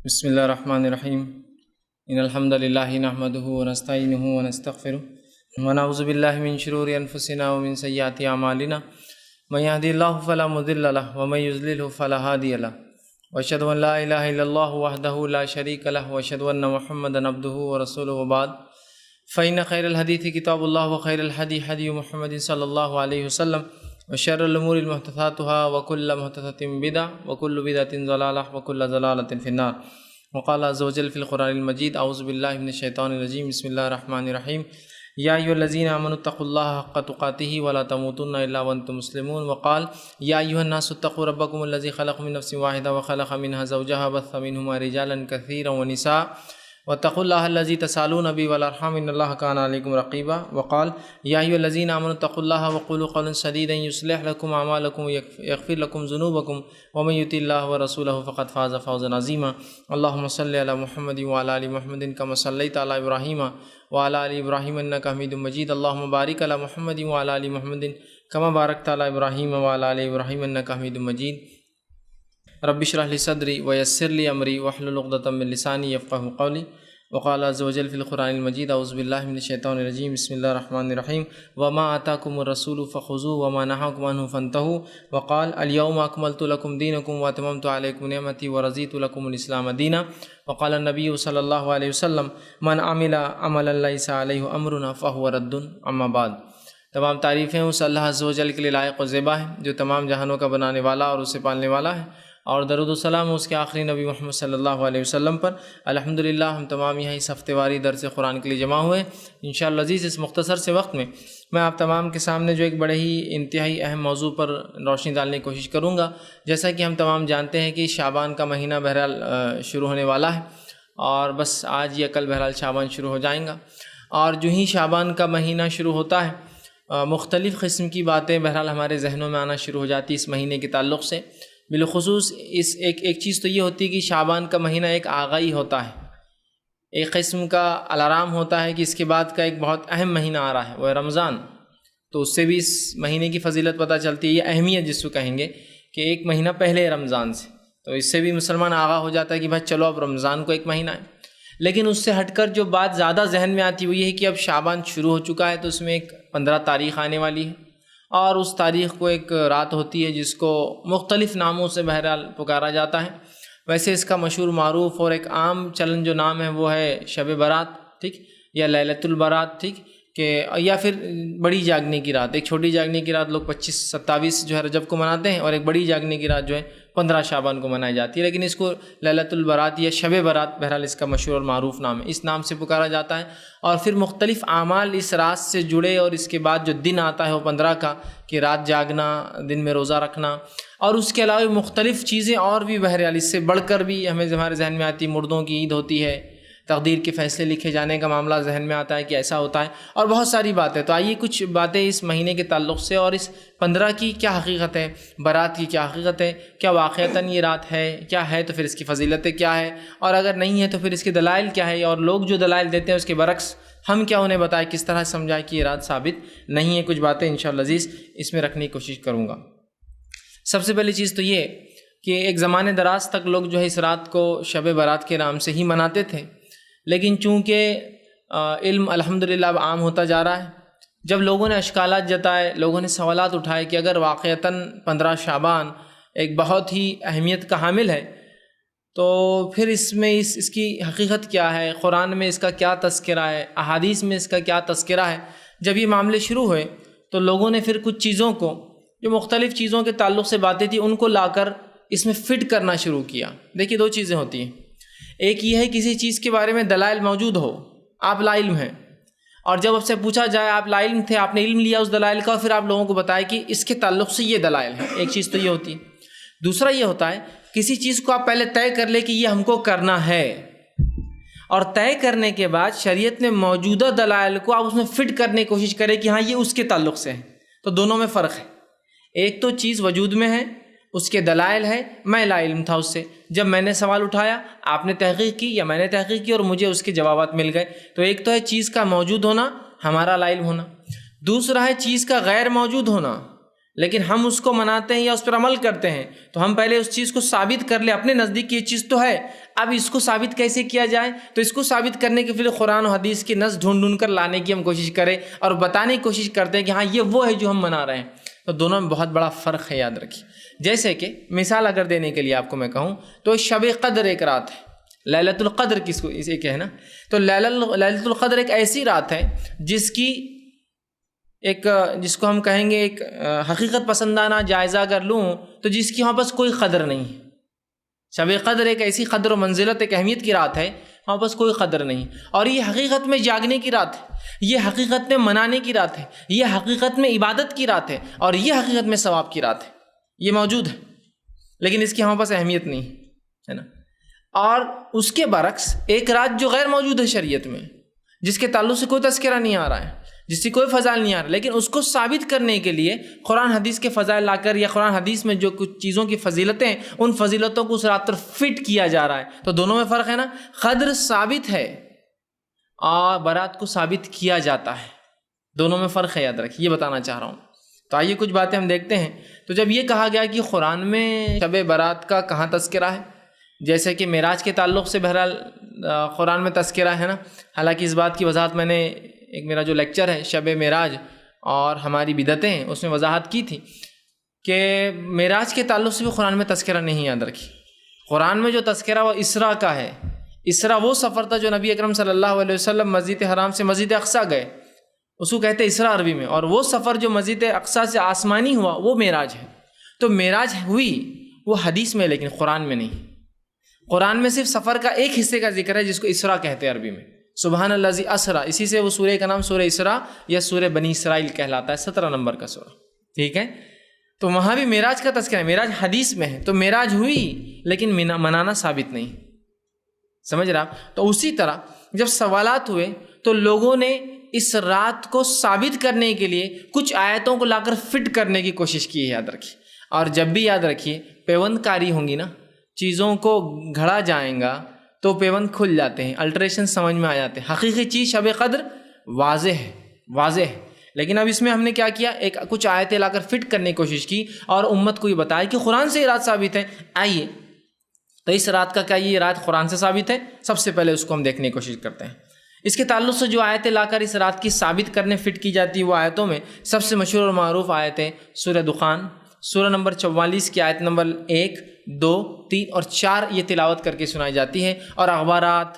بسم اللہ الرحمن الرحیم ان الحمد للہ نحمدہ ونستعینہ ونستغفرہ ونعوذ باللہ من شرور انفسنا ومن سیئات اعمالنا من یهد اللہ فلا مضل له ومن یضلل فلا ہادی له واشهد ان لا الہ الا اللہ وحدہ لا شریک له واشهد ان محمدا عبدہ ورسولہ وبعد فإن خیر الحدیث کتاب اللہ وخیر الہدی ہدی محمد صلی اللہ علیہ وسلم وشر الامور محدثاتها وكل محدثة بدعة وكل بدعة ضلالة وكل ضلالة في النار. وقال عز وجل في القرآن المجيد أعوذ بالله من الشيطان الرجيم بسم الله الرحمن الرحيم يا أيها الذين آمنوا اتقوا الله حق تقاته ولا تموتن إلا وأنتم مسلمون. وقال يا أيها الناس اتقوا ربكم الذي خلق من نفس واحدة وخلق منها زوجها بث منهما رجالا كثيرا ونساء واتقوا الله الذي تسالون به والارحام ان الله كان عليكم رقيبا. وقال يا ايها الذين امنوا اتقوا الله وقولوا قولا سديدا يصلح لكم اعمالكم ويغفر لكم ذنوبكم ومن يطع الله ورسوله فقد فاز فوزا عظيما. اللهم صل على محمد وعلى ال محمد كما صليت على ابراهيم وعلى ال ابراهيم انك حميد مجيد. اللهم بارك على محمد وعلى ال محمد كما باركت على ابراهيم وعلى ال ابراهيم انك حميد مجيد. رب اشرح لي صدري ويسر لي امري واحلل عقدة من لساني يفقهوا قولي. وقال عز وجل في القرآن المجيد اعوذ بالله من الشيطان الرجيم بسم الله الرحمن الرحيم وما آتاكم الرسول فخذوه وما نهاكم عنه فانتهوا. وقال اليوم أكملت لكم دينكم وأتممت عليكم نعمتي ورضيت لكم الإسلام دينا. وقال النبي صلى الله عليه وسلم من عمل عملا ليس عليه أمرنا فهو رد. اما بعد. تمام تعریفیں اس اللہ عز و جل کے لیے لائق و زیبا ہے جو تمام جہانوں کا بنانے والا اور اسے پالنے والا ہے، اور درود و سلام اس کے آخری نبی محمد صلی اللہ علیہ وسلم پر. الحمدللہ ہم تمام یہاں اس ہفتے واری درس قرآن کے لیے جمع ہوئے. انشاءاللہ عزیز اس مختصر سے وقت میں آپ تمام کے سامنے جو ایک بڑے ہی انتہائی اہم موضوع پر روشنی ڈالنے کی کوشش کروں گا. جیسا کہ ہم تمام جانتے ہیں کہ شعبان کا مہینہ بہرحال شروع ہونے والا ہے، اور بس آج یا کل بہرحال شعبان شروع ہو جائیں گا. اور جو ہی شعبان کا مہینہ شروع ہوتا ہے مختلف قسم کی باتیں بہرحال ہمارے ذہنوں میں آنا شروع ہو جاتی اس مہینے کے تعلق سے. بالخصوص اس ایک چیز تو یہ ہوتی ہے کہ شعبان کا مہینہ ایک آغائی ہوتا ہے، ایک قسم کا الارم ہوتا ہے کہ اس کے بعد کا ایک بہت اہم مہینہ آ رہا ہے، وہ ہے رمضان. تو اس سے بھی اس مہینے کی فضیلت پتہ چلتی ہے، یہ اہمیت جس کو کہیں گے کہ ایک مہینہ پہلے رمضان سے، تو اس سے بھی مسلمان آگاہ ہو جاتا ہے کہ بھائی چلو اب رمضان کو ایک مہینہ ہے. لیکن اس سے ہٹ کر جو بات زیادہ ذہن میں آتی ہے وہ یہ ہے کہ اب شعبان شروع ہو چکا ہے، تو اس میں ایک 15 تاریخ آنے والی ہے، اور اس تاریخ کو ایک رات ہوتی ہے جس کو مختلف ناموں سے بہرحال پکارا جاتا ہے. ویسے اس کا مشہور معروف اور ایک عام چلن جو نام ہے وہ ہے شب برات، ٹھیک، یا لیلۃ البرات، ٹھیک، کہ یا پھر بڑی جاگنے کی رات. ایک چھوٹی جاگنے کی رات لوگ 25-27 جو ہے رجب کو مناتے ہیں، اور ایک بڑی جاگنے کی رات جو ہے 15 شعبان کو منائی جاتی ہے، لیکن اس کو لیلۃ البرات یا شب برات بہرحال اس کا مشہور اور معروف نام ہے، اس نام سے پکارا جاتا ہے. اور پھر مختلف اعمال اس رات سے جڑے، اور اس کے بعد جو دن آتا ہے وہ 15 کا، کہ رات جاگنا، دن میں روزہ رکھنا، اور اس کے علاوہ مختلف چیزیں اور بھی بہرحال اس سے بڑھ کر بھی ہمارے ذہن میں آتی. مردوں کی عید ہوتی ہے، تقدیر کے فیصلے لکھے جانے کا معاملہ ذہن میں آتا ہے کہ ایسا ہوتا ہے، اور بہت ساری باتیں. تو آئیے کچھ باتیں اس مہینے کے تعلق سے، اور اس 15 کی کیا حقیقت ہے، برات کی کیا حقیقت ہے، کیا واقعتاً یہ رات ہے، کیا ہے تو پھر اس کی فضیلتیں کیا ہے، اور اگر نہیں ہے تو پھر اس کے دلائل کیا ہے، اور لوگ جو دلائل دیتے ہیں اس کے برعکس ہم کیا انہیں بتائیں، کس طرح سمجھائیں کہ یہ رات ثابت نہیں ہے. کچھ باتیں انشاءاللہ عزیز اس میں رکھنے کی کوشش کروں گا. سب سے پہلی چیز تو یہ کہ ایک زمانے دراز تک لوگ جو ہے اس رات کو شب برات کے نام سے ہی مناتے تھے، لیکن چونکہ علم الحمدللہ اب عام ہوتا جا رہا ہے، جب لوگوں نے اشکالات جتائے، لوگوں نے سوالات اٹھائے کہ اگر واقعتاً 15 شعبان ایک بہت ہی اہمیت کا حامل ہے، تو پھر اس میں اس کی حقیقت کیا ہے، قرآن میں اس کا کیا تذکرہ ہے، احادیث میں اس کا کیا تذکرہ ہے. جب یہ معاملے شروع ہوئے تو لوگوں نے پھر کچھ چیزوں کو، جو مختلف چیزوں کے تعلق سے باتیں تھیں، ان کو لا کر اس میں فٹ کرنا شروع کیا. دیکھیے دو چیزیں ہوتی ہیں، ایک یہ ہے کسی چیز کے بارے میں دلائل موجود ہو، آپ لا علم ہیں، اور جب آپ سے پوچھا جائے آپ لا علم تھے، آپ نے علم لیا اس دلائل کا، اور پھر آپ لوگوں کو بتائے کہ اس کے تعلق سے یہ دلائل ہیں. ایک چیز تو یہ ہوتی ہے. دوسرا یہ ہوتا ہے کسی چیز کو آپ پہلے طے کر لیں کہ یہ ہم کو کرنا ہے، اور طے کرنے کے بعد شریعت میں موجودہ دلائل کو آپ اس میں فٹ کرنے کی کوشش کریں کہ ہاں یہ اس کے تعلق سے ہے. تو دونوں میں فرق ہے. ایک تو چیز وجود میں ہے، اس کے دلائل ہے، میں لا علم تھا اس سے، جب میں نے سوال اٹھایا آپ نے تحقیق کی یا میں نے تحقیق کی اور مجھے اس کے جوابات مل گئے. تو ایک تو ہے چیز کا موجود ہونا، ہمارا لا علم ہونا. دوسرا ہے چیز کا غیر موجود ہونا لیکن ہم اس کو مناتے ہیں یا اس پر عمل کرتے ہیں تو ہم پہلے اس چیز کو ثابت کر لیں اپنے نزدیک یہ چیز تو ہے، اب اس کو ثابت کیسے کیا جائے؟ تو اس کو ثابت کرنے کے پھر قرآن و حدیث کی نص ڈھونڈ کر لانے کی ہم کوشش کریں اور بتانے کی کوشش کرتے ہیں کہ ہاں یہ وہ ہے جو ہم منا رہے ہیں۔ تو دونوں میں بہت بڑا فرق ہے، یاد رکھیے۔ جیسے کہ مثال اگر دینے کے لیے آپ کو میں کہوں تو شب قدر ایک رات ہے، لیلۃ القدر کس کو اسے کہنا، تو لیلۃ القدر ایک ایسی رات ہے جس کی جس کو ہم کہیں گے ایک حقیقت پسندانہ جائزہ اگر لوں تو جس کی وہاں پاس کوئی قدر نہیں ہے۔ شب قدر ایک ایسی قدر و منزلت، ایک اہمیت کی رات ہے، وہاں پاس کوئی قدر نہیں، اور یہ حقیقت میں جاگنے کی رات ہے، یہ حقیقت میں منانے کی رات ہے، یہ حقیقت میں عبادت کی رات ہے، اور یہ حقیقت میں ثواب کی رات ہے، یہ موجود ہے، لیکن اس کی ہمارے پاس اہمیت نہیں ہے نا۔ اور اس کے برعکس ایک رات جو غیر موجود ہے شریعت میں، جس کے تعلق سے کوئی تذکرہ نہیں آ رہا ہے، جس کی کوئی فضائل نہیں آ رہا، لیکن اس کو ثابت کرنے کے لیے قرآن حدیث کے فضائل لا کر یا قرآن حدیث میں جو کچھ چیزوں کی فضیلتیں ہیں ان فضیلتوں کو اس رات پر فٹ کیا جا رہا ہے، تو دونوں میں فرق ہے نا۔ قدر ثابت ہے اور برات کو ثابت کیا جاتا ہے، دونوں میں فرق ہے، یاد رکھیے، یہ بتانا چاہ رہا ہوں۔ تو آئیے کچھ باتیں ہم دیکھتے ہیں۔ تو جب یہ کہا گیا کہ قرآن میں شب برات کا کہاں تذکرہ ہے، جیسے کہ معراج کے تعلق سے بہرحال قرآن میں تذکرہ ہے نا، حالانکہ اس بات کی وضاحت میں نے ایک میرا جو لیکچر ہے شب معراج اور ہماری بدعتیں ہیں اس میں وضاحت کی تھی کہ معراج کے تعلق سے بھی قرآن میں تذکرہ نہیں، یاد رکھیے۔ قرآن میں جو تذکرہ وہ اسراء کا ہے۔ اسراء وہ سفر تھا جو نبی اکرم صلی اللہ علیہ وسلم مسجد حرام سے مسجد اقصیٰ گئے، اس کو کہتے ہیں اسراء عربی میں، اور وہ سفر جو مسجد اقصیٰ سے آسمانی ہوا وہ معراج ہے۔ تو معراج ہوئی وہ حدیث میں، لیکن قرآن میں نہیں۔ قرآن میں صرف سفر کا ایک حصے کا ذکر ہے جس کو اسراء کہتے ہیں عربی میں، سبحان الذی اسریٰ، اسی سے وہ سورہ کا نام سورہ اسراء یا سورہ بنی اسرائیل کہلاتا ہے، 17 نمبر کا سورہ، ٹھیک ہے۔ تو وہاں بھی معراج کا تذکرہ ہے، معراج حدیث میں ہے، تو معراج ہوئی لیکن منانا ثابت نہیں، سمجھ رہا آپ؟ تو اسی طرح جب سوالات ہوئے تو لوگوں نے اس رات کو ثابت کرنے کے لیے کچھ آیتوں کو لا کر فٹ کرنے کی کوشش کی ہے، یاد رکھیے۔ اور جب بھی یاد رکھیے پیوند کاری ہوں گی نا، چیزوں کو گھڑا جائیں گا تو پیوند کھل جاتے ہیں، الٹریشن سمجھ میں آ جاتے ہیں۔ حقیقی چیز شب قدر واضح ہے، لیکن اب اس میں ہم نے کیا کیا، کچھ آیتیں لا کر فٹ کرنے کی کوشش کی اور امت کو یہ بتایا کہ قرآن سے یہ رات ثابت ہے۔ آئیے تو اس رات کا کیا یہ رات قرآن سے ثابت ہے؟ سب سے پہلے اس کو ہم دیکھنے کی کوشش کرتے ہیں۔ اس کے تعلق سے جو آیتیں لا کر اس رات کی ثابت کرنے فٹ کی جاتی ہے وہ آیتوں میں سب سے مشہور اور معروف آیتیں سورہ دخان، سورہ نمبر 44 کی آیت نمبر 1، 2، 3 اور 4 یہ تلاوت کر کے سنائی جاتی ہے، اور اخبارات،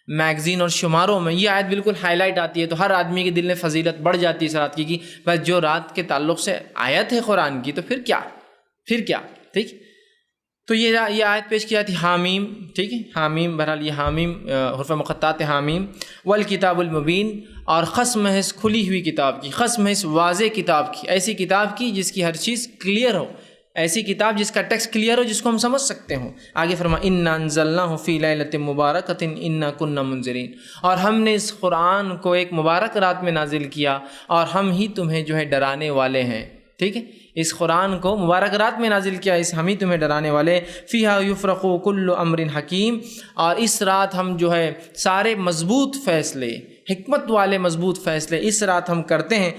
میگزین اور شماروں میں یہ آیت بالکل ہائی لائٹ آتی ہے، تو ہر آدمی کے دل میں فضیلت بڑھ جاتی ہے اس رات کی کہ بس جو رات کے تعلق سے آیت ہے قرآن کی تو پھر کیا، ٹھیک۔ تو یہ آیت پیش کی جاتی حامیم، ٹھیک ہے، حامیم، بہرحال یہ حامیم حروف مقطعات حامیم، والکتاب المبین، اور قسم ہے اس کھلی ہوئی کتاب کی، قسم ہے اس واضح کتاب کی، ایسی کتاب کی جس کی ہر چیز کلیئر ہو، ایسی کتاب جس کا ٹیکسٹ کلیئر ہو، جس کو ہم سمجھ سکتے ہوں۔ آگے فرمایا انا انزلناہ فی لیلۃ مبارکۃ انا کنا منذرین، اور ہم نے اس قرآن کو ایک مبارک رات میں نازل کیا اور ہم ہی تمہیں جو ہے ڈرانے والے ہیں، ٹھیک ہے، اس قرآن کو مبارک رات میں نازل کیا، ہم ہی تمہیں ڈرانے والے۔ فیہا یفرق کل امر حکیم، اور اس رات ہم جو ہے سارے مضبوط فیصلے، حکمت والے مضبوط فیصلے اس رات ہم کرتے ہیں،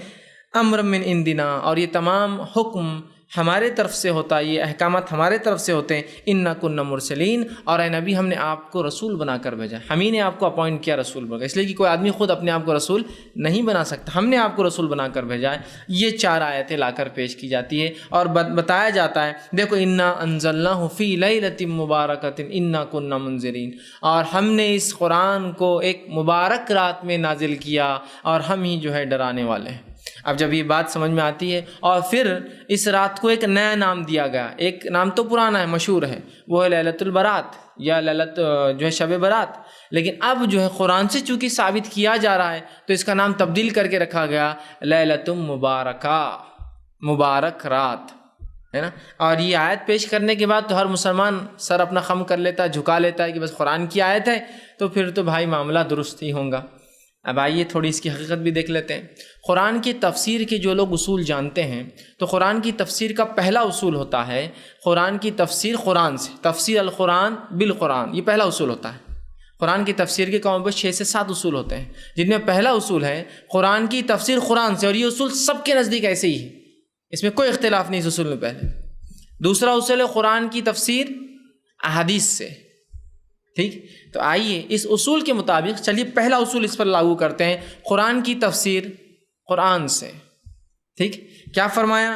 امر من عندنا، اور یہ تمام حکم ہمارے طرف سے ہوتا ہے، یہ احکامات ہمارے طرف سے ہوتے ہیں، انا کنا مرسلین، اور اے نبی ہم نے آپ کو رسول بنا کر بھیجا، ہم ہی نے آپ کو اپوائنٹ کیا رسول بنا، اس لیے کہ کوئی آدمی خود اپنے آپ کو رسول نہیں بنا سکتا، ہم نے آپ کو رسول بنا کر بھیجا ہے۔ یہ 4 آیتیں لا کر پیش کی جاتی ہے اور بتایا جاتا ہے، دیکھو انا انزلناہ فی لیلۃ مبارکۃ انا کنا منذرین، اور ہم نے اس قرآن کو ایک مبارک رات میں نازل کیا اور ہم ہی جو ہے ڈرانے والے ہیں۔ اب جب یہ بات سمجھ میں آتی ہے، اور پھر اس رات کو ایک نیا نام دیا گیا، ایک نام تو پرانا ہے، مشہور ہے، وہ ہے لیلۃ البرات یا لیلۃ جو ہے شب برات، لیکن اب جو ہے قرآن سے چونکہ ثابت کیا جا رہا ہے تو اس کا نام تبدیل کر کے رکھا گیا لیلۃ مبارکہ، مبارک رات، ہے نا۔ اور یہ آیت پیش کرنے کے بعد تو ہر مسلمان سر اپنا خم کر لیتا ہے، جھکا لیتا ہے کہ بس قرآن کی آیت ہے تو پھر تو بھائی معاملہ درست ہی ہوگا۔ اب آئیے تھوڑی اس کی حقیقت بھی دیکھ لیتے ہیں۔ قرآن کی تفسیر کے جو لوگ اصول جانتے ہیں تو قرآن کی تفسیر کا پہلا اصول ہوتا ہے قرآن کی تفسیر قرآن سے، تفسیر القرآن بالقرآن، یہ پہلا اصول ہوتا ہے۔ قرآن کی تفسیر کے کم بیش 6 سے 7 اصول ہوتے ہیں، جن میں پہلا اصول ہے قرآن کی تفسیر قرآن سے، اور یہ اصول سب کے نزدیک ایسے ہی ہے، اس میں کوئی اختلاف نہیں اس اصول میں پہلے. دوسرا اصول ہے قرآن کی تفسیر احادیث سے. ٹھیک، تو آئیے اس اصول کے مطابق چلیے پہلا اصول اس پر لاگو کرتے ہیں، قرآن کی تفسیر قرآن سے. ٹھیک، کیا فرمایا؟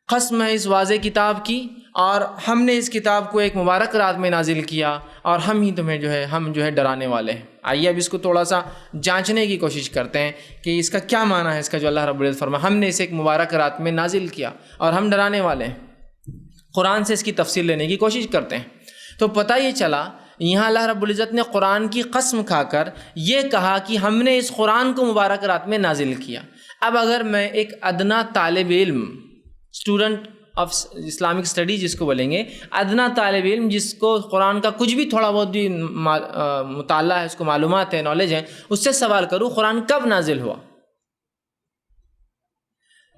قسم ہے اس واضح کتاب کی، اور ہم نے اس کتاب کو ایک مبارک رات میں نازل کیا، اور ہم ہی تمہیں ہم ڈرانے والے ہیں. آئیے اب اس کو تھوڑا سا جانچنے کی کوشش کرتے ہیں کہ اس کا کیا معنی ہے، اس کا جو اللہ رب العزت فرمایا ہم نے اسے ایک مبارک رات میں نازل کیا اور ہم ڈرانے والے ہیں. قرآن سے اس کی تفسیر لینے کی کوشش کرتے ہیں. تو پتہ یہ چلا یہاں اللہ رب العزت نے قرآن کی قسم کھا کر یہ کہا کہ ہم نے اس قرآن کو مبارک رات میں نازل کیا. اب اگر میں ایک ادنا طالب علم، اسٹوڈنٹ آف اسلامک اسٹڈی جس کو بولیں گے، ادنا طالب علم جس کو قرآن کا کچھ بھی تھوڑا بہت بھی مطالعہ ہے، اس کو معلومات ہے، نالج ہے، اس سے سوال کروں قرآن کب نازل ہوا،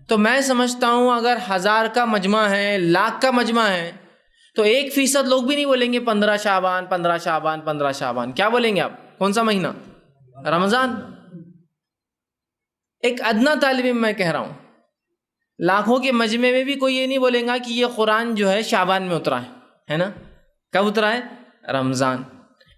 تو میں سمجھتا ہوں اگر 1000 کا مجمع ہے، لاکھ کا مجمع ہے، تو 1% لوگ بھی نہیں بولیں گے 15 شعبان 15 شعبان 15 شعبان. کیا بولیں گے آپ؟ کون سا مہینہ؟ رمضان. ایک ادنا طالب علم میں کہہ رہا ہوں، لاکھوں کے مجمع میں بھی کوئی یہ نہیں بولیں گا کہ یہ قرآن جو ہے شعبان میں اترا ہے نا. کب اترا ہے؟ رمضان.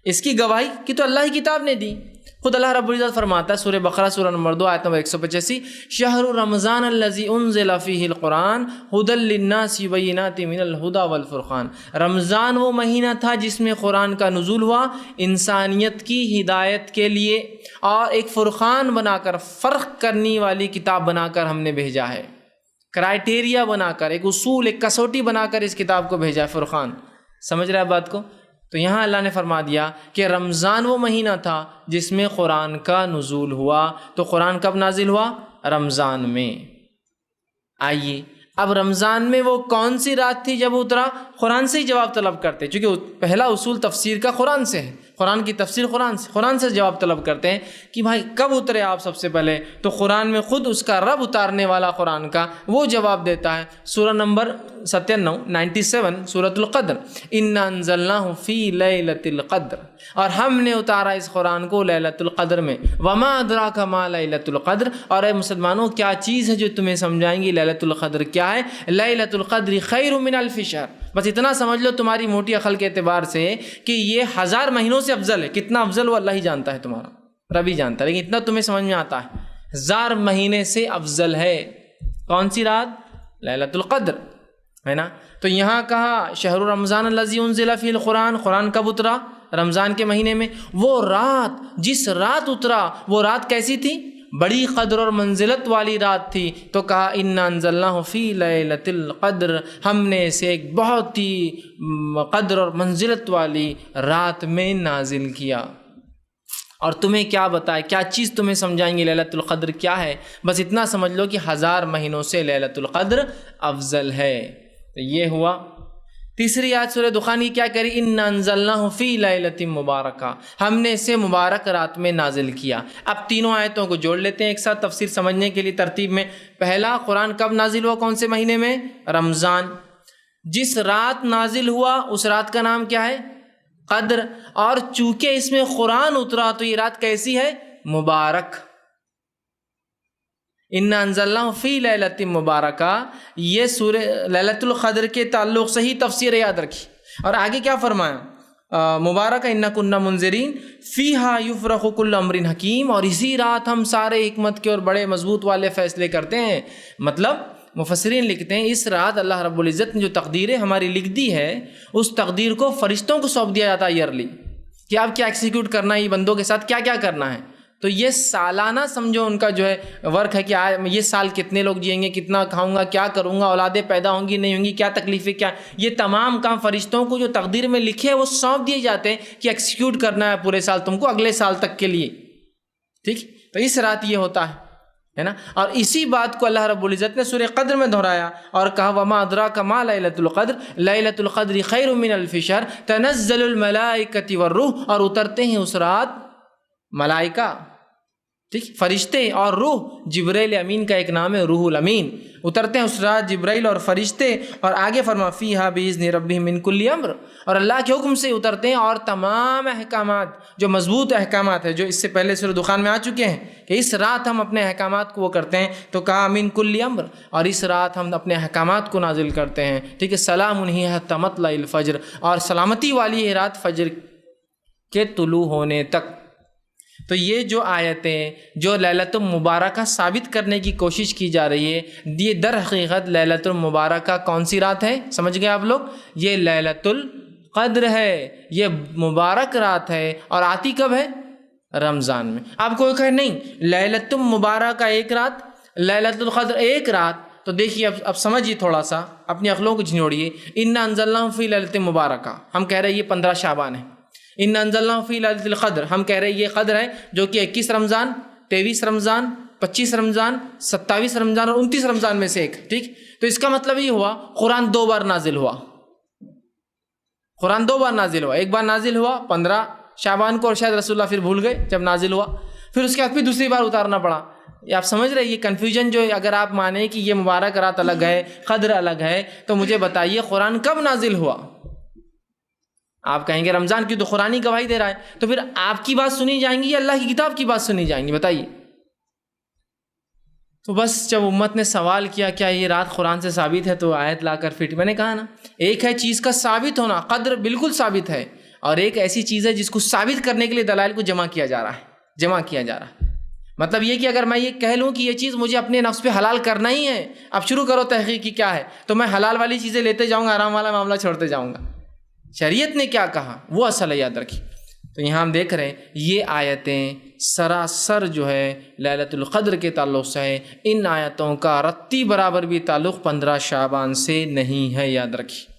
اس کی گواہی کہ تو اللہ کی کتاب نے دی. خود اللہ رب العزت فرماتا ہے سورہ بقرہ سورہ نمبر 2 آیت نمبر 185، شہر رمضان الذی انزل فیہ القرآن ھدی للناس بینات من الھدی والفرقان. رمضان وہ مہینہ تھا جس میں قرآن کا نزول ہوا انسانیت کی ہدایت کے لیے، اور ایک فرقان بنا کر، فرق کرنے والی کتاب بنا کر ہم نے بھیجا ہے، کرائٹیریا بنا کر، ایک اصول، ایک کسوٹی بنا کر اس کتاب کو بھیجا ہے، فرقان. سمجھ رہے ہیں بات کو؟ تو یہاں اللہ نے فرما دیا کہ رمضان وہ مہینہ تھا جس میں قرآن کا نزول ہوا. تو قرآن کب نازل ہوا؟ رمضان میں. آئیے اب رمضان میں وہ کون سی رات تھی جب اترا؟ قرآن سے ہی جواب طلب کرتے، چونکہ پہلا اصول تفسیر کا قرآن سے ہے، قرآن کی تفسیر قرآن سے جواب طلب کرتے ہیں کہ بھائی کب اترے آپ سب سے پہلے. تو قرآن میں خود اس کا رب اتارنے والا قرآن کا وہ جواب دیتا ہے. سورہ نمبر 97 سورۃ القدر، انا انزلناہ فی لیلۃ القدر، اور ہم نے اتارا اس قرآن کو لیلۃ القدر میں. وما ادراک ما لیلۃ القدر، اور اے مسلمانوں کیا چیز ہے جو تمہیں سمجھائیں گی لیلۃ القدر کیا ہے؟ لیلۃ القدر خیر من الف شہر. بس اتنا سمجھ لو تمہاری موٹی عقل کے اعتبار سے کہ یہ 1000 مہینوں سے افضل ہے. کتنا افضل وہ اللہ ہی جانتا ہے، تمہارا رب ہی جانتا ہے، لیکن اتنا تمہیں سمجھ میں آتا ہے 1000 مہینے سے افضل ہے. کون سی رات؟ لیلۃ القدر، ہے نا. تو یہاں کہا شہر رمضان الذی انزل فیہ القرآن، قرآن کب اترا؟ رمضان کے مہینے میں. وہ رات، جس رات اترا وہ رات کیسی تھی؟ بڑی قدر اور منزلت والی رات تھی. تو کہا انا انزلناہ فی لیلۃ القدر، ہم نے اسے ایک بہت ہی قدر اور منزلت والی رات میں نازل کیا. اور تمہیں کیا بتائے، کیا چیز تمہیں سمجھائیں گے لیلۃ القدر کیا ہے؟ بس اتنا سمجھ لو کہ 1000 مہینوں سے لیلۃ القدر افضل ہے. تو یہ ہوا. تیسری آیت سورہ دخان کی کیا کری؟ انا انزلناہ فی لیلۃ مبارکہ، ہم نے اسے مبارک رات میں نازل کیا. اب تینوں آیتوں کو جوڑ لیتے ہیں ایک ساتھ تفسیر سمجھنے کے لیے ترتیب میں. پہلا، قرآن کب نازل ہوا، کون سے مہینے میں؟ رمضان. جس رات نازل ہوا اس رات کا نام کیا ہے؟ قدر. اور چونکہ اس میں قرآن اترا تو یہ رات کیسی ہے؟ مبارک. انا انزلناہ فی لیلۃ مبارکہ، یہ سورہ لیلۃ القدر کے تعلق سے ہی تفسیر یاد رکھی. اور آگے کیا فرمایا؟ مبارک انا کنا منذرین فیہا یفرق کل امر حکیم، اور اسی رات ہم سارے حکمت کے اور بڑے مضبوط والے فیصلے کرتے ہیں. مطلب مفسرین لکھتے ہیں اس رات اللہ رب العزت نے جو تقدیریں ہماری لکھ دی ہے، اس تقدیر کو فرشتوں کو سونپ دیا جاتا ہے ایئرلی، کہ آپ کیا ایکسیکیوٹ کرنا ہے، یہ بندوں کے ساتھ کیا کیا کرنا ہے. تو یہ سالانہ سمجھو ان کا جو ہے ورک ہے کہ یہ سال کتنے لوگ جئیں گے، کتنا کھاؤں گا، کیا کروں گا، اولادیں پیدا ہوں گی نہیں ہوں گی، کیا تکلیفیں، کیا، یہ تمام کام فرشتوں کو جو تقدیر میں لکھے وہ سونپ دیے جاتے ہیں کہ ایکسیکیوٹ کرنا ہے پورے سال تم کو، اگلے سال تک کے لیے. ٹھیک، تو اس رات یہ ہوتا ہے نا. اور اسی بات کو اللہ رب العزت نے سورہ قدر میں دہرایا اور کہا وما ادراک ما لیلۃ القدر، لیلۃ القدر خیر من الف شہر تنزل الملائکۃ والروح، اور اترتے ہیں اس رات ملائکہ ٹھیک، فرشتے اور روح، جبرائیل امین کا ایک نام ہے روح الامین، اترتے ہیں اس رات جبرائیل اور فرشتے، اور آگے فرما فیہا بإذن ربہم من کل امر، اور اللہ کے حکم سے اترتے ہیں، اور تمام احکامات جو مضبوط احکامات ہیں جو اس سے پہلے سورہ دخان میں آ چکے ہیں کہ اس رات ہم اپنے احکامات کو وہ کرتے ہیں، تو کہا من کل امر، اور اس رات ہم اپنے احکامات کو نازل کرتے ہیں، ٹھیک ہے، سلام ہی حتی مطلع الفجر، اور سلامتی والی ہے رات فجر کے طلوع ہونے تک۔ تو یہ جو آیتیں جو لیلۃ المبارکہ ثابت کرنے کی کوشش کی جا رہی ہے، یہ در حقیقت لیلۃ المبارکہ کون سی رات ہے سمجھ گئے آپ لوگ؟ یہ لیلۃ القدر ہے، یہ مبارک رات ہے، اور آتی کب ہے؟ رمضان میں۔ آپ کو کہے نہیں لیلۃ المبارکہ ایک رات، لیلۃ القدر ایک رات، تو دیکھیے اب سمجھیے، تھوڑا سا اپنی عقلوں کو جھنجھوڑیے۔ انا انزلناہ فی لیلۃ مبارکہ، ہم کہہ رہے ہیں یہ 15 شعبان ہے۔ ان انزلناہ فی لیلۃ القدر، ہم کہہ رہے ہیں یہ قدر ہے جو کہ 21 رمضان، 23 رمضان، 25 رمضان، 27 رمضان اور 29 رمضان میں سے ایک، ٹھیک؟ تو اس کا مطلب یہ ہوا قرآن 2 بار نازل ہوا، قرآن 2 بار نازل ہوا، ایک بار نازل ہوا 15 شعبان کو، اور شاید رسول اللہ پھر بھول گئے جب نازل ہوا، پھر اس کے بعد پھر دوسری بار اتارنا پڑا۔ یہ آپ سمجھ رہے ہیں یہ کنفیوژن جو اگر آپ مانیں کہ یہ مبارک رات الگ ہے، قدر الگ ہے، تو مجھے بتائیے قرآن کب نازل ہوا؟ آپ کہیں گے رمضان کی، تو قرآن ہی گواہی دے رہا ہے، تو پھر آپ کی بات سنی جائیں گی یا اللہ کی کتاب کی بات سنی جائیں گی؟ بتائیے۔ تو بس جب امت نے سوال کیا کیا یہ رات قرآن سے ثابت ہے، تو آیت لا کر فٹ، میں نے کہا نا ایک ہے چیز کا ثابت ہونا، قدر بالکل ثابت ہے، اور ایک ایسی چیز ہے جس کو ثابت کرنے کے لیے دلائل کو جمع کیا جا رہا ہے، مطلب یہ کہ اگر میں یہ کہہ لوں کہ یہ چیز مجھے اپنے نفس پہ حلال کرنا ہی ہے، اب شروع کرو تحقیق کی کیا ہے، تو میں حلال والی چیزیں لیتے جاؤں گا، حرام والا معاملہ چھوڑتے جاؤں گا۔ شریعت نے کیا کہا وہ اصل ہے، یاد رکھیے۔ تو یہاں ہم دیکھ رہے ہیں یہ آیتیں سراسر جو ہے لیلۃ القدر کے تعلق سے ہے، ان آیتوں کا رتی برابر بھی تعلق 15 شعبان سے نہیں ہے، یاد رکھیے۔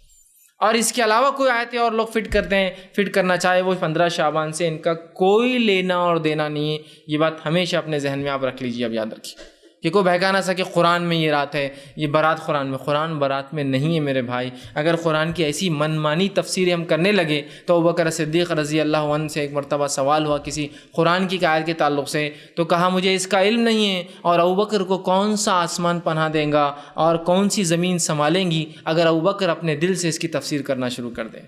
اور اس کے علاوہ کوئی آیتیں اور لوگ فٹ کرتے ہیں، فٹ کرنا چاہے وہ 15 شعبان سے، ان کا کوئی لینا اور دینا نہیں ہے، یہ بات ہمیشہ اپنے ذہن میں آپ رکھ لیجیے، اب یاد رکھیے کہ کوئی بہکا نہ سکے قرآن میں یہ رات ہے، یہ برات قرآن میں، قرآن برات میں نہیں ہے میرے بھائی۔ اگر قرآن کی ایسی من مانی تفسیریں ہم کرنے لگے تو ابوبکر صدیق رضی اللہ عنہ سے ایک مرتبہ سوال ہوا کسی قرآن کی آیت کے تعلق سے، تو کہا مجھے اس کا علم نہیں ہے، اور ابوبکر کو کون سا آسمان پناہ دیں گا اور کون سی زمین سنبھالیں گی اگر ابوبکر اپنے دل سے اس کی تفسیر کرنا شروع کر دیں۔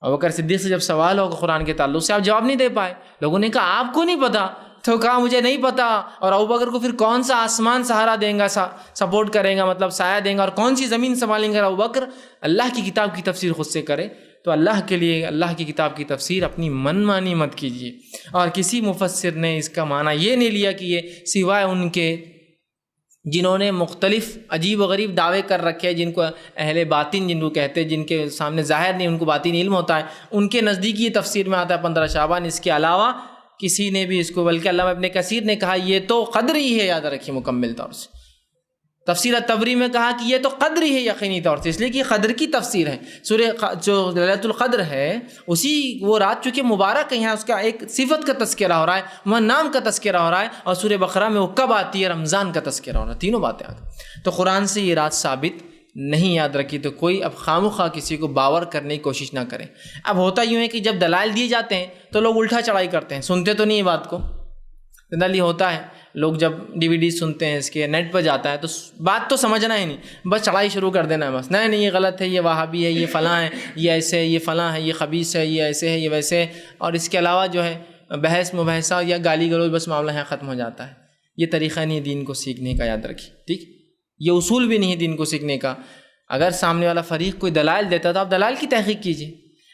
ابوبکر صدیق سے جب سوال ہوگا قرآن کے تعلق سے، آپ جواب نہیں دے پائے، لوگوں نے کہا آپ کو نہیں پتا، تو کہا مجھے نہیں پتا، اور ابوبکر کو پھر کون سا آسمان سہارا دیں گا، سپورٹ کرے گا، مطلب سایہ دیں گا، اور کون سی زمین سنبھالیں گے ابوبکر؟ اللہ کی کتاب کی تفسیر خود سے کرے۔ تو اللہ کے لیے اللہ کی کتاب کی تفسیر اپنی من مانی مت کیجیے، اور کسی مفسر نے اس کا معنی یہ نہیں لیا کہ یہ سوائے ان کے جنہوں نے مختلف عجیب و غریب دعوے کر رکھے، جن کو اہل باطن جن کو کہتے ہیں، جن کے سامنے ظاہر نہیں، ان کو باطن علم ہوتا ہے، ان کے نزدیک یہ تفسیر میں آتا ہے 15 شعبان۔ اس کے علاوہ کسی نے بھی اس کو، بلکہ علامہ ابن کثیر نے کہا یہ تو قدر ہی ہے، یاد رکھیے مکمل طور سے۔ تفسیر الطبری میں کہا کہ یہ تو قدر ہی ہے یقینی طور سے، اس لیے کہ یہ قدر کی تفسیر ہے۔ سورہ جو لیلۃ القدر ہے اسی وہ رات چونکہ مبارک ہے، یہاں اس کا ایک صفت کا تذکرہ ہو رہا ہے، وہاں نام کا تذکرہ ہو رہا ہے، اور سورہ بقرہ میں وہ کب آتی ہے، رمضان کا تذکرہ ہو رہا ہے، تینوں باتیں آ گئی۔ تو قرآن سے یہ رات ثابت نہیں، یاد رکھیے۔ تو کوئی اب خواہ کسی کو باور کرنے کی کوشش نہ کریں۔ اب ہوتا یوں ہے کہ جب دلائل دیے جاتے ہیں تو لوگ الٹا چڑھائی کرتے ہیں، سنتے تو نہیں بات کو، جنرلی ہوتا ہے لوگ جب DVD سنتے ہیں اس کے، نیٹ پہ جاتا ہے تو بات تو سمجھنا ہی نہیں، بس چڑھائی شروع کر دینا ہے، بس نہیں یہ غلط ہے، یہ وہابی ہے، یہ فلاں ہے، یہ ایسے ہے، یہ فلاں ہے، یہ خبیث ہے، یہ ایسے ہے، یہ ویسے ہے، اور اس کے علاوہ جو ہے بحث مباحثہ یا گالی گلوچ، بس معاملہ یہاں ختم ہو جاتا ہے۔ یہ طریقہ نہیں ہے دین کو سیکھنے کا، یاد رکھیے، ٹھیک؟ یہ اصول بھی نہیں ہے دین کو سیکھنے کا۔ اگر سامنے والا فریق کوئی دلائل دیتا تو آپ دلائل کی تحقیق کیجیے۔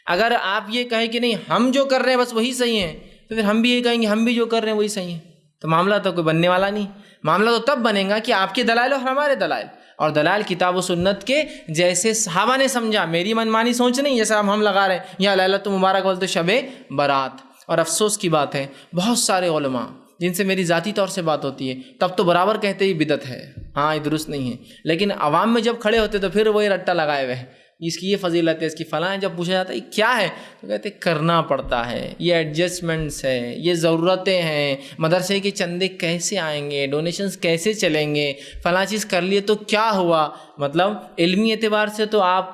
اگر آپ یہ کہیں کہ نہیں ہم جو کر رہے ہیں بس وہی صحیح ہے، تو پھر ہم بھی یہ کہیں گے ہم بھی جو کر رہے ہیں وہی صحیح ہے، تو معاملہ تو کوئی بننے والا نہیں۔ معاملہ تو تب بنے گا کہ آپ کے دلائل اور ہمارے دلائل، اور دلائل کتاب و سنت کے جیسے صحابہ نے سمجھا، میری منمانی سوچ نہیں جیسا ہم لگا رہے ہیں، یا لیلۃ مبارک بولتے شب برات۔ اور افسوس کی بات ہے بہت سارے علماء جن سے میری ذاتی طور سے بات ہوتی ہے تب تو برابر کہتے ہی بدعت ہے، ہاں یہ درست نہیں ہے، لیکن عوام میں جب کھڑے ہوتے تو پھر وہی رٹا لگائے ہوئے، اس کی یہ فضیلت ہے، اس کی فلاں ہے، جب پوچھا جاتا ہے یہ کیا ہے تو کہتے کرنا پڑتا ہے، یہ ایڈجسٹمنٹس ہے، یہ ضرورتیں ہیں، مدرسے کے چندے کیسے آئیں گے، ڈونیشنز کیسے چلیں گے، فلاں چیز کر لیے تو کیا ہوا۔ مطلب علمی اعتبار سے تو آپ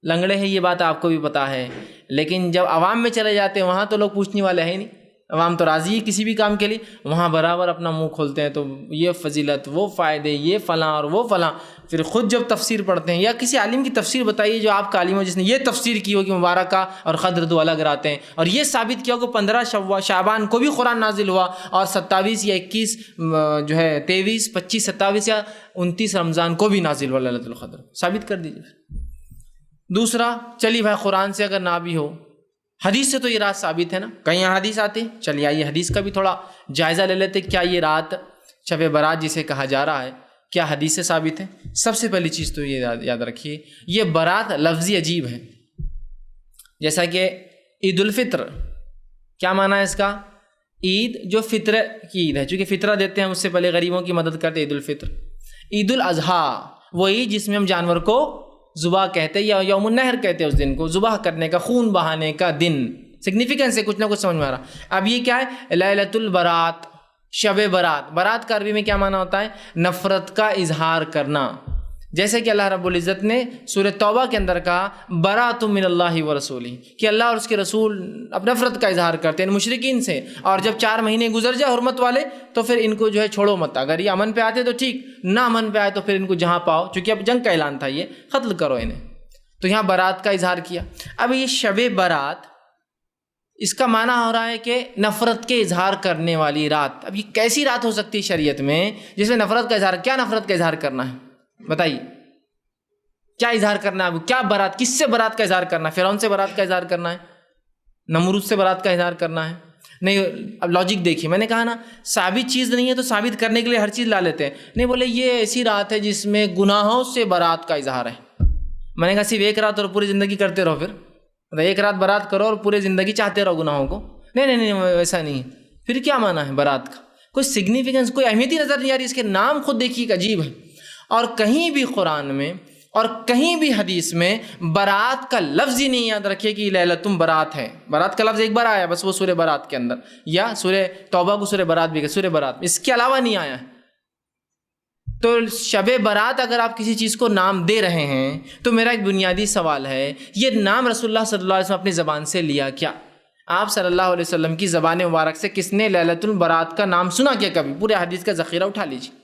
لنگڑے ہیں، یہ بات آپ کو بھی پتہ ہے، لیکن جب عوام میں چلے جاتے ہیں وہاں تو لوگ پوچھنے والے ہیں نہیں، عوام تو راضی ہے کسی بھی کام کے لیے، وہاں برابر اپنا منہ کھولتے ہیں تو یہ فضیلت، وہ فائدے، یہ فلاں اور وہ فلاں. پھر خود جب تفسیر پڑھتے ہیں یا کسی عالم کی تفسیر بتائیے جو آپ کا عالم ہو جس نے یہ تفسیر کی ہو کہ مبارکہ اور قدر دو الگ راتیں ہیں، اور یہ ثابت کیا ہو کہ 15 شعبان کو بھی قرآن نازل ہوا اور 27 یا 21 جو ہے 23 25 27 یا 29 رمضان کو بھی نازل ہوا ليلۃ القدر، ثابت کر دیجیے. دوسرا، چلیے بھائی قرآن سے اگر نہ بھی ہو، حدیث سے تو یہ رات ثابت ہے نا، کہیں حدیث آتے ہیں. چلیے آئیے حدیث کا بھی تھوڑا جائزہ لے لیتے. کیا یہ رات شب برات جسے کہا جا رہا ہے کیا حدیث سے ثابت ہے؟ سب سے پہلی چیز تو یہ یاد رکھیے، یہ برات لفظی عجیب ہے. جیسا کہ عید الفطر، کیا معنی ہے اس کا؟ عید جو فطر کی عید ہے، چونکہ فطرہ دیتے ہیں اس سے پہلے غریبوں کی مدد کرتے، عید الفطر. عید الاضحیٰ وہ عید جس میں ہم جانور کو ذبح کہتے ہیں یا یوم النحر کہتے ہیں، اس دن کو ذبح کرنے کا، خون بہانے کا دن. سگنیفیکنس ہے، کچھ نہ کچھ سمجھ میں آ رہا. اب یہ کیا ہے؟ لیلۃ البرات، شب برات. برات کا عربی میں کیا معنی ہوتا ہے؟ نفرت کا اظہار کرنا. جیسے کہ اللہ رب العزت نے سورہ توبہ کے اندر کہا برات من اللہ ورسولہ، کہ اللہ اور اس کے رسول اپنے نفرت کا اظہار کرتے ہیں مشرکین سے، اور جب 4 مہینے گزر جائے حرمت والے تو پھر ان کو جو ہے چھوڑو مت. اگر یہ امن پہ آتے تو ٹھیک، نہ امن پہ آئے تو پھر ان کو جہاں پاؤ، چونکہ اب جنگ کا اعلان تھا، یہ قتل کرو انہیں. تو یہاں برات کا اظہار کیا. اب یہ شب برات، اس کا معنی ہو رہا ہے کہ نفرت کے اظہار کرنے والی رات. اب یہ کیسی رات ہو سکتی ہے شریعت میں جس میں نفرت کا اظہار؟ کیا نفرت کا اظہار کرنا ہے بتائیے؟ کیا اظہار کرنا ہے؟ اب کیا برات، کس سے برات کا اظہار کرنا ہے؟ فرعون سے برات کا اظہار کرنا ہے؟ نمرود سے برات کا اظہار کرنا ہے؟ نہیں. اب لاجک دیکھیے، میں نے کہا نا ثابت چیز نہیں ہے تو ثابت کرنے کے لیے ہر چیز لا لیتے ہیں. نہیں، بولے یہ ایسی رات ہے جس میں گناہوں سے برات کا اظہار ہے. میں نے کہا صرف ایک رات اور پوری زندگی کرتے رہو، پھر ایک رات برات کرو اور پوری زندگی چاہتے رہو گناہوں کو؟ نہیں، ویسا نہیں ہے. پھر کیا معنی ہے برات کا؟ کوئی سگنیفیکنس، کوئی اہمیت ہی نظر نہیں آ رہی. اس کے نام خود دیکھیے عجیب ہے. اور کہیں بھی قرآن میں اور کہیں بھی حدیث میں برات کا لفظ ہی نہیں یاد رکھے کہ لیلۃ برات ہے. برات کا لفظ ایک بار آیا بس، وہ سورہ برات کے اندر، یا سورہ توبہ کو سورہ برات بھی کہ سورہ برات، اس کے علاوہ نہیں آیا ہے. تو شب برات اگر آپ کسی چیز کو نام دے رہے ہیں تو میرا ایک بنیادی سوال ہے، یہ نام رسول اللہ صلی اللہ علیہ وسلم اپنی زبان سے لیا کیا؟ آپ صلی اللہ علیہ وسلم کی زبان مبارک سے کس نے لیلۃ البرات کا نام سنا کیا کبھی؟ پورے حدیث کا ذخیرہ اٹھا لیجیے.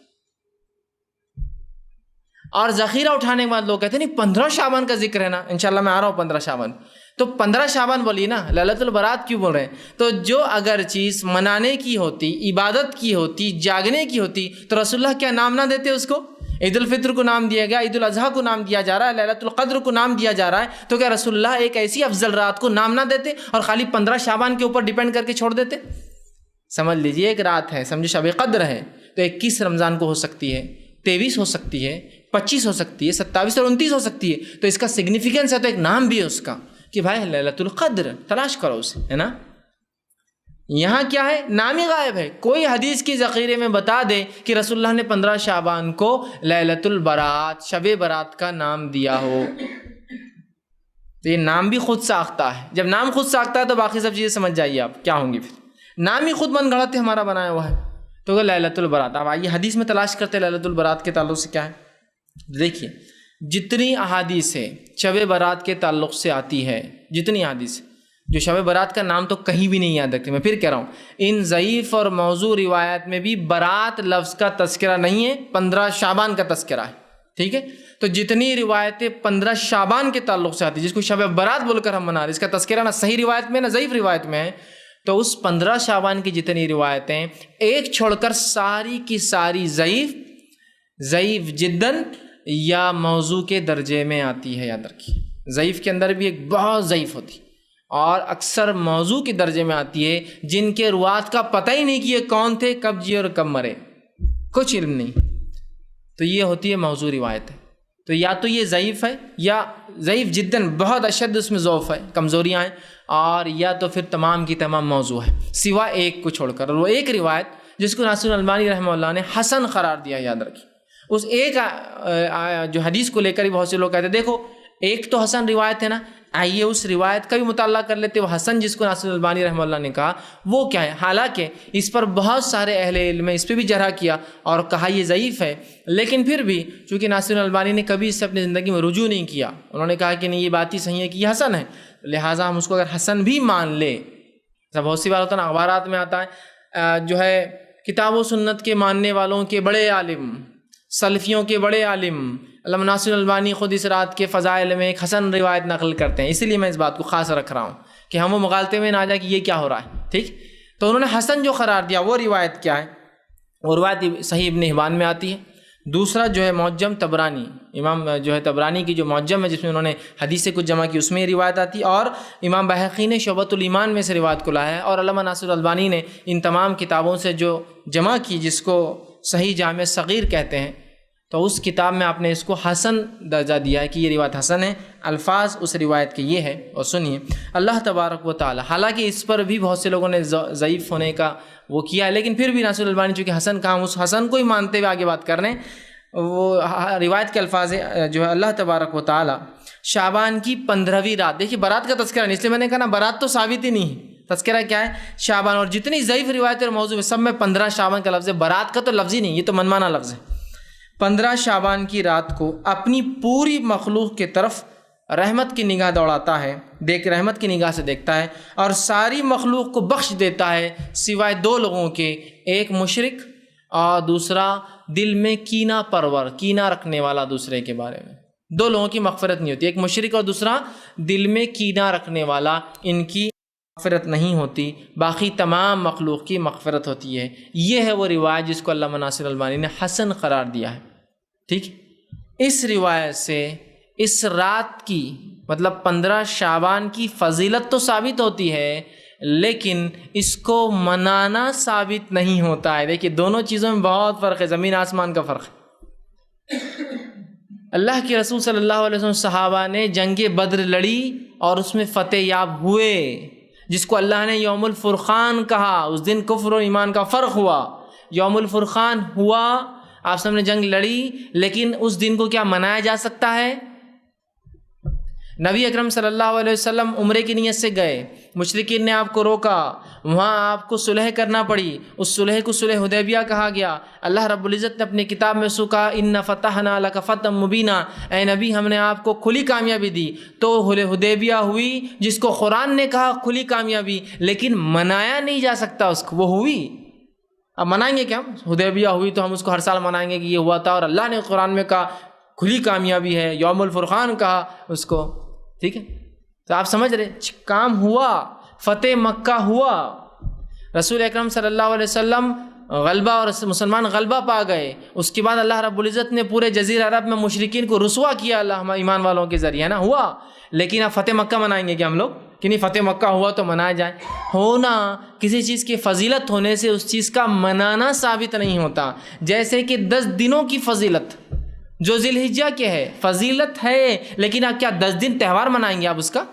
اور ذخیرہ اٹھانے کے بعد لوگ کہتے ہیں نہیں 15 شعبان کا ذکر ہے نا، انشاءاللہ میں آ رہا ہوں 15 شعبان. تو 15 شعبان بولیے نا، لیلۃ البرات کیوں بول رہے ہیں؟ تو جو اگر چیز منانے کی ہوتی، عبادت کی ہوتی، جاگنے کی ہوتی تو رسول اللہ کیا نام نہ دیتے اس کو؟ عید الفطر کو نام دیا گیا، عید الاضحیٰ کو نام دیا جا رہا ہے، لیلۃ القدر کو نام دیا جا رہا ہے، تو کیا رسول اللہ ایک ایسی افضل رات کو نام نہ دیتے اور خالی 15 شعبان کے اوپر ڈیپینڈ کر کے چھوڑ دیتے؟ سمجھ لیجیے ایک رات ہے، سمجھے شب قدر ہے تو 21 رمضان کو ہو سکتی ہے، 23 ہو سکتی ہے، 25 ہو سکتی ہے، 27 اور 29 ہو سکتی ہے. تو اس کا سگنیفیکنس ہے، تو ایک نام بھی ہے اس کا کہ بھائی لیلۃ القدر، تلاش کرو اسے، ہے نا. یہاں کیا ہے؟ نام ہی غائب ہے. کوئی حدیث کی ذخیرے میں بتا دے کہ رسول اللہ نے 15 شعبان کو لیلۃ البرات، شب برات کا نام دیا ہو. تو یہ نام بھی خود ساختہ ہے. جب نام خود ساختہ ہے تو باقی سب چیزیں سمجھ جائیے آپ کیا ہوں گی. پھر نام ہی خود من گھڑت ہے، ہمارا بنایا ہوا ہے. تو لیلۃ البرات، اب آئیے حدیث میں تلاش کرتے ہیں لیلۃ البرات کے تعلق سے کیا ہے. دیکھیے جتنی احادیث ہے شب برات کے تعلق سے آتی ہے، جتنی احادیث جو شب برات کا نام تو کہیں بھی نہیں یاد رکھتے. میں پھر کہہ رہا ہوں، ان ضعیف اور موضوع روایت میں بھی برات لفظ کا تذکرہ نہیں ہے، 15 شعبان کا تذکرہ ہے. ٹھیک ہے، تو جتنی روایتیں 15 شعبان کے تعلق سے آتی ہیں، جس کو شب برات بول کر ہم منا رہے ہیں، اس کا تذکرہ نہ صحیح روایت میں نہ ضعیف روایت میں ہے. تو اس 15 شعبان کی جتنی روایتیں ایک چھوڑ کر ساری کی ساری ضعیف جداً یا موضوع کے درجے میں آتی ہے. یاد رکھیے ضعیف کے اندر بھی ایک بہت ضعیف ہوتی اور اکثر موضوع کے درجے میں آتی ہے، جن کے روات کا پتہ ہی نہیں کہ یہ کون تھے، کب جیے اور کب مرے، کچھ علم نہیں. تو یہ ہوتی ہے موضوع روایت ہے. تو یا تو یہ ضعیف ہے یا ضعیف جداً بہت اشد اس میں ضعف ہے، کمزوریاں ہیں، اور یا تو پھر تمام کی تمام موضوع ہے سوائے ایک کو چھوڑ کر. اور وہ ایک روایت جس کو ناصر الالبانی رحمہ اللہ نے حسن قرار دیا، یاد رکھیے. اس ایک جو حدیث کو لے کر ہی بہت سے لوگ کہتے ہیں دیکھو ایک تو حسن روایت ہے نا، آئیے اس روایت کا بھی مطالعہ کر لیتے. وہ حسن جس کو ناصر الالبانی رحمہ اللہ نے کہا وہ کیا ہے؟ حالانکہ اس پر بہت سارے اہل علم اس پہ بھی جرح کیا اور کہا یہ ضعیف ہے، لیکن پھر بھی چونکہ ناصر الالبانی نے کبھی اس سے اپنی زندگی میں رجوع نہیں کیا، انہوں نے کہا کہ نہیں یہ بات ہی صحیح ہے کہ یہ حسن ہے، لہٰذا ہم اس کو اگر حسن بھی مان لیں جیسا بہت سی بار ہوتا ہے نا، اخبارات میں آتا ہے جو ہے کتاب و سنت کے ماننے والوں کے بڑے عالم، سلفیوں کے بڑے عالم علامہ ناصر الالبانی خود اس رات کے فضائل میں ایک حسن روایت نقل کرتے ہیں. اسی لیے میں اس بات کو خاص رکھ رہا ہوں کہ ہم وہ مغالطے میں نہ آ جائے کہ یہ کیا ہو رہا ہے. ٹھیک، تو انہوں نے حسن جو قرار دیا وہ روایت کیا ہے؟ وہ روایت صحیح ابن حبان میں آتی ہے. دوسرا جو ہے معجم طبرانی، امام جو ہے طبرانی کی جو معجم ہے جس میں انہوں نے حدیث سے کچھ جمع کی، اس میں یہ روایت آتی ہے. اور امام بہقی نے شعبۃ الایمان میں سے روایت کو لایا ہے. اور علامہ ناصر الالبانی نے ان تمام کتابوں سے جو جمع کی، جس کو صحیح جامع صغیر کہتے ہیں، تو اس کتاب میں آپ نے اس کو حسن درجہ دیا ہے کہ یہ روایت حسن ہے. الفاظ اس روایت کے یہ ہے. اور سنیے، اللہ تبارک و تعالی، حالانکہ اس پر بھی بہت سے لوگوں نے ضعیف ہونے کا وہ کیا ہے، لیکن پھر بھی ناصر الالبانی چونکہ حسن کہا، اس حسن کو ہی مانتے ہوئے آگے بات کر رہے ہیں. وہ روایت کے الفاظ جو ہے اللہ تبارک و تعالی شعبان کی 15ویں رات، دیکھیے برات کا تذکرہ نہیں، اس لیے میں نے کہا نا برات تو ثابت ہی نہیں ہے، تذکرہ کیا ہے؟ شعبان. اور جتنی ضعیف روایت اور موضوع ہے سب میں 15 شعبان کا لفظ ہے، برات کا تو لفظ ہی نہیں، یہ تو منمانا لفظ ہے. 15 شعبان کی رات کو اپنی پوری مخلوق کے طرف رحمت کی نگاہ دوڑاتا ہے، رحمت کی نگاہ سے دیکھتا ہے، اور ساری مخلوق کو بخش دیتا ہے سوائے 2 لوگوں کے، ایک مشرک اور دوسرا دل میں کینہ پرور، کینہ رکھنے والا دوسرے کے بارے میں. 2 لوگوں کی مغفرت نہیں ہوتی، ایک مشرک اور دوسرا دل میں کینہ رکھنے والا، ان کی مغفرت نہیں ہوتی، باقی تمام مخلوق کی مغفرت ہوتی ہے. یہ ہے وہ روایت جس کو علامہ ناصر الالبانی نے حسن قرار دیا ہے. ٹھیک، اس روایت سے اس رات کی مطلب 15 شعبان کی فضیلت تو ثابت ہوتی ہے، لیکن اس کو منانا ثابت نہیں ہوتا ہے. دیکھیے دونوں چیزوں میں بہت فرق ہے، زمین آسمان کا فرق ہے. اللہ کے رسول صلی اللہ علیہ وسلم صحابہ نے جنگ بدر لڑی اور اس میں فتح یاب ہوئے، جس کو اللہ نے یوم الفرقان کہا. اس دن کفر و ایمان کا فرق ہوا، یوم الفرقان ہوا، آپ سب نے جنگ لڑی، لیکن اس دن کو کیا منایا جا سکتا ہے؟ نبی اکرم صلی اللہ علیہ وسلم عمرے کی نیت سے گئے، مشرکین نے آپ کو روکا، وہاں آپ کو صلح کرنا پڑی، اس صلح کو صلح حدیبیہ کہا گیا. اللہ رب العزت نے اپنی کتاب میں کہا ان فتحنا لک فتحا مبینا، اے نبی ہم نے آپ کو کھلی کامیابی دی. تو حدیبیہ ہوئی جس کو قرآن نے کہا کھلی کامیابی، لیکن منایا نہیں جا سکتا اس کو، وہ ہوئی. اب منائیں گے کیا؟ حدیبیہ ہوئی تو ہم اس کو ہر سال منائیں گے کہ یہ ہوا تھا، اور اللہ نے قرآن میں کہا کھلی کامیابی ہے، یوم الفرقان کہا اس کو. ٹھیک ہے، تو آپ سمجھ رہے کام ہوا، فتح مکہ ہوا، رسول اکرم صلی اللہ علیہ وسلم غلبہ اور مسلمان غلبہ پا گئے. اس کے بعد اللہ رب العزت نے پورے جزیرہ عرب میں مشرکین کو رسوا کیا اللہ ایمان والوں کے ذریعے نا ہوا. لیکن اب فتح مکہ منائیں گے کہ ہم لوگ کہ نہیں فتح مکہ ہوا تو منایا جائے؟ ہونا کسی چیز کی فضیلت ہونے سے اس چیز کا منانا ثابت نہیں ہوتا. جیسے کہ 10 دنوں کی فضیلت جو ذی الحجہ کے ہے فضیلت ہے، لیکن آپ کیا 10 دن تہوار منائیں گے آپ اس کا؟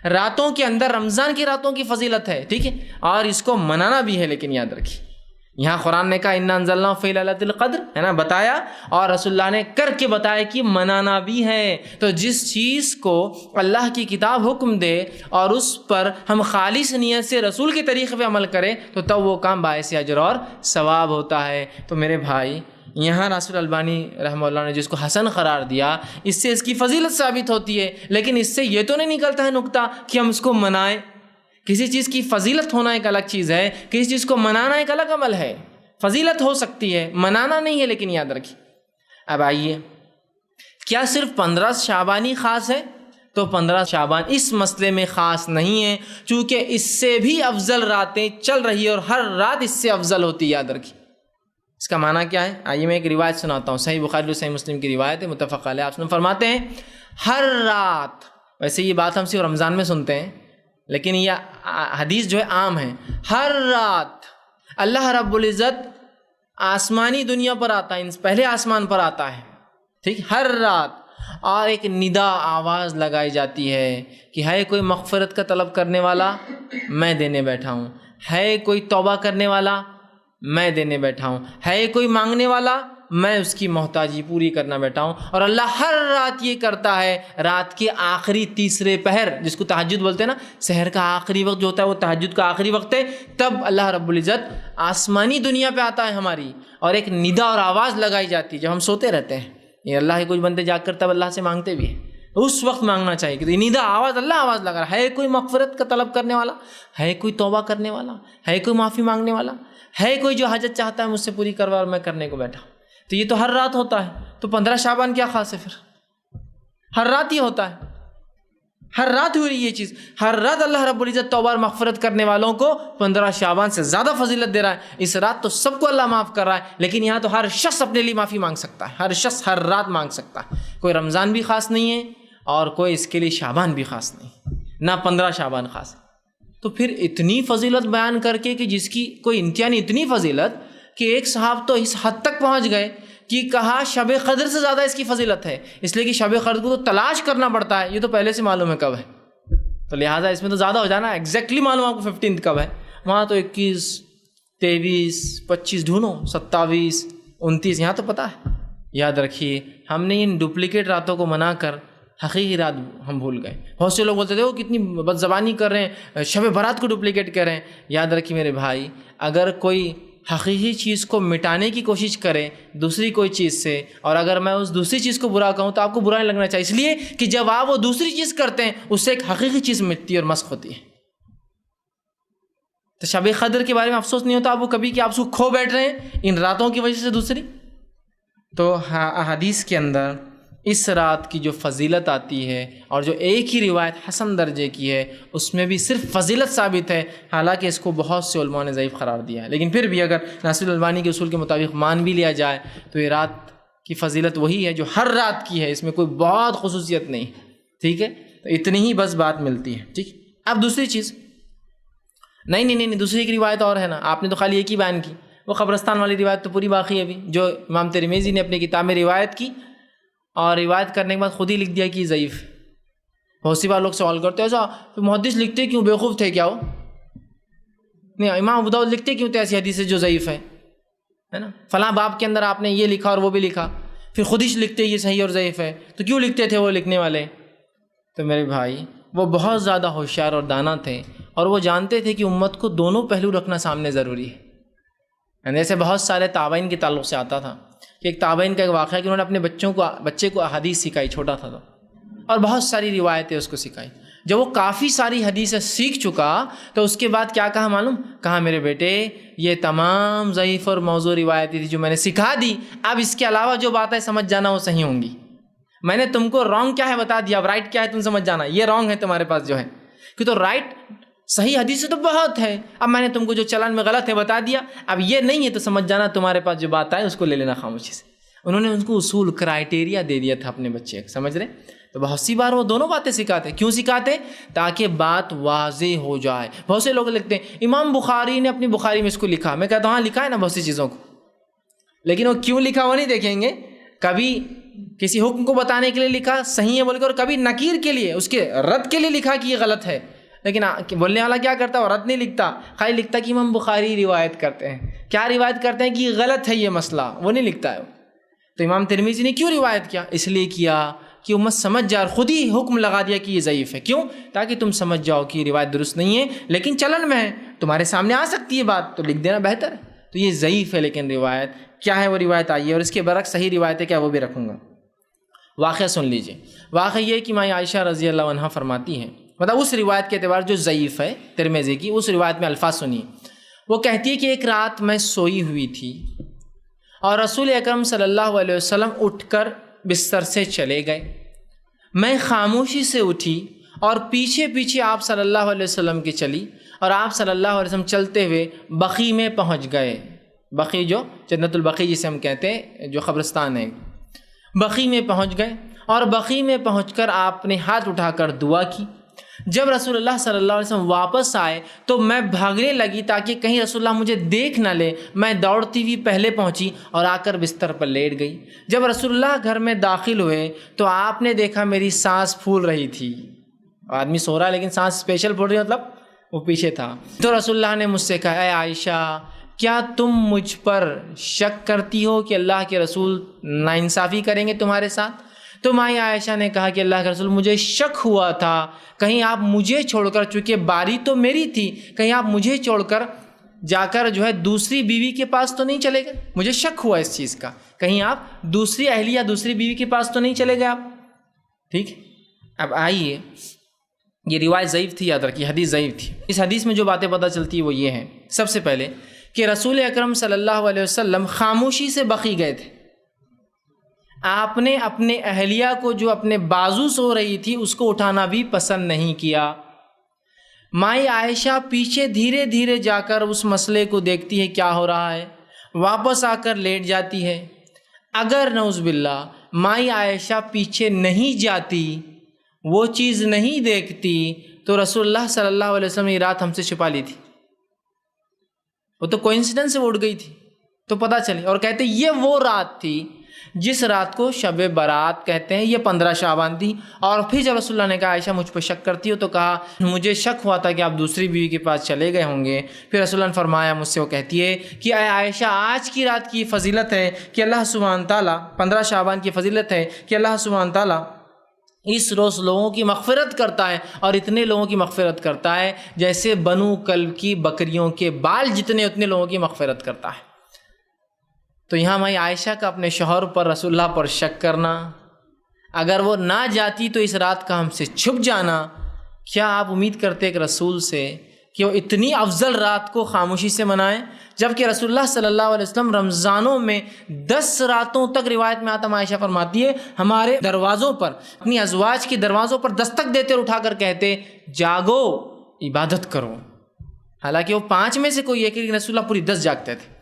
راتوں کے اندر رمضان کی راتوں کی فضیلت ہے، ٹھیک ہے، اور اس کو منانا بھی ہے. لیکن یاد رکھیے یہاں قرآن نے کہا انا انزلناہ فی لیلۃ القدر ہے نا، بتایا، اور رسول اللہ نے کر کے بتایا کہ منانا بھی ہے. تو جس چیز کو اللہ کی کتاب حکم دے اور اس پر ہم خالص نیت سے رسول کے طریقے پہ عمل کریں تو تب وہ کام باعث اجر اور ثواب ہوتا ہے. تو میرے بھائی یہاں ناصر الالبانی رحمہ اللہ نے جس کو حسن قرار دیا، اس سے اس کی فضیلت ثابت ہوتی ہے، لیکن اس سے یہ تو نہیں نکلتا ہے نقطہ کہ ہم اس کو منائیں. کسی چیز کی فضیلت ہونا ایک الگ چیز ہے، کسی چیز کو منانا ایک الگ عمل ہے. فضیلت ہو سکتی ہے، منانا نہیں ہے. لیکن یاد رکھیے، اب آئیے، کیا صرف 15 شعبانی خاص ہے؟ تو 15 شعبان اس مسئلے میں خاص نہیں ہے، چونکہ اس سے بھی افضل راتیں چل رہی ہے اور ہر رات اس سے افضل ہوتی. یاد رکھیے اس کا معنی کیا ہے؟ آئیے میں ایک روایت سناتا ہوں، صحیح بخاری اور صحیح مسلم کی روایت ہے، متفق علیہ. آپ فرماتے ہیں ہر رات، ویسے یہ بات ہم صرف رمضان میں سنتے ہیں لیکن یہ حدیث جو ہے عام ہے، ہر رات اللہ رب العزت آسمانی دنیا پر آتا ہے، پہلے آسمان پر آتا ہے، ٹھیک، ہر رات، اور ایک ندا آواز لگائی جاتی ہے کہ ہے کوئی مغفرت کا طلب کرنے والا، میں دینے بیٹھا ہوں، ہے کوئی توبہ کرنے والا، میں دینے بیٹھا ہوں، ہے کوئی مانگنے والا، میں اس کی محتاجی پوری کرنا بیٹھا ہوں. اور اللہ ہر رات یہ کرتا ہے. رات کے آخری تیسرے پہر جس کو تہجد بولتے ہیں نا، سحر کا آخری وقت جو ہوتا ہے وہ تہجد کا آخری وقت ہے، تب اللہ رب العزت آسمانی دنیا پہ آتا ہے ہماری، اور ایک ندا اور آواز لگائی جاتی ہے جب ہم سوتے رہتے ہیں. یہ اللہ کے کچھ بندے جاگ کر تب اللہ سے مانگتے بھی ہیں. اس وقت مانگنا چاہیے کہ نیدا آواز اللہ آواز لگا رہا ہے، کوئی مغفرت کا طلب کرنے والا ہے، کوئی توبہ کرنے والا ہے، کوئی معافی مانگنے والا ہے، کوئی جو حاجت چاہتا ہے مجھ سے پوری کروا اور میں کرنے کو بیٹھا. تو یہ تو ہر رات ہوتا ہے، تو 15 شعبان کیا خاص ہے؟ پھر ہر رات ہی ہوتا ہے، ہر رات ہو رہی یہ چیز. ہر رات اللہ رب العزت توبہ اور مغفرت کرنے والوں کو 15 شعبان سے زیادہ فضیلت دے رہا ہے. اس رات تو سب کو اللہ معاف کر رہا ہے، لیکن یہاں تو ہر شخص اپنے لیے معافی مانگ سکتا ہے، ہر شخص ہر رات مانگ سکتا ہے. کوئی رمضان بھی خاص نہیں ہے اور کوئی اس کے لیے شعبان بھی خاص نہیں، نہ 15 شعبان خاص ہے. تو پھر اتنی فضیلت بیان کر کے کہ جس کی کوئی انتہا نہیں، اتنی فضیلت کہ ایک صاحب تو اس حد تک پہنچ گئے کہ کہا شب قدر سے زیادہ اس کی فضیلت ہے، اس لیے کہ شب قدر کو تو تلاش کرنا پڑتا ہے، یہ تو پہلے سے معلوم ہے کب ہے، تو لہٰذا اس میں تو زیادہ ہو جانا. ایگزیکٹلی معلوم آپ کو 15 کب ہے، وہاں تو 21 23 25 ڈھونڈو، 27 29، یہاں تو پتہ ہے. یاد رکھیے ہم نے ان ڈپلیکیٹ راتوں کو منا کر حقیقی رات ہم بھول گئے. بہت سے لوگ بولتے تھے وہ کتنی بد زبانی کر رہے ہیں، شب برات کو ڈپلیکیٹ کر رہے ہیں. یاد رکھیے میرے بھائی، اگر کوئی حقیقی چیز کو مٹانے کی کوشش کرے دوسری کوئی چیز سے، اور اگر میں اس دوسری چیز کو برا کہوں تو آپ کو برا نہیں لگنا چاہیے، اس لیے کہ جب آپ وہ دوسری چیز کرتے ہیں اس سے ایک حقیقی چیز مٹتی ہے اور مسخ ہوتی ہے. تو شب قدر کے بارے میں افسوس نہیں ہوتا آپ کو کبھی کہ آپ اس کو کھو بیٹھ رہے ہیں ان راتوں کی وجہ سے دوسری؟ تو احادیث کے اندر اس رات کی جو فضیلت آتی ہے اور جو ایک ہی روایت حسن درجے کی ہے اس میں بھی صرف فضیلت ثابت ہے، حالانکہ اس کو بہت سے علماء نے ضعیف قرار دیا ہے. لیکن پھر بھی اگر ناصر الالبانی کے اصول کے مطابق مان بھی لیا جائے تو یہ رات کی فضیلت وہی ہے جو ہر رات کی ہے، اس میں کوئی بہت خصوصیت نہیں. ٹھیک ہے، تو اتنی ہی بس بات ملتی ہے. ٹھیک. اب دوسری چیز نہیں دوسری ایک روایت اور ہے نا، آپ نے تو خالی ایک ہی بیان کی، وہ قبرستان والی روایت تو پوری باقی ہے ابھی، جو امام ترمذی نے اپنی کتاب میں روایت کی اور روایت کرنے کے بعد خود ہی لکھ دیا کہ ضعیف. بہت سی بار لوگ سوال کرتے ہیں ایسا محدث لکھتے کیوں، بیوقوف تھے کیا وہ؟ نہیں، امام ابو داؤد لکھتے کیوں تھے ایسی حدیث جو ضعیف ہے نا، فلاں باب کے اندر آپ نے یہ لکھا اور وہ بھی لکھا، پھر خود ہی لکھتے یہ صحیح اور ضعیف ہے، تو کیوں لکھتے تھے وہ لکھنے والے؟ تو میرے بھائی وہ بہت زیادہ ہوشیار اور دانا تھے اور وہ جانتے تھے کہ امت کو دونوں پہلو رکھنا سامنے ضروری ہے. جیسے بہت سارے تابعین کے تعلق سے آتا تھا کہ ایک تابعین کا ایک واقعہ کہ انہوں نے اپنے بچے کو احادیث سکھائی، چھوٹا تھا تو، اور بہت ساری روایتیں اس کو سکھائی. جب وہ کافی ساری حدیثیں سیکھ چکا تو اس کے بعد کیا کہا معلوم؟ کہا میرے بیٹے یہ تمام ضعیف اور موضوع روایتیں تھی جو میں نے سکھا دی، اب اس کے علاوہ جو باتیں سمجھ جانا وہ صحیح ہوں گی. میں نے تم کو رانگ کیا ہے بتا دیا، اب رائٹ کیا ہے تم سمجھ جانا، یہ رانگ ہے تمہارے پاس جو ہے، کہ تو رائٹ صحیح حدیث تو بہت ہے، اب میں نے تم کو جو چلان میں غلط ہے بتا دیا، اب یہ نہیں ہے تو سمجھ جانا تمہارے پاس جو بات آئے اس کو لے لینا خاموشی سے. انہوں نے ان کو اصول کرائٹیریا دے دیا تھا اپنے بچے کو، سمجھ رہے؟ تو بہت سی بار وہ دونوں باتیں سکھاتے. کیوں سکھاتے؟ تاکہ بات واضح ہو جائے. بہت سے لوگ لکھتے ہیں امام بخاری نے اپنی بخاری میں اس کو لکھا، میں کہتا ہوں ہاں لکھا ہے نا بہت سی چیزوں کو، لیکن وہ کیوں لکھا وہ نہیں دیکھیں گے. کبھی کسی حکم کو بتانے کے لیے لکھا صحیح ہے بول کے، اور کبھی نکیر کے لیے اس کے رد کے لیے لکھا کہ یہ غلط ہے. لیکن بولنے والا کیا کرتا ہے، وہ رد نہیں لکھتا، خالی لکھتا کہ امام بخاری روایت کرتے ہیں. کیا روایت کرتے ہیں کہ یہ غلط ہے یہ مسئلہ، وہ نہیں لکھتا ہے. تو امام ترمذی نے کیوں روایت کیا؟ اس لیے کیا کہ امت سمجھ جائے، اور خود ہی حکم لگا دیا کہ یہ ضعیف ہے. کیوں؟ تاکہ تم سمجھ جاؤ کہ یہ روایت درست نہیں ہے، لیکن چلن میں ہے، تمہارے سامنے آ سکتی ہے بات تو لکھ دینا بہتر ہے. تو یہ ضعیف ہے، لیکن روایت کیا ہے وہ روایت آئی ہے، اور اس کے برعکس صحیح روایت ہے کیا وہ بھی رکھوں گا. واقعہ سن لیجئے. واقعہ یہ کہ ماں عائشہ رضی اللہ عنہا فرماتی ہیں، مطلب اس روایت کے اعتبار جو ضعیف ہے ترمذی کی، اس روایت میں الفاظ سنیے. وہ کہتی ہے کہ ایک رات میں سوئی ہوئی تھی اور رسول اکرم صلی اللہ علیہ وسلم اٹھ کر بستر سے چلے گئے. میں خاموشی سے اٹھی اور پیچھے پیچھے آپ صلی اللہ علیہ وسلم کی چلی، اور آپ صلی اللہ علیہ وسلم چلتے ہوئے بقیع میں پہنچ گئے. بقیع جو جنت البقیع جسے ہم کہتے ہیں، جو قبرستان ہے، بقیع میں پہنچ گئے. اور بقیع میں پہنچ کر آپ نے ہاتھ اٹھا کر دعا کی. جب رسول اللہ صلی اللہ علیہ وسلم واپس آئے تو میں بھاگنے لگی تاکہ کہیں رسول اللہ مجھے دیکھ نہ لے. میں دوڑتی ہوئی پہلے پہنچی اور آ کر بستر پر لیٹ گئی. جب رسول اللہ گھر میں داخل ہوئے تو آپ نے دیکھا میری سانس پھول رہی تھی. آدمی سو رہا ہے لیکن سانس اسپیشل پھول رہی، مطلب وہ پیچھے تھا. تو رسول اللہ نے مجھ سے کہا، اے عائشہ کیا تم مجھ پر شک کرتی ہو کہ اللہ کے رسول ناانصافی کریں گے تمہارے ساتھ؟ تو مائی عائشہ نے کہا کہ اللہ کے رسول مجھے شک ہوا تھا کہیں آپ مجھے چھوڑ کر، چونکہ باری تو میری تھی، کہیں آپ مجھے چھوڑ کر جا کر جو ہے دوسری بیوی کے پاس تو نہیں چلے گئے. مجھے شک ہوا اس چیز کا، کہیں آپ دوسری اہلیہ دوسری بیوی کے پاس تو نہیں چلے گئے آپ. ٹھیک. اب آئیے، یہ روایت ضعیف تھی، یاد رکھیے حدیث ضعیف تھی۔ اس حدیث میں جو باتیں پتہ چلتی وہ یہ ہیں، سب سے پہلے کہ رسول اکرم صلی اللہ علیہ وسلم خاموشی سے بقی گئے تھے۔ آپ نے اپنے اہلیہ کو جو اپنے بازو سو رہی تھی اس کو اٹھانا بھی پسند نہیں کیا۔ مائی عائشہ پیچھے دھیرے دھیرے جا کر اس مسئلے کو دیکھتی ہے کیا ہو رہا ہے، واپس آ کر لیٹ جاتی ہے۔ اگر نعوذ باللہ مائی عائشہ پیچھے نہیں جاتی، وہ چیز نہیں دیکھتی، تو رسول اللہ صلی اللہ علیہ وسلم یہ رات ہم سے چھپا لی تھی۔ وہ تو کوئنسیڈنس سے اٹھ گئی تھی تو پتہ چلی، اور کہتے یہ وہ رات تھی جس رات کو شب برات کہتے ہیں، یہ 15 شعبان تھی۔ اور پھر جب رسول اللہ نے کہا عائشہ مجھ پہ شک کرتی ہو، تو کہا مجھے شک ہوا تھا کہ آپ دوسری بیوی کے پاس چلے گئے ہوں گے۔ پھر رسول اللہ نے فرمایا مجھ سے، وہ کہتی ہے کہ اے عائشہ آج کی رات کی فضیلت ہے کہ اللہ سبحانہ تعالیٰ، 15 شعبان کی فضیلت ہے کہ اللہ سبحانہ تعالیٰ اس روز لوگوں کی مغفرت کرتا ہے، اور اتنے لوگوں کی مغفرت کرتا ہے جیسے بنو کلب کی بکریوں کے بال جتنے اتنے لوگوں کی مغفرت کرتا ہے۔ تو یہاں مائی عائشہ کا اپنے شوہر پر، رسول اللہ پر شک کرنا، اگر وہ نہ جاتی تو اس رات کا ہم سے چھپ جانا، کیا آپ امید کرتے ایک رسول سے کہ وہ اتنی افضل رات کو خاموشی سے منائیں؟ جبکہ رسول اللہ صلی اللہ علیہ وسلم رمضانوں میں 10 راتوں تک، روایت میں آتا عائشہ فرماتی ہے، ہمارے دروازوں پر، اپنی ازواج کے دروازوں پر دستک دیتے اور اٹھا کر کہتے جاگو عبادت کرو۔ حالانکہ وہ 5 میں سے کوئی ایک، لیکن رسول اللہ پوری 10 جاگتے تھے۔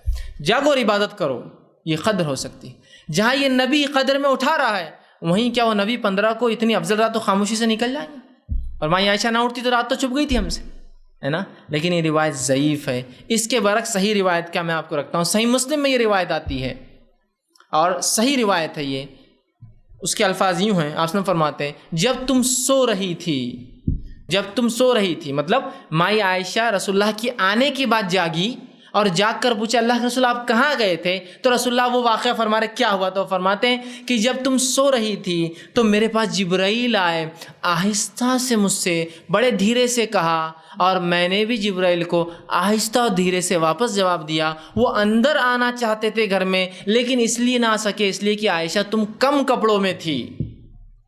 جاگو اور عبادت کرو، یہ قدر ہو سکتی۔ جہاں یہ نبی قدر میں اٹھا رہا ہے، وہیں کیا وہ نبی 15 کو اتنی افضل رات تو خاموشی سے نکل جائیں گے؟ اور ماں عائشہ نہ اٹھتی تو رات تو چھپ گئی تھی ہم سے، ہے نا؟ لیکن یہ روایت ضعیف ہے۔ اس کے برعکس صحیح روایت کیا میں آپ کو رکھتا ہوں، صحیح مسلم میں یہ روایت آتی ہے، اور صحیح روایت ہے یہ۔ اس کے الفاظ یوں ہیں، آپ فرماتے ہیں جب تم سو رہی تھی، مطلب مائی عائشہ رسول اللہ کی آنے کے بعد جاگی اور جاگ کر پوچھا اللہ کے رسول آپ کہاں گئے تھے؟ تو رسول اللہ وہ واقعہ فرما رہے کیا ہوا، تو فرماتے ہیں کہ جب تم سو رہی تھی تو میرے پاس جبرائیل آئے، آہستہ سے مجھ سے بڑے دھیرے سے کہا، اور میں نے بھی جبرائیل کو آہستہ اور دھیرے سے واپس جواب دیا۔ وہ اندر آنا چاہتے تھے گھر میں، لیکن اس لیے نہ آ سکے اس لیے کہ عائشہ تم کم کپڑوں میں تھی،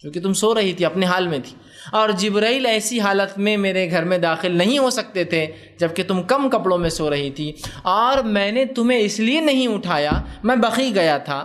کیونکہ تم سو رہی تھی، اپنے حال میں تھی، اور جبرائیل ایسی حالت میں میرے گھر میں داخل نہیں ہو سکتے تھے جبکہ تم کم کپڑوں میں سو رہی تھی، اور میں نے تمہیں اس لیے نہیں اٹھایا، میں بقی گیا تھا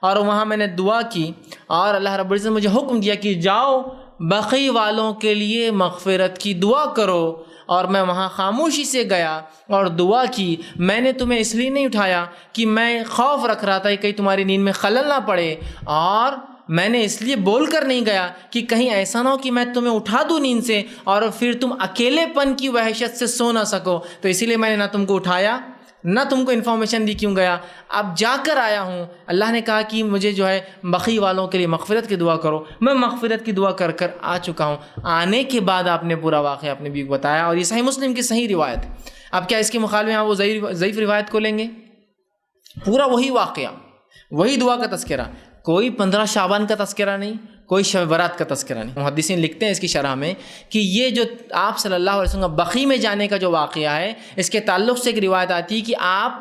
اور وہاں میں نے دعا کی، اور اللہ رب العزت نے مجھے حکم دیا کہ جاؤ بقی والوں کے لیے مغفرت کی دعا کرو، اور میں وہاں خاموشی سے گیا اور دعا کی۔ میں نے تمہیں اس لیے نہیں اٹھایا کہ میں خوف رکھ رہا تھا کہ کہیں تمہاری نیند میں خلل نہ پڑے، اور میں نے اس لیے بول کر نہیں گیا کہ کہیں ایسا نہ ہو کہ میں تمہیں اٹھا دوں نیند سے اور پھر تم اکیلے پن کی وحشت سے سو نہ سکو، تو اسی لیے میں نے نہ تم کو اٹھایا نہ تم کو انفارمیشن دی کیوں گیا۔ اب جا کر آیا ہوں، اللہ نے کہا کہ مجھے جو ہے بقی والوں کے لیے مغفرت کی دعا کرو، میں مغفرت کی دعا کر کر آ چکا ہوں۔ آنے کے بعد آپ نے پورا واقعہ اپنے بیوی کو بتایا، اور یہ صحیح مسلم کی صحیح روایت ہے۔ اب کیا اس کے مخالفے میں آپ وہ ضعیف روایت کو لیں گے؟ پورا وہی واقعہ، وہی دعا کا تذکرہ، کوئی 15 شعبان کا تذکرہ نہیں، کوئی شب برات کا تذکرہ نہیں۔ محدثین لکھتے ہیں اس کی شرح میں کہ یہ جو آپ صلی اللہ علیہ وسلم بقی میں جانے کا جو واقعہ ہے، اس کے تعلق سے ایک روایت آتی ہے کہ آپ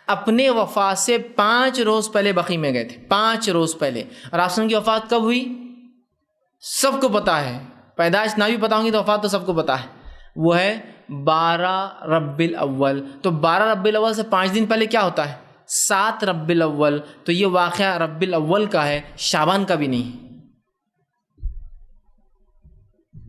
اپنے وفات سے 5 روز پہلے بقی میں گئے تھے، 5 روز پہلے۔ اور آپ کی وفات کب ہوئی سب کو پتہ ہے، پیدائش نہ بھی پتہ ہوں گی تو وفات تو سب کو پتہ ہے، وہ ہے 12 ربیع الاول۔ تو 12 ربیع الاول سے 5 دن پہلے کیا ہوتا ہے؟ 7 ربیع الاول۔ تو یہ واقعہ ربیع الاول کا ہے، شعبان کا بھی نہیں۔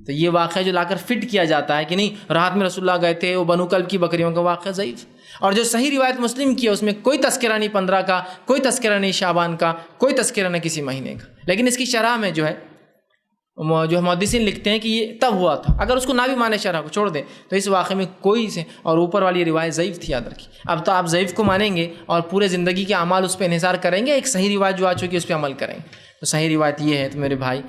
تو یہ واقعہ جو لا کر فٹ کیا جاتا ہے کہ نہیں رات میں رسول اللہ گئے تھے، وہ بنو کلب کی بکریوں کا واقعہ ضعیف۔ اور جو صحیح روایت مسلم کی ہے اس میں کوئی تذکرہ نہیں 15 کا، کوئی تذکرہ نہیں شعبان کا، کوئی تذکرہ نہیں کسی مہینے کا۔ لیکن اس کی شرح میں جو ہے جو محدثین لکھتے ہیں کہ یہ تب ہوا تھا، اگر اس کو نہ بھی مانے شرح کو چھوڑ دیں تو اس واقعے میں کوئی سے، اور اوپر والی روایت ضعیف تھی، یاد رکھیے۔ اب تو آپ ضعیف کو مانیں گے اور پورے زندگی کے اعمال اس پہ انحصار کریں گے، ایک صحیح روایت جو آ چکی ہے اس پہ عمل کریں گے۔ تو صحیح روایت یہ ہے تو میرے بھائی،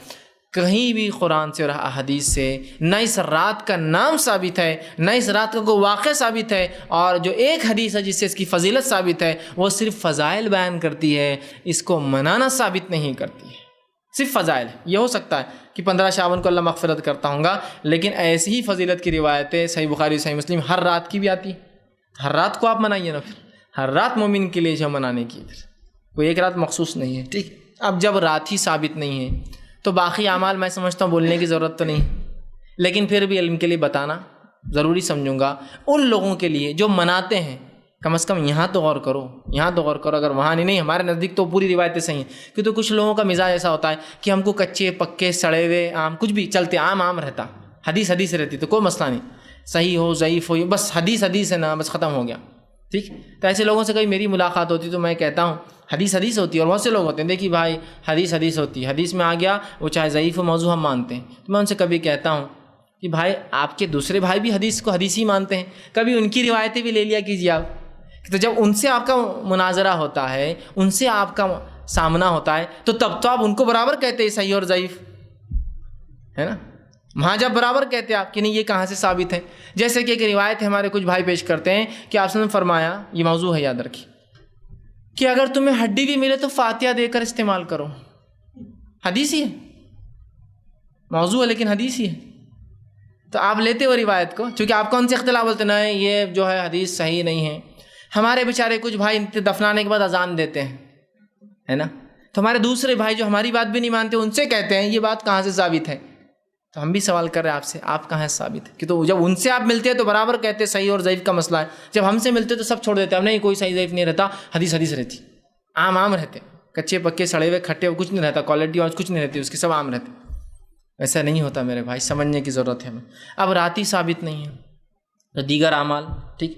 کہیں بھی قرآن سے اور احادیث سے نہ اس رات کا نام ثابت ہے، نہ اس رات کا کوئی واقعہ ثابت ہے، اور جو ایک حدیث ہے جس سے اس کی فضیلت ثابت ہے وہ صرف فضائل بیان کرتی ہے، اس کو منانا ثابت نہیں کرتی ہے، صرف فضائل۔ یہ ہو سکتا ہے کہ 15 شعبان کو اللہ مغفرت کرتا ہوں گا، لیکن ایسی ہی فضیلت کی روایتیں صحیح بخاری صحیح مسلم ہر رات کی بھی آتی ہے۔ ہر رات کو آپ منائیے نا، پھر ہر رات مومن کے لیے جو منانے کی، پھر کوئی ایک رات مخصوص نہیں ہے، ٹھیک۔ اب جب رات ہی ثابت نہیں ہے تو باقی اعمال میں سمجھتا ہوں بولنے کی ضرورت تو نہیں، لیکن پھر بھی علم کے لیے بتانا ضروری سمجھوں گا ان لوگوں کے لیے جو مناتے ہیں، کم از کم یہاں تو غور کرو، یہاں تو غور کرو، اگر وہاں نہیں ہمارے نزدیک تو پوری روایتیں صحیح ہیں، کیونکہ کچھ لوگوں کا مزاج ایسا ہوتا ہے کہ ہم کو کچے پکے سڑے ہوئے آم کچھ بھی چلتے، عام رہتا، حدیث رہتی تو کوئی مسئلہ نہیں، صحیح ہو ضعیف ہو بس حدیث ہے نا، بس ختم ہو گیا، ٹھیک۔ تو ایسے لوگوں سے کبھی میری ملاقات ہوتی تو میں کہتا ہوں حدیث ہوتی ہے، اور بہت سے لوگ ہوتے ہیں دیکھیے بھائی حدیث ہوتی ہے، حدیث میں آ گیا وہ چاہے ضعیف و موضوع ہم مانتے ہیں، تو میں ان سے کبھی کہتا ہوں کہ بھائی آپ کے دوسرے بھائی بھی حدیث کو حدیث ہی مانتے ہیں، کبھی ان کی روایتیں بھی لے لیا کیجیے آپ۔ تو جب ان سے آپ کا مناظرہ ہوتا ہے، ان سے آپ کا سامنا ہوتا ہے، تو تب تو آپ ان کو برابر کہتے ہیں صحیح اور ضعیف، ہے نا؟ وہاں جب برابر کہتے ہیں آپ کہ نہیں یہ کہاں سے ثابت ہے۔ جیسے کہ ایک روایت ہے ہمارے کچھ بھائی پیش کرتے ہیں کہ آپ نے فرمایا، یہ موضوع ہے یاد رکھیے، کہ اگر تمہیں ہڈی بھی ملے تو فاتحہ دے کر استعمال کرو۔ حدیث ہی ہے، موضوع ہے لیکن حدیث ہی ہے۔ تو آپ لیتے ہو روایت کو، چونکہ آپ کون سے اختلاف بولتے ہیں یہ جو ہے حدیث صحیح نہیں ہے۔ ہمارے بیچارے کچھ بھائی دفنانے کے بعد اذان دیتے ہیں، ہے نا؟ تو ہمارے دوسرے بھائی جو ہماری بات بھی نہیں مانتے ان سے کہتے ہیں یہ بات کہاں سے ثابت ہے۔ تو ہم بھی سوال کر رہے ہیں آپ سے، آپ کہاں سے ثابت ہے؟ کہ تو جب ان سے آپ ملتے ہیں تو برابر کہتے ہیں صحیح اور ضعیف کا مسئلہ ہے، جب ہم سے ملتے تو سب چھوڑ دیتے ہیں، نہیں کوئی صحیح ضعیف نہیں رہتا، حدیث رہتی، عام رہتے، کچے پکے سڑے ہوئے کھٹے ہوئے کچھ نہیں رہتا، کوالٹی اور کچھ نہیں رہتی اس کی، سب عام رہتے۔ ایسا نہیں ہوتا میرے بھائی، سمجھنے کی ضرورت ہے ہمیں۔ اب راتی ثابت نہیں ہے تو دیگر اعمال، ٹھیک۔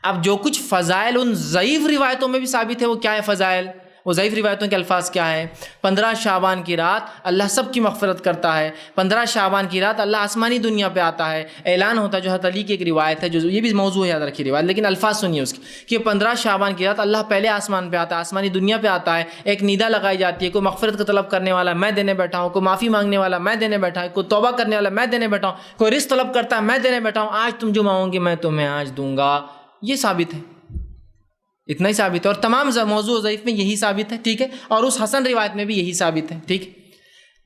اب جو کچھ فضائل ان ضعیف روایتوں میں بھی ثابت ہے وہ کیا ہے فضائل؟ وہ ضعیف روایتوں کے الفاظ کیا ہے؟ 15 شعبان کی رات اللہ سب کی مغفرت کرتا ہے، 15 شعبان کی رات اللہ آسمانی دنیا پہ آتا ہے، اعلان ہوتا ہے، جو حضرت علی کی ایک روایت ہے، جو یہ بھی موضوع ہے یاد رکھیے روایت، لیکن الفاظ سنیے اس کی کہ 15 شعبان کی رات اللہ پہلے آسمان پہ آتا ہے، آسمانی دنیا پہ آتا ہے، ایک ندا لگائی جاتی ہے، کوئی مغفرت کا طلب کرنے والا میں دینے بیٹھا ہوں، کوئی معافی مانگنے والا میں دینے بیٹھا ہوں، کوئی توبہ کرنے والا میں دینے بیٹھا ہوں، کوئی رزق طلب کرتا ہے میں دینے بیٹھا ہوں، آج تم جو مانگو گے میں تمہیں آج دوں گا۔ یہ ثابت ہے، اتنا ہی ثابت ہے، اور تمام موضوع ضعیف میں یہی ثابت ہے، ٹھیک ہے، اور اس حسن روایت میں بھی یہی ثابت ہے، ٹھیک۔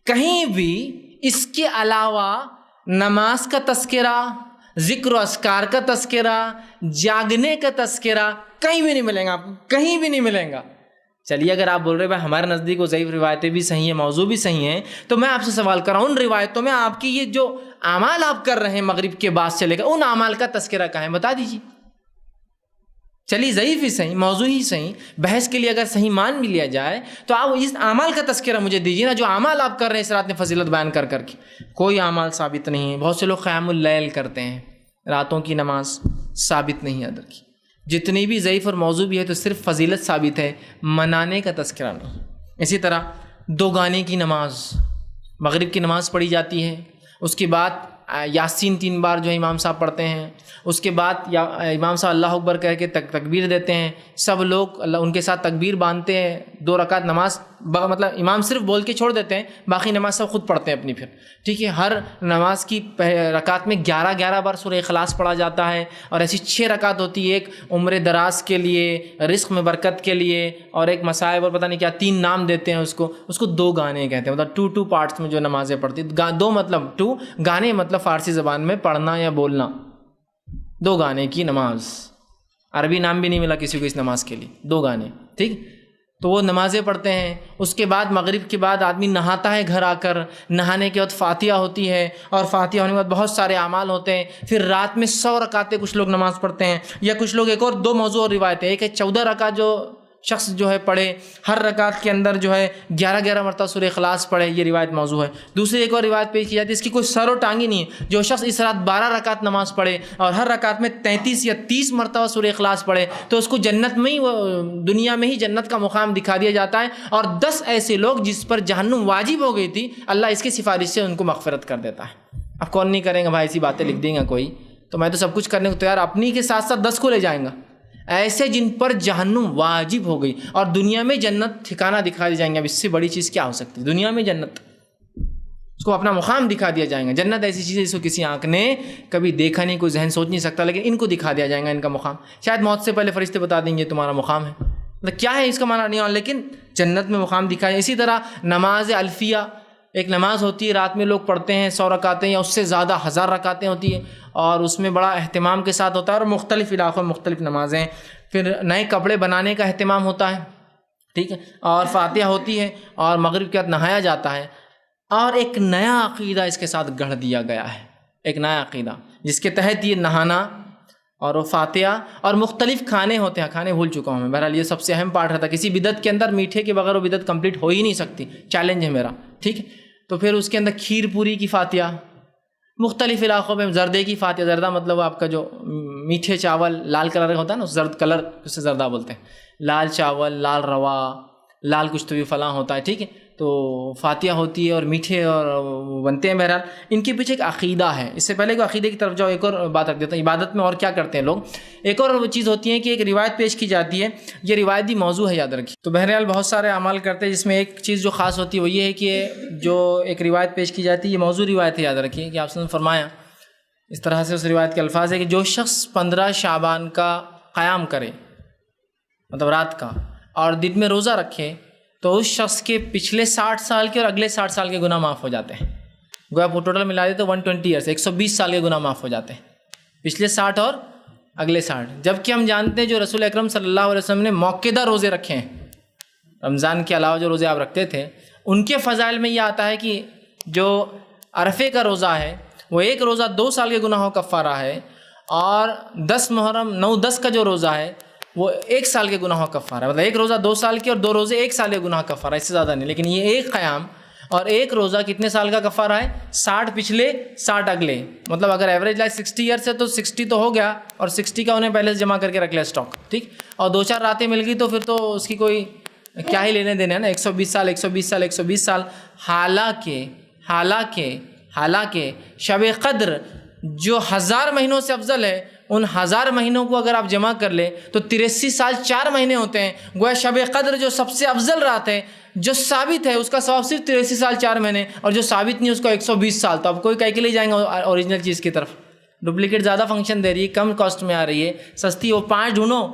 کہیں بھی اس کے علاوہ نماز کا تذکرہ، ذکر و اذکار کا تذکرہ، جاگنے کا تذکرہ کہیں بھی نہیں ملیں گا آپ کو، کہیں بھی نہیں ملیں گا۔ چلیے اگر آپ بول رہے بھائی ہمارے نزدیک وہ ضعیف روایتیں بھی صحیح ہیں، موضوع بھی صحیح ہیں، تو میں آپ سے سوال کر رہا ہوں ان روایتوں میں آپ کی یہ جو اعمال آپ کر رہے ہیں مغرب کے بعد سے لے کر، ان اعمال کا تذکرہ کہاں ہے بتا دیجیے۔ چلیے ضعیف ہی صحیح، موضوع ہی صحیح، بحث کے لیے اگر صحیح مان بھی لیا جائے تو آپ اس اعمال کا تذکرہ مجھے دیجیے نا، جو اعمال آپ کر رہے ہیں اس رات میں فضیلت بیان کر کے۔ کوئی اعمال ثابت نہیں ہے۔ بہت سے لوگ قیام اللیل کرتے ہیں، راتوں کی نماز ثابت نہیں یاد رکھی۔ جتنی بھی ضعیف اور موضوع بھی ہے تو صرف فضیلت ثابت ہے، منانے کا تذکرہ نہیں۔ اسی طرح دو گانے کی نماز، مغرب کی نماز پڑھی جاتی ہے، اس کے بعد یاسین 3 بار جو امام صاحب پڑھتے ہیں، اس کے بعد امام صاحب اللہ اکبر کہہ کے تکبیر دیتے ہیں، سب لوگ ان کے ساتھ تکبیر باندھتے ہیں، 2 رکعت نماز مطلب امام صرف بول کے چھوڑ دیتے ہیں، باقی نماز سب خود پڑھتے ہیں اپنی پھر، ٹھیک ہے۔ ہر نماز کی رکعت میں 11 بار سورہ اخلاص پڑھا جاتا ہے، اور ایسی 6 رکعت ہوتی ہے، ایک عمر دراز کے لیے، رزق میں برکت کے لیے، اور ایک مصائب اور پتہ نہیں کیا 3 نام دیتے ہیں اس کو 2 گانے کہتے ہیں، مطلب 2 پارٹس میں جو نمازیں پڑھتی، 2 مطلب 2 گانے مطلب فارسی زبان میں پڑھنا یا بولنا، 2 گانے کی نماز، عربی نام بھی نہیں ملا کسی کو اس نماز کے لیے، 2 گانے، ٹھیک۔ تو وہ نمازیں پڑھتے ہیں، اس کے بعد مغرب کے بعد آدمی نہاتا ہے گھر آ کر، نہانے کے بعد فاتحہ ہوتی ہے، اور فاتحہ ہونے کے بعد بہت سارے اعمال ہوتے ہیں، پھر رات میں 100 رکعتیں کچھ لوگ نماز پڑھتے ہیں، یا کچھ لوگ ایک اور 2 موضوع اور روایتیں، ایک ہے 14 رکعت جو شخص جو ہے پڑھے، ہر رکعت کے اندر جو ہے 11 مرتبہ سورہ اخلاص پڑھے، یہ روایت موضوع ہے۔ دوسری ایک اور روایت پیش کی جاتی ہے، اس کی کوئی سر و ٹانگ ہی نہیں ہے، جو شخص اس رات 12 رکعت نماز پڑھے اور ہر رکعت میں 33 یا 30 مرتبہ سورہ اخلاص پڑھے تو اس کو جنت میں ہی، دنیا میں ہی جنت کا مقام دکھا دیا جاتا ہے، اور 10 ایسے لوگ جس پر جہنم واجب ہو گئی تھی اللہ اس کی سفارش سے ان کو مغفرت کر دیتا ہے۔ اب کون نہیں کریں گا بھائی، ایسی باتیں لکھ دیں گا کوئی، تو میں تو سب کچھ کرنے کو تیار، اپنی کے ساتھ ساتھ 10 کو لے جائیں گا، ایسے جن پر جہنم واجب ہو گئی اور دنیا میں جنت ٹھکانہ دکھا دی جائیں گے۔ اب اس سے بڑی چیز کیا ہو سکتی ہے؟ دنیا میں جنت، اس کو اپنا مقام دکھا دیا جائے گا۔ جنت ایسی چیز ہے جس کو کسی آنکھ نے کبھی دیکھا نہیں، کوئی ذہن سوچ نہیں سکتا، لیکن ان کو دکھا دیا جائے گا ان کا مقام۔ شاید موت سے پہلے فرشتے بتا دیں گے تمہارا مقام ہے، مطلب کیا ہے اس کا معنی نہیں، لیکن جنت میں مقام دکھایا۔ اسی طرح نماز الفیہ، ایک نماز ہوتی ہے رات میں لوگ پڑھتے ہیں، 100 رکعتیں یا اس سے زیادہ 1000 رکعتیں ہوتی ہیں، اور اس میں بڑا اہتمام کے ساتھ ہوتا ہے، اور مختلف علاقوں میں مختلف نمازیں، پھر نئے کپڑے بنانے کا اہتمام ہوتا ہے، ٹھیک ہے، اور فاتحہ ہوتی ہے، اور مغرب کے بعد نہایا جاتا ہے۔ اور ایک نیا عقیدہ اس کے ساتھ گڑھ دیا گیا ہے، ایک نیا عقیدہ جس کے تحت یہ نہانا اور وہ فاتحہ اور مختلف کھانے ہوتے ہیں، کھانے بھول چکا ہوں میں، بہرحال یہ سب سے اہم پارٹ رہتا ہے. کسی بدعت کے اندر میٹھے کے بغیر وہ بدعت کمپلیٹ ہو ہی نہیں سکتی، چیلنج ہے میرا، ٹھیک ہے. تو پھر اس کے اندر کھیر پوری کی فاتحہ، مختلف علاقوں میں زردے کی فاتحہ. زردہ مطلب آپ کا جو میٹھے چاول لال کلر کا ہوتا ہے نا، زرد کلر اسے زردہ بولتے ہیں. لال چاول، لال روا، لال کچھ تو بھی فلاں ہوتا ہے، ٹھیک ہے. تو فاتحہ ہوتی ہے اور میٹھے اور بنتے ہیں. بہرحال ان کے پیچھے ایک عقیدہ ہے. اس سے پہلے کہ عقیدے کی طرف جاؤ، ایک اور بات رکھ دیتا ہوں. عبادت میں اور کیا کرتے ہیں لوگ، ایک اور چیز ہوتی ہے کہ ایک روایت پیش کی جاتی ہے. یہ روایتی موضوع ہے، یاد رکھیے. تو بہرحال بہت سارے اعمال کرتے ہیں جس میں ایک چیز جو خاص ہوتی ہے وہ یہ ہے کہ جو ایک روایت پیش کی جاتی ہے، یہ موضوع روایت ہے. یاد رکھیے کہ آپ نے فرمایا اس طرح سے، اس روایت کے الفاظ ہے کہ جو شخص 15 شعبان کا قیام کرے، مطلب رات کا، اور دن میں روزہ رکھے، تو اس شخص کے پچھلے 60 سال کے اور اگلے 60 سال کے گناہ معاف ہو جاتے ہیں. گویا وہ ٹوٹل ملا دے تو 120 ایئرس، 120 سال کے گناہ معاف ہو جاتے ہیں، پچھلے 60 اور اگلے 60. جبکہ ہم جانتے ہیں جو رسول اکرم صلی اللہ علیہ وسلم نے موقعہ روزے رکھے ہیں، رمضان کے علاوہ جو روزے آپ رکھتے تھے، ان کے فضائل میں یہ آتا ہے کہ جو عرفے کا روزہ ہے وہ ایک روزہ 2 سال کے گناہوں کا کفارہ ہے، اور 10 محرم 9-10 کا جو روزہ ہے وہ 1 سال کے گناہوں کا کفارہ ہے. مطلب ایک روزہ 2 سال کے اور 2 روزے 1 سال کے گناہ کا کفارہ ہے، اس سے زیادہ نہیں. لیکن یہ ایک قیام اور ایک روزہ کتنے سال کا کفارہ ہے؟ 60 پچھلے 60 اگلے. مطلب اگر ایوریج لائف 60 ایئرس ہے تو 60 تو ہو گیا، اور 60 کا انہیں پہلے سے جمع کر کے رکھ لیا اسٹاک، ٹھیک. اور 2-4 راتیں مل گئی تو پھر تو اس کی کوئی کیا ہی لینے دینے ہیں نا. 120 سال 120 سال 120 سال. حالانکہ شب قدر جو 1000 مہینوں سے افضل ہے، ان 1000 مہینوں کو اگر آپ جمع کر لیں تو 83 سال 4 مہینے ہوتے ہیں. گویا شب قدر جو سب سے افضل رات ہے، جو ثابت ہے، اس کا ثواب صرف 83 سال 4 مہینے، اور جو ثابت نہیں اس کو 120 سال. تو اب کوئی کہہ کے لے جائیں گے اوریجنل چیز کی طرف. ڈپلیکیٹ زیادہ فنکشن دے رہی ہے، کم کاسٹ میں آ رہی ہے، سستی. وہ 5 ڈھونڈو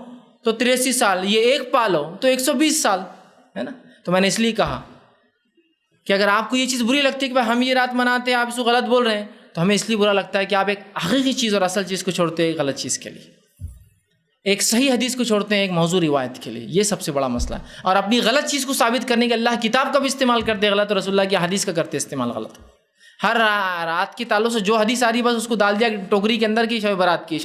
تو 83 سال، یہ ایک پالو تو 120 سال ہے نا. تو میں نے اس لیے کہا کہ اگر آپ کو یہ چیز بری لگتی ہے کہ بھائی ہم یہ رات مناتے ہیں، آپ اس کو غلط بول رہے ہیں، تو ہمیں اس لیے برا لگتا ہے کہ آپ ایک حقیقی چیز اور اصل چیز کو چھوڑتے ہیں غلط چیز کے لیے، ایک صحیح حدیث کو چھوڑتے ہیں ایک موضوع روایت کے لیے. یہ سب سے بڑا مسئلہ ہے. اور اپنی غلط چیز کو ثابت کرنے کے اللہ کتاب کا بھی استعمال کرتے ہیں غلط، اور رسول اللہ کی حدیث کا کرتے استعمال غلط. ہر رات کے تعلق سے جو حدیث آ رہی ہے بس اس کو ڈال دیا ٹوکری کے اندر کی شب برات کی.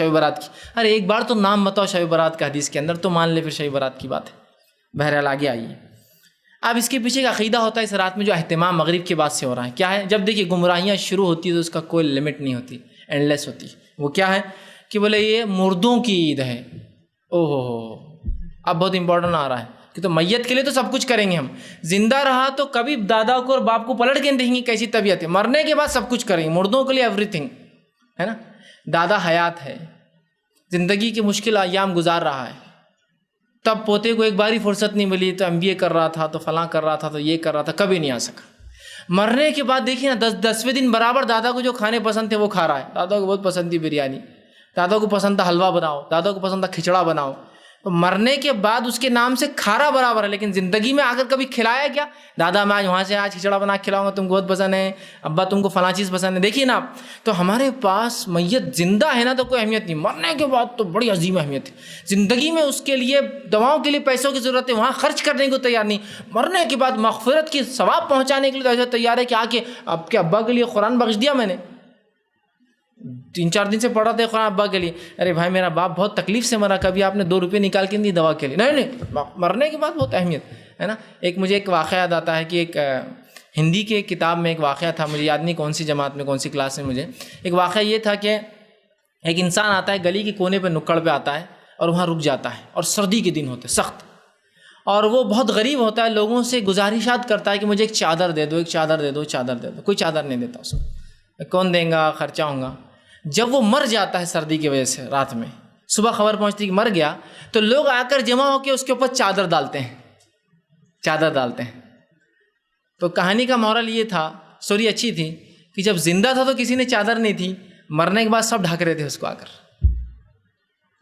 ارے ایک بار تو نام بتاؤ شب برات کا حدیث کے اندر، تو مان لے پھر شب برات کی بات ہے. بہرحال آگے آئیے. اب اس کے پیچھے کا عقیدہ ہوتا ہے اس رات میں جو اہتمام مغرب کے بعد سے ہو رہا ہے. کیا ہے؟ جب دیکھیے گمراہیاں شروع ہوتی ہے تو اس کا کوئی لمٹ نہیں ہوتی، اینڈ لیس ہوتی. وہ کیا ہے کہ بولے یہ مردوں کی عید ہے. او ہو اب بہت امپورٹنٹ آ رہا ہے کہ تو میت کے لیے تو سب کچھ کریں گے ہم، زندہ رہا تو کبھی دادا کو اور باپ کو پلٹ کے دیکھیں گے کیسی طبیعت ہے، مرنے کے بعد سب کچھ کریں گے. مردوں کے لیے ایوری تھنگ ہے نا. دادا حیات ہے، زندگی کے مشکل ایام گزار رہا ہے، تب پوتے کو ایک باری فرصت نہیں ملی تو MBA کر رہا تھا، تو فلاں کر رہا تھا، تو یہ کر رہا تھا، کبھی نہیں آ سکا. مرنے کے بعد دیکھیے نا 10ویں دن برابر دادا کو جو کھانے پسند تھے وہ کھا رہا ہے. دادا کو بہت پسند تھی بریانی، دادا کو پسند تھا حلوہ بناؤ، دادا کو پسند تھا کھچڑا بناؤ. تو مرنے کے بعد اس کے نام سے کھارا برابر ہے، لیکن زندگی میں آ کر کبھی کھلایا کیا؟ دادا میں وہاں سے آج کھچڑا بنا کے کھلاؤں گا، تم کو بہت پسند ہے، ابا تم کو فلاں چیز پسند ہے. دیکھیے نا آپ، تو ہمارے پاس میت زندہ ہے نا تو کوئی اہمیت نہیں، مرنے کے بعد تو بڑی عظیم اہمیت ہے. زندگی میں اس کے لیے دواؤں کے لیے پیسوں کی ضرورت ہے، وہاں خرچ کرنے کو تیار نہیں. مرنے کے بعد مغفرت کی ثواب پہنچانے کے لیے ایسا تیار ہے کہ آ کے آپ کے ابا کے لیے قرآن بخش دیا میں نے. 3-4 دن سے پڑھا تھا قرآن ابا کے لیے. ارے بھائی میرا باپ بہت تکلیف سے مرا، کبھی آپ نے 2 روپے نکال کے نہیں دوا کے لیے. نہیں، مرنے کے بعد بہت اہمیت ہے نا. مجھے ایک واقعہ یاد آتا ہے کہ ایک ہندی کے کتاب میں ایک واقعہ تھا، مجھے یاد نہیں کون سی جماعت میں کون سی کلاس میں. مجھے ایک واقعہ یہ تھا کہ ایک انسان آتا ہے گلی کے کونے پہ نکڑ پہ آتا ہے اور وہاں رک جاتا ہے، اور سردی کے دن ہوتے سخت، اور وہ بہت غریب ہوتا ہے، لوگوں سے گزارشات کرتا ہے کہ مجھے ایک چادر دے دو، ایک چادر دے دو، چادر دے دو. کوئی چادر نہیں دیتا اس کو، کون دیں گا، خرچہ ہوں گا. جب وہ مر جاتا ہے سردی کی وجہ سے رات میں، صبح خبر پہنچتی کہ مر گیا، تو لوگ آ کر جمع ہو کے اس کے اوپر چادر ڈالتے ہیں. تو کہانی کا مورل یہ تھا، سٹوری اچھی تھی کہ جب زندہ تھا تو کسی نے چادر نہیں تھی، مرنے کے بعد سب ڈھک رہے تھے اس کو آ کر،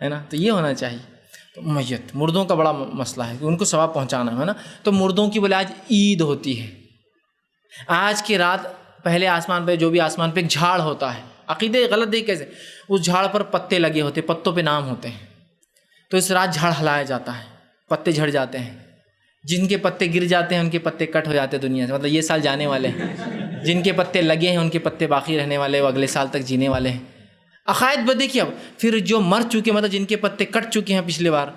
ہے نا. تو یہ ہونا چاہیے. تو میت مردوں کا بڑا مسئلہ ہے کہ ان کو ثواب پہنچانا ہے نا. تو مردوں کی بولے آج عید ہوتی ہے. آج کی رات پہلے آسمان پہ جو بھی آسمان پہ ایک جھاڑ ہوتا ہے، عقیدے غلط دیکھ کیسے، اس جھاڑ پر پتے لگے ہوتے، پتوں پہ نام ہوتے ہیں. تو اس رات جھاڑ ہلایا جاتا ہے، پتے جھڑ جاتے ہیں. جن کے پتے گر جاتے ہیں ان کے پتے کٹ ہو جاتے ہیں دنیا سے، مطلب یہ سال جانے والے ہیں. جن کے پتے لگے ہیں ان کے پتے باقی رہنے والے، وہ اگلے سال تک جینے والے ہیں۔ عقائد دیکھیے اب پھر جو مر چکے، مطلب جن کے پتے کٹ چکے ہیں پچھلے بار،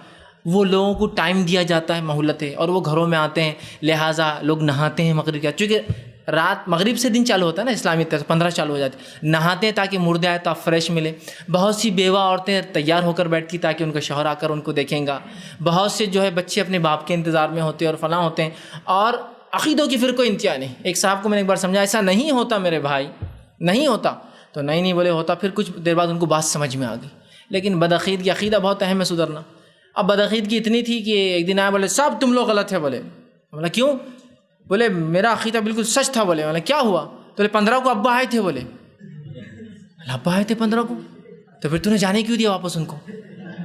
وہ لوگوں کو ٹائم دیا جاتا ہے، مہلت ہے، اور وہ گھروں میں آتے ہیں، لہٰذا لوگ نہاتے ہیں مغرب کے، چونکہ رات مغرب سے دن چالو ہوتا ہے نا اسلامی طرح 15 چالو ہو جاتے، نہاتے ہیں تاکہ مردے آئے تو آپ فریش ملے۔ بہت سی بیوہ عورتیں تیار ہو کر بیٹھتی تاکہ ان کا شوہر آ کر ان کو دیکھیں گا، بہت سے جو ہے بچے اپنے باپ کے انتظار میں ہوتے ہیں اور فلاں ہوتے ہیں، اور عقیدوں کی پھر کوئی انتہا نہیں۔ ایک صاحب کو میں نے ایک بار سمجھا ایسا نہیں ہوتا میرے بھائی، نہیں ہوتا، تو نہیں بولے ہوتا، پھر کچھ دیر بعد ان کو بات سمجھ میں آ گئی۔ لیکن بدعقید کی عقیدہ بہت اہم ہے سدھرنا۔ اب بدعقید کی اتنی تھی کہ ایک دن آئے بولے سب تم لوگ غلط ہے، بولے کیوں؟ بولے میرا عقیدہ بالکل سچ تھا۔ بولے کیا ہوا؟ تو 15 کو ابا آئے تھے، بولے ابا آئے تھے 15 کو، تو پھر تو نے جانے کیوں دیا واپس ان کو؟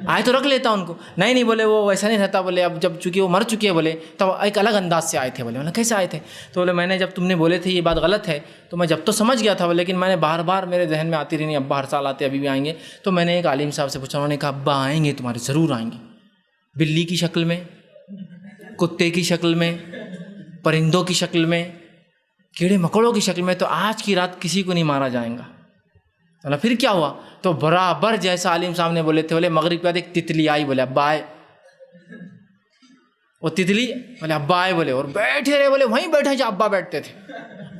آئے تو رکھ لیتا ان کو۔ نہیں بولے وہ ویسا نہیں رہتا، بولے اب جب چونکہ وہ مر چکے ہیں، بولے تو ایک الگ انداز سے آئے تھے۔ بولے کیسے آئے تھے؟ تو بولے میں نے جب تم نے بولے تھے یہ بات غلط ہے تو میں جب تو سمجھ گیا تھا، لیکن میں نے بار بار میرے ذہن میں آتی رہی، ابا ہر سال آتے، ابھی بھی آئیں گے۔ تو میں نے ایک عالم صاحب سے پوچھا، انہوں نے کہا ابا آئیں گے تمہارے، ضرور آئیں گے، بلی کی شکل میں، کتے کی شکل میں، پرندوں کی شکل میں، کیڑے مکوڑوں کی شکل میں، تو آج کی رات کسی کو نہیں مارا جائے گا۔ پھر کیا ہوا؟ تو برابر جیسا عالم صاحب نے بولے تھے، بولے مغرب کے بعد ایک تتلی آئی، بولے ابا آئے، وہ تتلی بولے ابا آئے، بولے اور بیٹھے رہے، بولے وہیں بیٹھے جہاں ابا بیٹھتے تھے،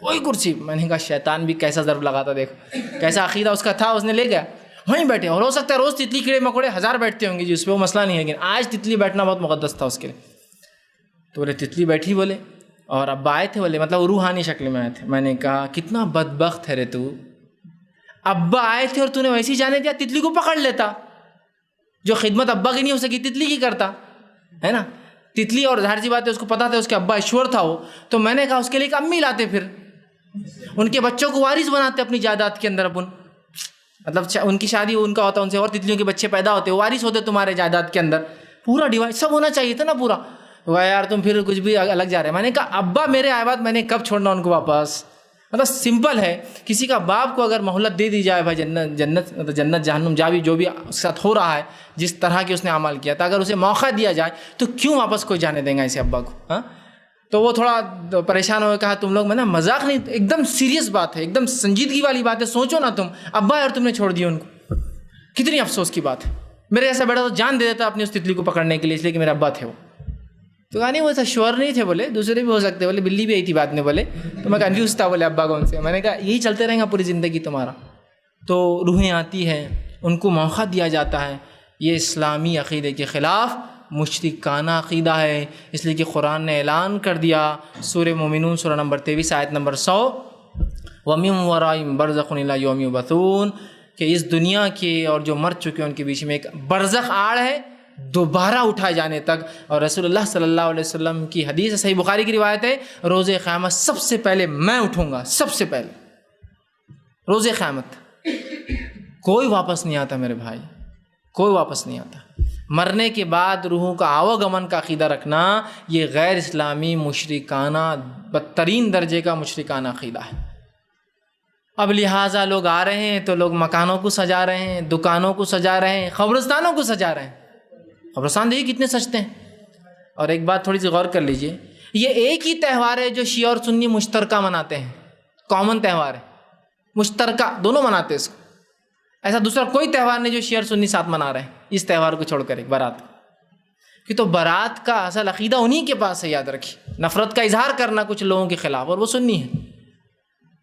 وہی کرسی۔ میں نے کہا شیطان بھی کیسا ضرب لگاتا، دیکھو کیسا عقیدہ اس کا تھا، اس نے لے گیا وہیں بیٹھے۔ اور ہو سکتا ہے روز تتلی کیڑے مکوڑے 1000 بیٹھتے ہوں گے جی، اس پہ وہ مسئلہ نہیں ہے، لیکن آج تتلی بیٹھنا بہت مقدس تھا اس کے لیے۔ تو بولے تتلی بیٹھی، بولے اور ابا آئے تھے، بولے مطلب روحانی شکل میں آئے تھے۔ میں نے کہا کتنا بدبخت ہے رے تو، ابا آئے تھے اور تو نے ویسے ہی جانے دیا، تتلی کو پکڑ لیتا، جو خدمت ابا کی نہیں ہو سکی تتلی کی کرتا ہے نا۔ تتلی اور ظاہر سی بات ہے اس کو پتا تھا اس کے ابا ایشور تھا وہ، تو میں نے کہا اس کے لیے ایک امی لاتے، پھر ان کے بچوں کو وارث بناتے اپنی جائیداد کے اندر، اپن مطلب ان کی شادی ان کا ہوتا، ان سے اور تتلیوں کے بچے پیدا ہوتے، وارث ہوتے تمہارے جائیداد کے اندر، پورا ڈیوائڈ سب ہونا چاہیے تھا نا پورا۔ یار تم پھر کچھ بھی الگ جا رہے ہیں۔ میں نے کہا ابا میرے آئے بعد میں نے کب چھوڑنا ان کو واپس؟ مطلب سمپل ہے، کسی کا باپ کو اگر مہلت دے دی جائے، بھائی جنت جہنم جا بھی جو بھی اس کے ساتھ ہو رہا ہے، جس طرح کی اس نے عمل کیا تھا، اگر اسے موقع دیا جائے تو کیوں واپس کوئی جانے دیں گا اسے ابا کو؟ ہاں، تو وہ تھوڑا پریشان ہو، کہا تم لوگ، میں نا مذاق نہیں، ایک دم سیریس بات ہے، ایک دم سنجیدگی والی بات ہے، سوچو نا تم ابا اور تم نے چھوڑ دیا ان کو، کتنی افسوس کی بات ہے۔ میرے ایسا بیٹا تو جان دے دیتا اپنی اس تتلی کو پکڑنے کے لیے، اس لیے کہ میرے ابا تھے وہ۔ تو کہا نہیں وہ ایسا شور نہیں تھے، بولے دوسرے بھی ہو سکتے، بولے بلی بھی آئی تھی بات میں، بولے تو میں کنفیوز تھا، بولے ابا کون سے؟ میں نے کہا یہی چلتے رہیں گا پوری زندگی تمہارا۔ تو روحیں آتی ہیں، ان کو موقع دیا جاتا ہے، یہ اسلامی عقیدے کے خلاف مشرکانہ عقیدہ ہے، اس لیے کہ قرآن نے اعلان کر دیا سورہ مومنون سورہ نمبر 23 آیت نمبر 100، وَمِن وَرَائِهِمْ بَرْزَخٌ إِلَىٰ يَوْمِ يُبْعَثُونَ، کہ اس دنیا کے اور جو مر چکے ہیں ان کے بیچ میں ایک برزخ آڑ ہے دوبارہ اٹھائے جانے تک۔ اور رسول اللہ صلی اللہ علیہ وسلم کی حدیث ہے، صحیح بخاری کی روایت ہے، روز قیامت سب سے پہلے میں اٹھوں گا، سب سے پہلے روز قیامت۔ کوئی واپس نہیں آتا میرے بھائی، کوئی واپس نہیں آتا۔ مرنے کے بعد روحوں کا آواگمن کا عقیدہ رکھنا یہ غیر اسلامی مشرکانہ، بدترین درجے کا مشرکانہ عقیدہ ہے۔ اب لہٰذا لوگ آ رہے ہیں تو لوگ مکانوں کو سجا رہے ہیں، دکانوں کو سجا رہے ہیں، قبرستانوں کو سجا رہے ہیں۔ قبرستان دیکھیے کتنے سجتے ہیں۔ اور ایک بات تھوڑی سی غور کر لیجئے، یہ ایک ہی تہوار ہے جو شیعہ اور سنی مشترکہ مناتے ہیں، کامن تہوار ہے، مشترکہ دونوں مناتے ہیں اس کو۔ ایسا دوسرا کوئی تہوار نہیں جو شیعہ اور سنی ساتھ منا رہے ہیں اس تہوار کو چھوڑ کر، ایک بارات کہ تو بارات کا اصل عقیدہ انہی کے پاس ہے، یاد رکھیے، نفرت کا اظہار کرنا کچھ لوگوں کے خلاف، اور وہ سنی ہے۔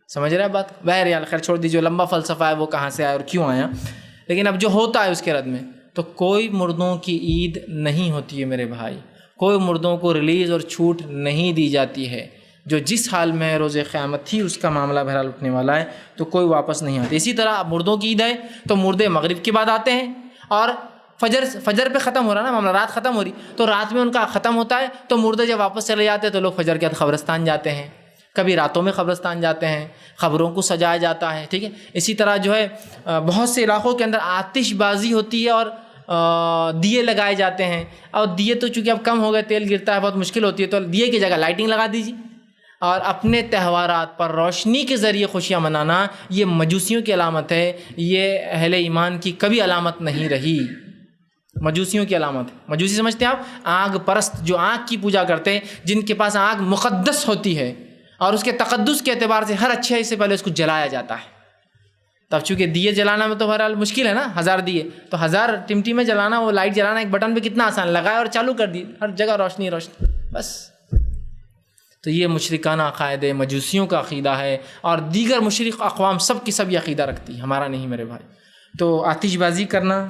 سمجھ رہے ہیں بات؟ بہرحال خیر چھوڑ دیجیے، لمبا فلسفہ ہے وہ کہاں سے آیا اور کیوں آیا، لیکن اب جو ہوتا ہے اس کے رد میں، تو کوئی مردوں کی عید نہیں ہوتی ہے میرے بھائی، کوئی مردوں کو ریلیز اور چھوٹ نہیں دی جاتی ہے، جو جس حال میں روز قیامت تھی اس کا معاملہ بہرحال اٹھنے والا ہے، تو کوئی واپس نہیں آتے۔ اسی طرح مردوں کی عید ہے تو مردے مغرب کے بعد آتے ہیں، اور فجر پہ ختم ہو رہا نا معاملہ، رات ختم ہو رہی تو رات میں ان کا ختم ہوتا ہے، تو مردے جب واپس چلے جاتے ہیں تو لوگ فجر کے بعد قبرستان جاتے ہیں، کبھی راتوں میں قبرستان جاتے ہیں، قبروں کو سجایا جاتا ہے، ٹھیک ہے۔ اسی طرح جو ہے بہت سے علاقوں کے اندر آتش بازی ہوتی ہے اور دیے لگائے جاتے ہیں، اور دیے تو چونکہ اب کم ہو گئے، تیل گرتا ہے، بہت مشکل ہوتی ہے، تو دیے کی جگہ لائٹنگ لگا دیجیے۔ اور اپنے تہوارات پر روشنی کے ذریعے خوشیاں منانا یہ مجوسیوں کی علامت ہے، یہ اہل ایمان کی کبھی علامت نہیں رہی، مجوسیوں کی علامت ہے۔ مجوسی سمجھتے ہیں آپ؟ آگ پرست، جو آگ کی پوجا کرتے ہیں، جن کے پاس آگ مقدس ہوتی ہے، اور اس کے تقدس کے اعتبار سے ہر اچھائی سے پہلے اس کو جلایا جاتا ہے. تب چونکہ دیے جلانا میں تو بہرحال مشکل ہے نا، 1000 دیے تو 1000 ٹمٹمیں جلانا، وہ لائٹ جلانا ایک بٹن پہ کتنا آسان، لگایا اور چالو کر دی، ہر جگہ روشنی روشنی بس. تو یہ مشرکانہ عقائد مجوسیوں کا عقیدہ ہے، اور دیگر مشرک اقوام سب کی سب یہ عقیدہ رکھتی ہے، ہمارا نہیں میرے بھائی. تو آتش بازی کرنا،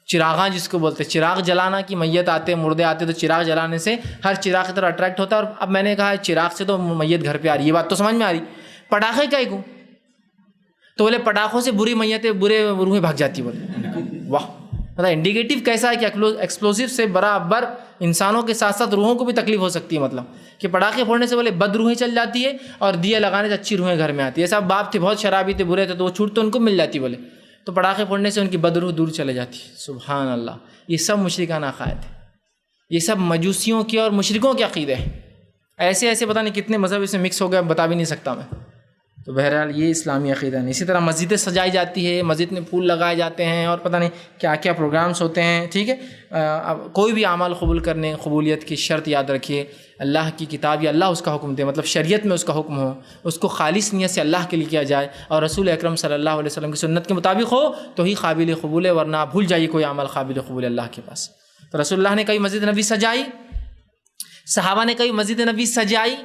چراغاں جس کو بولتے ہیں، چراغ جلانا کہ میت آتے مردے آتے تو چراغ جلانے سے ہر چراغ کی طرح اٹریکٹ ہوتا ہے. اور اب میں نے کہا چراغ سے تو میت گھر پہ آ رہی ہے، یہ بات تو سمجھ میں آ رہی. پٹاخے کا ہی کو تو بولے پٹاخوں سے بری میتیں برے روحیں بھاگ جاتی، بولے واہ. مطلب انڈیکیٹو کیسا ہے کہ ایکسپلوسیو سے برابر انسانوں کے ساتھ ساتھ روحوں کو بھی تکلیف ہو سکتی ہے. مطلب کہ پٹاخے پھوڑنے سے بولے بد روحیں چل جاتی ہے، اور دیے لگانے سے اچھی روحیں گھر میں آتی ہے. ایسا باپ تھے بہت شرابی تھے برے تھے تو وہ چھوٹ تو ان کو مل جاتی، بولے تو پٹاخے پھوڑنے سے ان کی بد روح دور چلے جاتی. سبحان اللہ. یہ سب مشرکانہ عقائد ہے، یہ سب مجوسیوں کے اور مشرکوں کے عقیدے ہیں. ایسے ایسے پتہ نہیں کتنے مذہب اس میں مکس ہو گئے، بتا بھی نہیں سکتا میں. تو بہرحال یہ اسلامی عقیدہ نہیں. اسی طرح مسجدیں سجائی جاتی ہے، مسجد میں پھول لگائے جاتے ہیں، اور پتہ نہیں کیا کیا پروگرامس ہوتے ہیں. ٹھیک ہے، کوئی بھی اعمال قبول کرنے قبولیت کی شرط یاد رکھیے، اللہ کی کتاب یا اللہ اس کا حکم دے، مطلب شریعت میں اس کا حکم ہو، اس کو خالص نیت سے اللہ کے لیے کیا جائے، اور رسول اکرم صلی اللہ علیہ وسلم کی سنت کے مطابق ہو تو ہی قابل قبول ہے. ورنہ بھول جائیے کوئی عمل قابل قبول ہے اللہ کے پاس. تو رسول اللہ نے کبھی مسجد نبی سجائی، صحابہ نے کبھی مسجد نبی سجائی،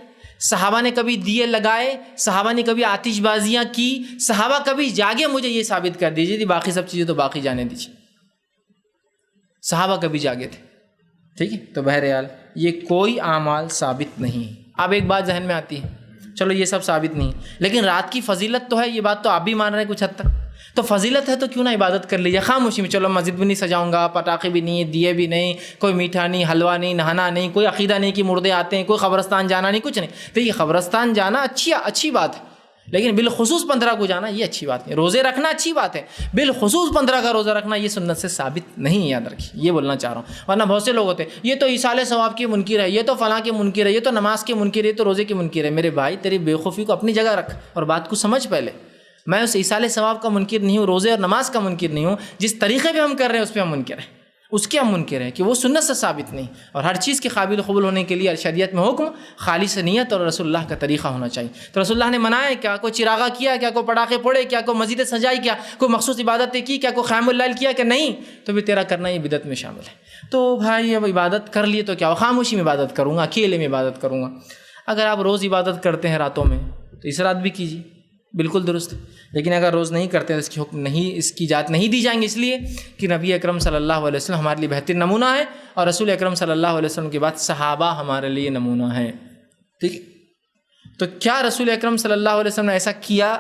صحابہ نے کبھی دیے لگائے، صحابہ نے کبھی آتش بازیاں کی، صحابہ کبھی جاگے مجھے یہ ثابت کر دیجیے تھی، باقی سب چیزیں تو باقی جانے دیجیے. صحابہ کبھی جاگے تھے. ٹھیک ہے، تو بہرحال یہ کوئی اعمال ثابت نہیں. اب ایک بات ذہن میں آتی ہے، چلو یہ سب ثابت نہیں، لیکن رات کی فضیلت تو ہے، یہ بات تو آپ بھی مان رہے ہیں کچھ حد تک. تو فضیلت ہے تو کیوں نہ عبادت کر لیجیے خاموشی میں. چلو مسجد بھی نہیں سجاؤں گا، پٹاخے بھی نہیں، دیے بھی نہیں، کوئی میٹھا نہیں، حلوہ نہیں، نہانا نہیں، کوئی عقیدہ نہیں کہ مردے آتے ہیں، کوئی قبرستان جانا نہیں، کچھ نہیں. تو یہ قبرستان جانا اچھی بات ہے، لیکن بالخصوص 15 کو جانا یہ اچھی بات نہیں. روزے رکھنا اچھی بات ہے، بالخصوص 15 کا روزہ رکھنا یہ سنت سے ثابت نہیں، یاد رکھیے. یہ بولنا چاہ رہا ہوں. ورنہ بہت سے لوگ ہوتے ہیں یہ تو ایصال ثواب کے منکر ہے، یہ تو فلاں کے منکر ہے، یہ تو نماز کے منکر ہے، یہ تو روزے کے منکر ہے. میرے بھائی تیری بے خوفی کو اپنی جگہ رکھ اور بات کو سمجھ. پہلے میں اس ایصال ثواب کا منکر نہیں ہوں، روزے اور نماز کا منکر نہیں ہوں. جس طریقے پہ ہم کر رہے ہیں اس پہ ہم منکر ہیں، اس کے ہم منکر ہیں کہ وہ سنت سے ثابت نہیں. اور ہر چیز کے قابل قبول ہونے کے لیے شریعت میں حکم خالص نیت اور رسول اللہ کا طریقہ ہونا چاہیے. تو رسول اللہ نے منایا کیا؟ کوئی چراغا کیا کیا؟ کوئی پٹاخے پھوڑے کیا؟ کوئی مسجد سجائی کیا؟ کوئی مخصوص عبادتیں کی کیا؟ کوئی قیام اللیل کیا کہ نہیں؟ تو بھی تیرا کرنا یہ بدعت میں شامل ہے. تو بھائی اب عبادت کر لیے تو کیا، خاموشی میں عبادت کروں گا، اکیلے میں عبادت کروں گا. اگر آپ روز عبادت کرتے ہیں راتوں میں تو اس رات بھی کیجیے، بالکل درست. لیکن اگر روز نہیں کرتے تو اس کی حکم نہیں، اس کی اجازت نہیں دی جائیں گے، اس لیے کہ نبی اکرم صلی اللہ علیہ وسلم ہمارے لیے بہترین نمونہ ہے، اور رسول اکرم صلی اللہ علیہ وسلم کے بعد صحابہ ہمارے لیے نمونہ ہیں. ٹھیک، تو کیا رسول اکرم صلی اللہ علیہ وسلم نے ایسا کیا؟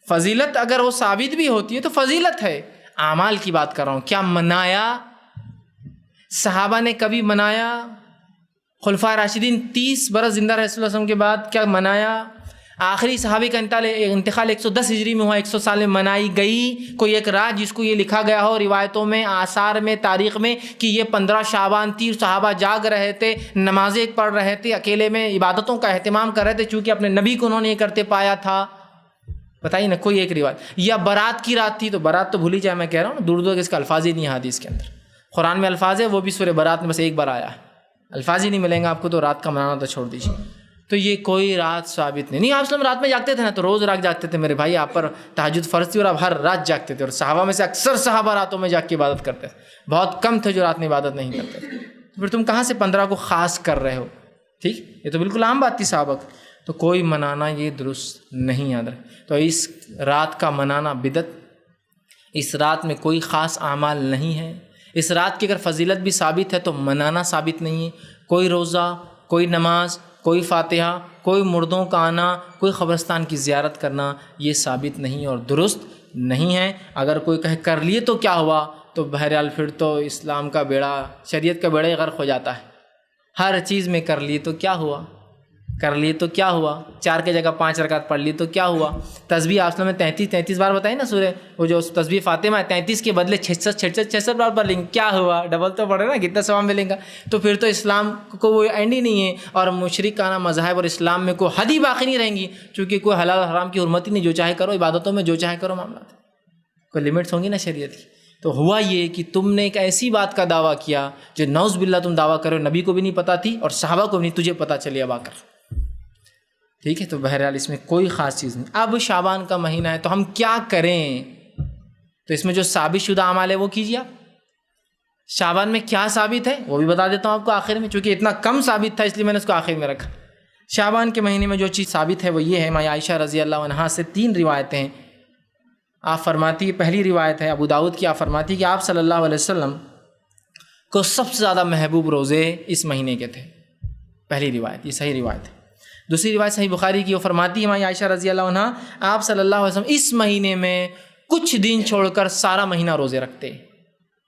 فضیلت اگر وہ ثابت بھی ہوتی ہے تو فضیلت ہے. اعمال کی بات کر رہا ہوں. کیا منایا؟ صحابہ نے کبھی منایا؟ خلفائے راشدین 30 برس زندہ رہے رسول اللہ علیہ وسلم کے بعد، کیا منایا؟ آخری صحابی کا انتقال 110 ہجری میں ہوا، 100 سال میں منائی گئی کوئی ایک رات جس کو یہ لکھا گیا ہو روایتوں میں، آثار میں، تاریخ میں کہ یہ 15 شعبان تھی، صحابہ جاگ رہے تھے، نمازیں پڑھ رہے تھے، اکیلے میں عبادتوں کا اہتمام کر رہے تھے چونکہ اپنے نبی کو انہوں نے یہ کرتے پایا تھا؟ بتائیے نا کوئی ایک روایت. یا برات کی رات تھی، تو برات تو بھول ہی جائے، میں کہہ رہا ہوں دور اس کا الفاظ ہی نہیں ہے حدیث کے اندر. قرآن میں الفاظ ہے، وہ بھی سورہ برات میں بس ایک بار آیا ہے، الفاظ ہی نہیں ملیں گے آپ کو. تو رات کا منانا تو چھوڑ دیجیے. تو یہ کوئی رات ثابت نہیں. آپ رات میں جاگتے تھے نا، تو روز رات جاگتے تھے میرے بھائی، آپ پر تہجد فرض تھی اور آپ ہر رات جاگتے تھے. اور صحابہ میں سے اکثر صحابہ راتوں میں جاگ کے عبادت کرتے تھے، بہت کم تھے جو رات میں عبادت نہیں کرتے تھے. تو پھر تم کہاں سے 15 کو خاص کر رہے ہو؟ ٹھیک، یہ تو بالکل عام بات تھی صحابہ کی. تو کوئی منانا یہ درست نہیں، یاد رکھ. تو اس رات کا منانا بدعت. اس رات میں کوئی خاص اعمال نہیں ہے. اس رات کی اگر فضیلت بھی ثابت ہے تو منانا ثابت نہیں ہے. کوئی روزہ، کوئی نماز، کوئی فاتحہ، کوئی مردوں کا آنا، کوئی قبرستان کی زیارت کرنا یہ ثابت نہیں اور درست نہیں ہے. اگر کوئی کہے کر لیے تو کیا ہوا، تو بہرحال پھر تو اسلام کا بیڑا، شریعت کا بیڑا ہی غرق ہو جاتا ہے. ہر چیز میں کر لیے تو کیا ہوا، کر لیے تو کیا ہوا، 4 کی جگہ 5 رکعت پڑھ لی تو کیا ہوا. تسبیح آپ نے 33 بار بتائی نا سورہ، وہ جو تسبیح فاطمہ ہے 33 کے بدلے 66 بار پڑھ لیں گے، کیا ہوا، ڈبل تو پڑھے نا، کتنا ثواب ملے گا. تو پھر تو اسلام کو وہ اینڈ ہی نہیں ہے. اور مشرکانہ مذاہب اور اسلام میں کوئی حد ہی باقی نہیں رہیں گی، چونکہ کوئی حلال حرام کی حرمت ہی نہیں، جو چاہے کرو، عبادتوں میں جو چاہے کرو، معاملات کوئی لمٹس ہوں گی نا شریعت کی. تو ہوا یہ کہ تم نے ایک ایسی بات کا دعویٰ کیا جو نعوذ باللہ تم دعویٰ کرو نبی کو بھی نہیں پتہ تھی اور صحابہ کو بھی نہیں، تجھے پتہ چلی اب آ کر. ٹھیک ہے، تو بہرحال اس میں کوئی خاص چیز نہیں۔ اب شعبان کا مہینہ ہے تو ہم کیا کریں؟ تو اس میں جو ثابت شدہ اعمال ہے وہ کیجیے آپ۔ شعبان میں کیا ثابت ہے وہ بھی بتا دیتا ہوں آپ کو آخر میں، چونکہ اتنا کم ثابت تھا اس لیے میں نے اس کو آخر میں رکھا۔ شعبان کے مہینے میں جو چیز ثابت ہے وہ یہ ہے، ماں عائشہ رضی اللہ عنہا سے 3 روایتیں ہیں۔ آپ فرماتی ہے، پہلی روایت ہے ابو داؤد کی، آپ فرماتی کہ آپ صلی اللہ علیہ وسلم کو سب سے زیادہ محبوب روزے اس مہینے کے تھے۔ پہلی روایت، یہ صحیح روایت ہے۔ دوسری روایت صحیح بخاری کی، وہ فرماتی ہے ماں عائشہ رضی اللہ عنہا، آپ صلی اللہ علیہ وسلم اس مہینے میں کچھ دن چھوڑ کر سارا مہینہ روزے رکھتے،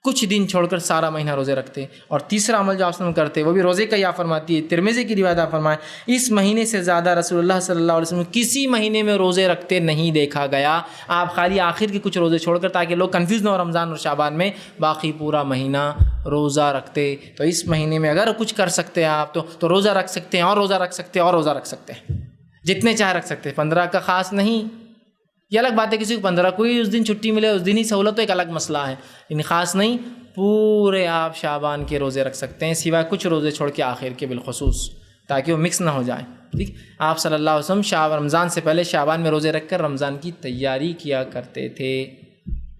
کچھ دن چھوڑ کر سارا مہینہ روزے رکھتے۔ اور تیسرا عمل جو آپ وسلم کرتے وہ بھی روزے کا ہی، آپ فرماتی ہے، ترمذی کی روایت آپ فرمائیں، اس مہینے سے زیادہ رسول اللہ صلی اللہ علیہ وسلم کسی مہینے میں روزے رکھتے نہیں دیکھا گیا۔ آپ خالی آخر کے کچھ روزے چھوڑ کر، تاکہ لوگ کنفیوز نہ ہو رمضان اور شعبان میں، باقی پورا مہینہ روزہ رکھتے۔ تو اس مہینے میں اگر کچھ کر سکتے ہیں آپ تو روزہ رکھ سکتے ہیں، اور روزہ رکھ سکتے ہیں، اور روزہ رکھ سکتے ہیں، جتنے چاہے رکھ سکتے ہیں۔ 15 کا خاص نہیں، یہ الگ بات ہے، کسی کو 15 کوئی اس دن چھٹی ملے اس دن ہی سہولت، تو ایک الگ مسئلہ ہے، لیکن خاص نہیں، پورے آپ شعبان کے روزے رکھ سکتے ہیں، سوائے کچھ روزے چھوڑ کے آخر کے بالخصوص، تاکہ وہ مکس نہ ہو جائے۔ ٹھیک، آپ صلی اللہ علیہ وسلم رمضان سے پہلے شعبان میں روزے رکھ کر رمضان کی تیاری کیا کرتے تھے۔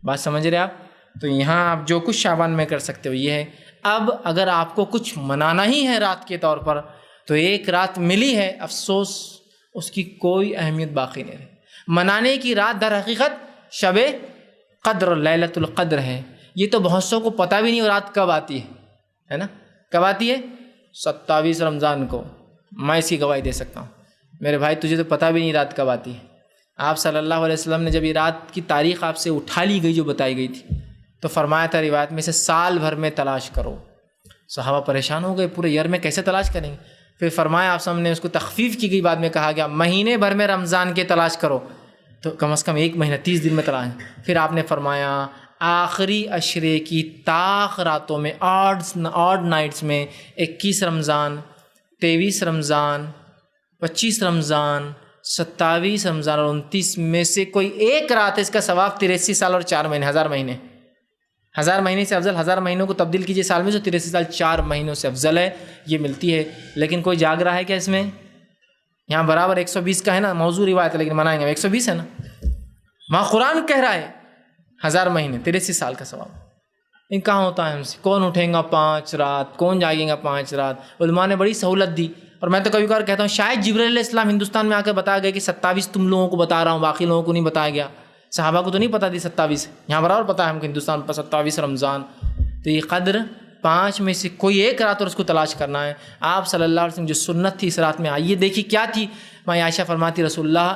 بات سمجھ رہے آپ؟ تو یہاں آپ جو کچھ شعبان میں کر سکتے ہو یہ ہے۔ اب اگر آپ کو کچھ منانا ہی ہے رات کے طور پر، تو ایک رات ملی ہے، افسوس اس کی کوئی اہمیت باقی نہیں رہی۔ منانے کی رات در حقیقت شب قدر، لیلۃ القدر ہے۔ یہ تو بہت سو کو پتہ بھی نہیں وہ رات کب آتی ہے نا؟ کب آتی ہے؟ 27 رمضان کو۔ میں اس کی گواہی دے سکتا ہوں میرے بھائی، تجھے تو پتہ بھی نہیں رات کب آتی ہے۔ آپ صلی اللہ علیہ وسلم نے جب یہ رات کی تاریخ آپ سے اٹھا لی گئی جو بتائی گئی تھی، تو فرمایا تھا روایت میں سے سال بھر میں تلاش کرو۔ صحابہ پریشان ہو گئے، پورے ایئر میں کیسے تلاش کریں گے؟ پھر فرمایا آپ نے، اس کو تخفیف کی گئی، بعد میں کہا گیا مہینے بھر میں رمضان کے تلاش کرو، تو کم از کم 1 مہینہ 30 دن میں تلاش۔ پھر آپ نے فرمایا آخری عشرے کی طاق راتوں میں، آڈ نائٹس میں 21 رمضان، 23 رمضان، 25 رمضان، 27 رمضان اور 29 میں سے کوئی ایک رات ہے، اس کا ثواب 83 سال اور 4 مہینے، 1000 مہینے، 1000 مہینے سے افضل، 1000 مہینوں کو تبدیل کیجئے سال میں، تو 83 سال 4 مہینوں سے افضل ہے، یہ ملتی ہے۔ لیکن کوئی جاگ رہا ہے کیا اس میں؟ یہاں برابر 120 کا ہے نا، موضوع روایت ہے لیکن منائیں گے 120 ہے نا، وہاں قرآن کہہ رہا ہے 1000 مہینے 83 سال کا ثواب۔ ان کہاں ہوتا ہے ہم سے؟ کون اٹھیں گا 5 رات، کون جاگیں گا 5 رات؟ علماء نے بڑی سہولت دی، اور میں تو کبھی کبھار کہتا ہوں شاید جبرائیل علیہ السلام ہندوستان میں آ کے بتایا گیا کہ 27 تم لوگوں کو بتا رہا ہوں، باقی لوگوں کو نہیں بتایا گیا۔ صحابہ کو تو نہیں پتا تھی 27، یہاں برابر پتا ہے ہم کو ہندوستان پر 27 رمضان۔ تو یہ قدر 5 میں سے کوئی ایک رات اور اس کو تلاش کرنا ہے۔ آپ صلی اللہ علیہ وسلم جو سنت تھی اس رات میں آئیے دیکھیے کیا تھی۔ ماں عائشہ فرماتی رسول اللہ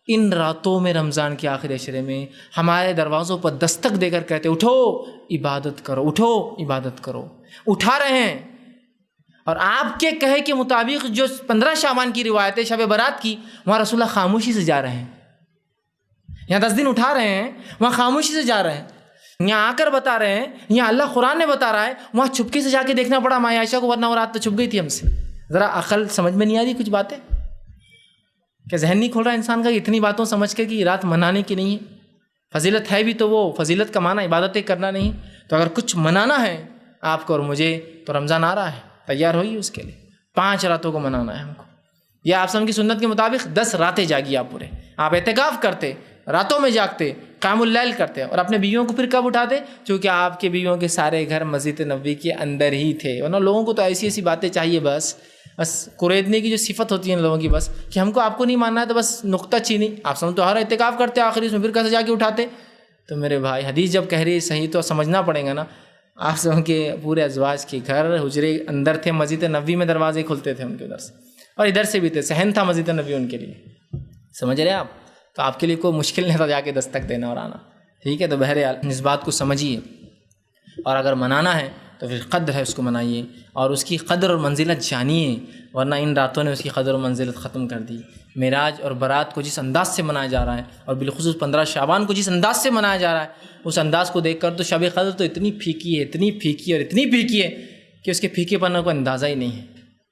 ان راتوں میں رمضان کے آخری عشرے میں ہمارے دروازوں پر دستک دے کر کہتے اٹھو عبادت کرو، اٹھو عبادت کرو، اٹھا رہے ہیں۔ اور آپ کے کہے کے مطابق جو 15 شعبان کی روایت ہے شب برات کی، وہاں رسول اللہ خاموشی سے جا رہے ہیں۔ یہاں 10 دن اٹھا رہے ہیں، وہاں خاموشی سے جا رہے ہیں۔ یہاں آ کر بتا رہے ہیں، یہاں اللہ قرآن نے بتا رہا ہے، وہاں چھپکے سے جا کے دیکھنا پڑا ماں عائشہ کو، ورنہ وہ رات تو چھپ گئی تھی ہم سے۔ ذرا عقل سمجھ میں نہیں آ رہی کچھ باتیں؟ کہ ذہن نہیں کھول رہا انسان کا اتنی باتوں سمجھ کر کہ یہ رات منانے کی نہیں ہے؟ فضیلت ہے بھی تو وہ فضیلت کا معنی عبادتیں کرنا نہیں۔ تو اگر کچھ منانا ہے آپ کو اور مجھے تو رمضان آ رہا ہے، تیار ہوئیے اس کے لیے۔ 5 راتوں کو منانا ہے ہم کو، یا آپ سب کی سنت کے مطابق 10 راتیں جاگیے آپ پورے، آپ اعتکاف کرتے، راتوں میں جاگتے، قیام اللیل کرتے، اور اپنے بیویوں کو پھر کب اٹھاتے؟ چونکہ آپ کے بیویوں کے سارے گھر مسجد نبوی کے اندر ہی تھے، ورنہ لوگوں کو تو ایسی ایسی باتیں چاہیے، بس قریدنے کی جو صفت ہوتی ہے ان لوگوں کی، بس کہ ہم کو آپ کو نہیں ماننا ہے تو بس نقطہ چینی۔ آپ سب تو ہر اعتکاف کرتے آخری اس میں، پھر کیسے جا کے اٹھاتے؟ تو میرے بھائی حدیث جب کہہ رہی ہے صحیح تو سمجھنا پڑے گا نا۔ آپ سب کے پورے ازواج کے گھر حجرے اندر تھے، مسجد نبوی میں دروازے کھلتے تھے ان کے ادھر سے، اور ادھر سے بھی تھے، صحن تھا مسجد نبوی ان کے لیے، سمجھ رہے آپ؟ تو آپ کے لیے کوئی مشکل نہیں تھا جا کے دستک دینا اور آنا، ٹھیک ہے؟ تو بہرحال اس بات کو سمجھیے، اور اگر منانا ہے تو پھر قدر ہے اس کو منائیے، اور اس کی قدر اور منزلت جانیے، ورنہ ان راتوں نے اس کی قدر اور منزلت ختم کر دی۔ معراج اور برات کو جس انداز سے منایا جا رہا ہے، اور بالخصوص 15 شعبان کو جس انداز سے منایا جا رہا ہے، اس انداز کو دیکھ کر تو شب قدر تو اتنی پھیکی ہے، اتنی پھیکی اور اتنی پھیکی ہے کہ اس کے پھیکے پن کا کوئی اندازہ ہی نہیں ہے،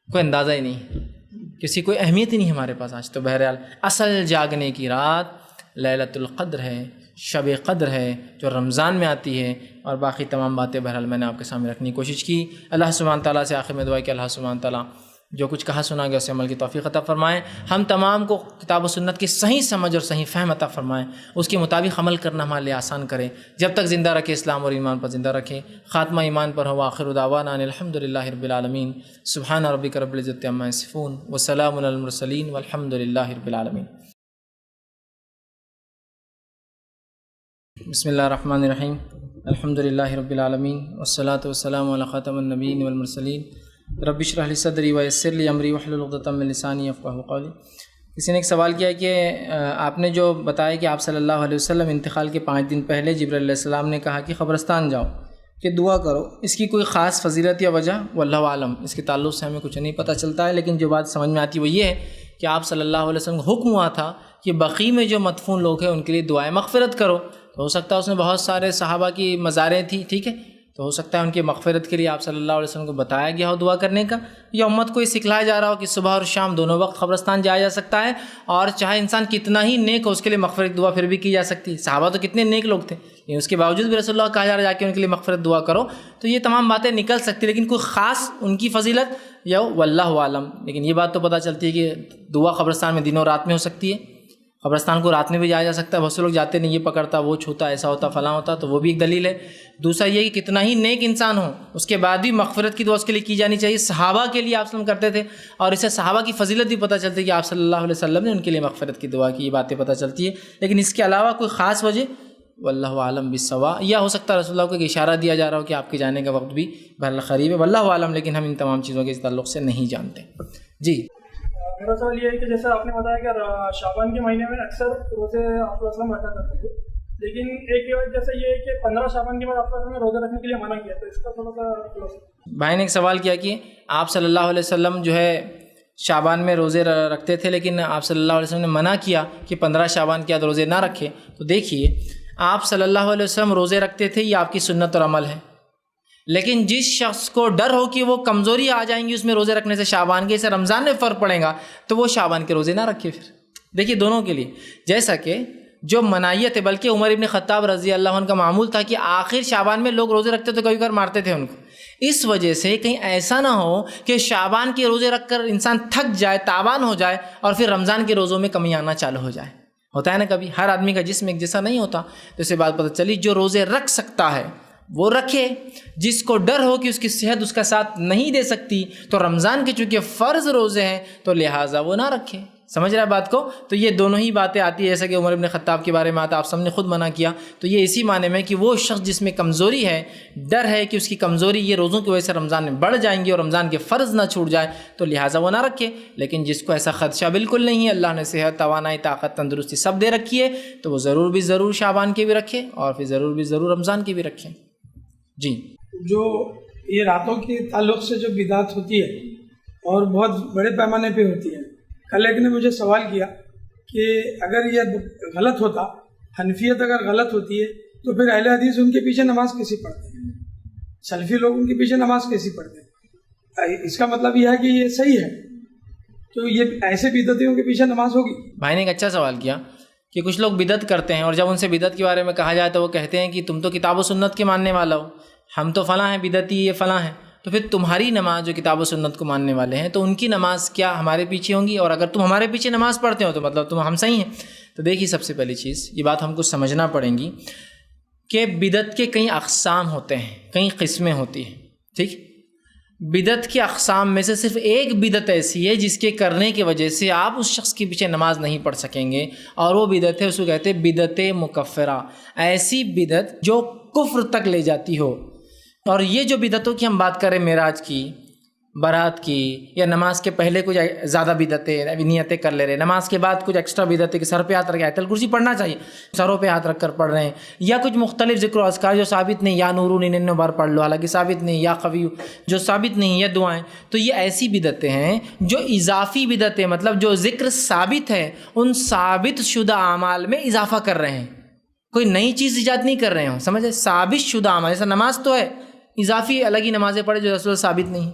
کوئی اندازہ ہی نہیں ہے، کسی کوئی اہمیت ہی نہیں ہمارے پاس آج۔ تو بہرحال اصل جاگنے کی رات لیلۃ القدر ہے، شب قدر ہے جو رمضان میں آتی ہے، اور باقی تمام باتیں بہرحال میں نے آپ کے سامنے رکھنے کی کوشش کی۔ اللہ سبحانہ تعالیٰ سے آخر میں دعا ہے کہ اللہ سبحانہ تعالیٰ جو کچھ کہا سنا گیا اسے عمل کی توفیق عطا فرمائیں. ہم تمام کو کتاب و سنت کی صحیح سمجھ اور صحیح فہم عطا فرمائیں. اس کے مطابق عمل کرنا ہمارے لیے آسان کریں. جب تک زندہ رکھے اسلام اور ایمان پر زندہ رکھیں. خاتمہ ایمان پر ہو. آخر دعوانا ان الحمد للہ رب العالمین. سبحان ربک رب العزۃ عما یصفون وسلام علی المرسلین والحمد للہ رب العالمین. بسم اللہ الرحمن الرحیم. الحمد للہ رب العالمین والصلاة والسلام علی خاتم النبیین والمرسلین. رب اشرح لی صدری ویسر لی امری واحلل عقدۃ من لسانی یفقہوا قولی. کسی نے ایک سوال کیا کہ آپ نے جو بتایا کہ آپ صلی اللہ علیہ وسلم انتقال کے 5 دن پہلے جبرائیل علیہ السلام نے کہا کہ قبرستان جاؤ کہ دعا کرو، اس کی کوئی خاص فضیلت یا وجہ؟ واللہ عالم. اس کے تعلق سے ہمیں کچھ نہیں پتہ چلتا ہے، لیکن جو بات سمجھ میں آتی وہ یہ ہے کہ آپ صلی اللہ علیہ وسلم کو حکم ہوا تھا کہ بقیع میں جو مدفون لوگ ہیں ان کے لیے دعائیں مغفرت کرو. تو ہو سکتا ہے اس میں بہت سارے صحابہ کی مزاریں تھیں، ٹھیک ہے، تو ہو سکتا ہے ان کی مغفرت کے لیے آپ صلی اللہ علیہ وسلم کو بتایا گیا ہو دعا کرنے کا، یا امت کو یہ سکھلایا جا رہا ہو کہ صبح اور شام دونوں وقت قبرستان جایا جا سکتا ہے، اور چاہے انسان کتنا ہی نیک ہو اس کے لیے مغفرت دعا پھر بھی کی جا سکتی ہے. صحابہ تو کتنے نیک لوگ تھے، لیکن اس کے باوجود بھی رسول اللہ کہا جا رہا ہے جا کے ان کے لیے مغفرت دعا کرو. تو یہ تمام باتیں نکل سکتی، لیکن کوئی خاص ان کی فضیلت یا واللہ عالم. لیکن یہ بات تو پتہ چلتی ہے کہ دعا قبرستان میں دنوں رات میں ہو سکتی ہے. قبرستان کو رات میں بھی جایا جا سکتا ہے. بہت سے لوگ جاتے نہیں، یہ پکڑتا وہ چھوتا ایسا ہوتا فلاں ہوتا، تو وہ بھی ایک دلیل ہے. دوسرا یہ کہ کتنا ہی نیک انسان ہو اس کے بعد بھی مغفرت کی دعا اس کے لیے کی جانی چاہیے. صحابہ کے لیے آپ وسلم کرتے تھے، اور اسے صحابہ کی فضیلت بھی پتہ چلتی ہے کہ آپ صلی اللہ علیہ وسلم نے ان کے لیے مغفرت کی دعا کی. یہ باتیں پتہ چلتی ہے، لیکن اس کے علاوہ کوئی خاص وجہ واللہ عالم بالصواب. یا ہو سکتا ہے رسول اللہ کو ایک اشارہ دیا جا رہا ہو کہ آپ کے جانے کا وقت بھی بہرحال قریب ہے، واللہ عالم. لیکن ہم ان تمام چیزوں کے اس تعلق سے نہیں جانتے. جی میرا سوال یہ ہے کہ جیسے آپ نے بتایا کہ شعبان کے مہینے میں اکثر روزے آپ وسلم رکھا کرتے تھے، لیکن ایک جیسے یہ ہے کہ 15 شعبان کے بعد آپ وسلم نے روزے رکھنے کے لیے منع کیا، تو اس کا تھوڑا سا بھائی نے ایک سوال کیا کہ آپ صلی اللہ علیہ وسلم جو ہے شعبان میں روزے رکھتے تھے، لیکن آپ صلی اللہ علیہ وسلم نے منع کیا کہ 15 شعبان کے بعد روزے نہ رکھے. تو دیکھیے، آپ صلی اللہ علیہ وسلم روزے رکھتے تھے، یہ آپ کی سنت اور عمل ہے. لیکن جس شخص کو ڈر ہو کہ وہ کمزوری آ جائیں گی اس میں روزے رکھنے سے شعبان کے، اسے رمضان میں فرق پڑے گا، تو وہ شعبان کے روزے نہ رکھے. پھر دیکھیے دونوں کے لیے جیسا کہ جو منائیت ہے، بلکہ عمر ابن خطاب رضی اللہ عنہ کا معمول تھا کہ آخر شعبان میں لوگ روزے رکھتے تو کبھی کبھار مارتے تھے ان کو. اس وجہ سے کہیں ایسا نہ ہو کہ شعبان کے روزے رکھ کر انسان تھک جائے، تاوان ہو جائے، اور پھر رمضان کے روزوں میں کمی آنا چالو ہو جائے. ہوتا ہے نا کبھی، ہر آدمی کا جسم ایک جیسا نہیں ہوتا. تو اسے بات پتہ چلی جو روزے رکھ سکتا ہے وہ رکھے، جس کو ڈر ہو کہ اس کی صحت اس کا ساتھ نہیں دے سکتی تو رمضان کے چونکہ فرض روزے ہیں تو لہٰذا وہ نہ رکھے. سمجھ رہا ہے بات کو؟ تو یہ دونوں ہی باتیں آتی ہے، جیسا کہ عمر ابن خطاب کے بارے میں آتا، آپ سب نے خود منع کیا. تو یہ اسی معنی میں کہ وہ شخص جس میں کمزوری ہے، ڈر ہے کہ اس کی کمزوری یہ روزوں کی وجہ سے رمضان میں بڑھ جائیں گی اور رمضان کے فرض نہ چھوٹ جائے، تو لہٰذا وہ نہ رکھے. لیکن جس کو ایسا خدشہ بالکل نہیں ہے، اللہ نے صحت، توانائی، طاقت، تندرستی سب دے رکھی ہے، تو وہ ضرور شعبان کے بھی رکھے اور پھر ضرور رمضان کے بھی رکھیں. جی جو یہ راتوں کے تعلق سے جو بدعت ہوتی ہے اور بہت بڑے پیمانے پہ ہوتی ہے، کل ایک نے مجھے سوال کیا کہ اگر یہ غلط ہوتا، حنفیت اگر غلط ہوتی ہے تو پھر اہل حدیث ان کے پیچھے نماز کیسی پڑھتے ہیں، سلفی لوگ ان کے پیچھے نماز کیسی پڑھتے ہیں؟ اس کا مطلب یہ ہے کہ یہ صحیح ہے، تو یہ ایسے بدعتیوں کے پیچھے نماز ہوگی. بھائی نے ایک اچھا سوال کیا کہ کچھ لوگ بدعت کرتے ہیں، اور جب ان سے بدعت کے بارے میں کہا جائے تو وہ کہتے ہیں کہ تم تو کتاب و سنت کے ماننے والا ہو، ہم تو فلاں ہیں بدعتی، یہ فلاں ہیں. تو پھر تمہاری نماز جو کتاب و سنت کو ماننے والے ہیں تو ان کی نماز کیا ہمارے پیچھے ہوں گی؟ اور اگر تم ہمارے پیچھے نماز پڑھتے ہو تو مطلب تم ہم صحیح ہیں. تو دیکھیے سب سے پہلی چیز یہ بات ہم کو سمجھنا پڑیں گی کہ بدعت کے کئی اقسام ہوتے ہیں، کئی قسمیں ہوتی ہیں. ٹھیک، بدعت کے اقسام میں سے صرف ایک بدعت ایسی ہے جس کے کرنے کی وجہ سے آپ اس شخص کے پیچھے نماز نہیں پڑھ سکیں گے، اور وہ بدعت ہے، اس کو کہتے ہیں بدعت مکفرہ. ایسی بدعت جو کفر تک لے جاتی ہو. اور یہ جو بدعتوں کی ہم بات کریں، معراج کی، برات کی، یا نماز کے پہلے کچھ زیادہ بدعتیں نیتیں کر لے رہے، نماز کے بعد کچھ ایکسٹرا بدعتیں کہ سر پہ ہاتھ رکھ کے آیت الکرسی پڑھنا چاہیے، سروں پہ ہاتھ رکھ کر پڑھ رہے ہیں، یا کچھ مختلف ذکر و اذکار جو ثابت نہیں، یا نورو 99 بار پڑھ لو حالانکہ ثابت نہیں، یا قوی جو ثابت نہیں، یا دعائیں. تو یہ ایسی بدعتیں ہیں جو اضافی بدعتیں، مطلب جو ذکر ثابت ہے ان ثابت شدہ اعمال میں اضافہ کر رہے ہیں، کوئی نئی چیز ایجاد نہیں کر رہے ہوں. سمجھے؟ ثابت شدہ اعمال، جیسا نماز تو ہے، اضافی الگ ہی نمازیں پڑھے جو رسول ثابت نہیں،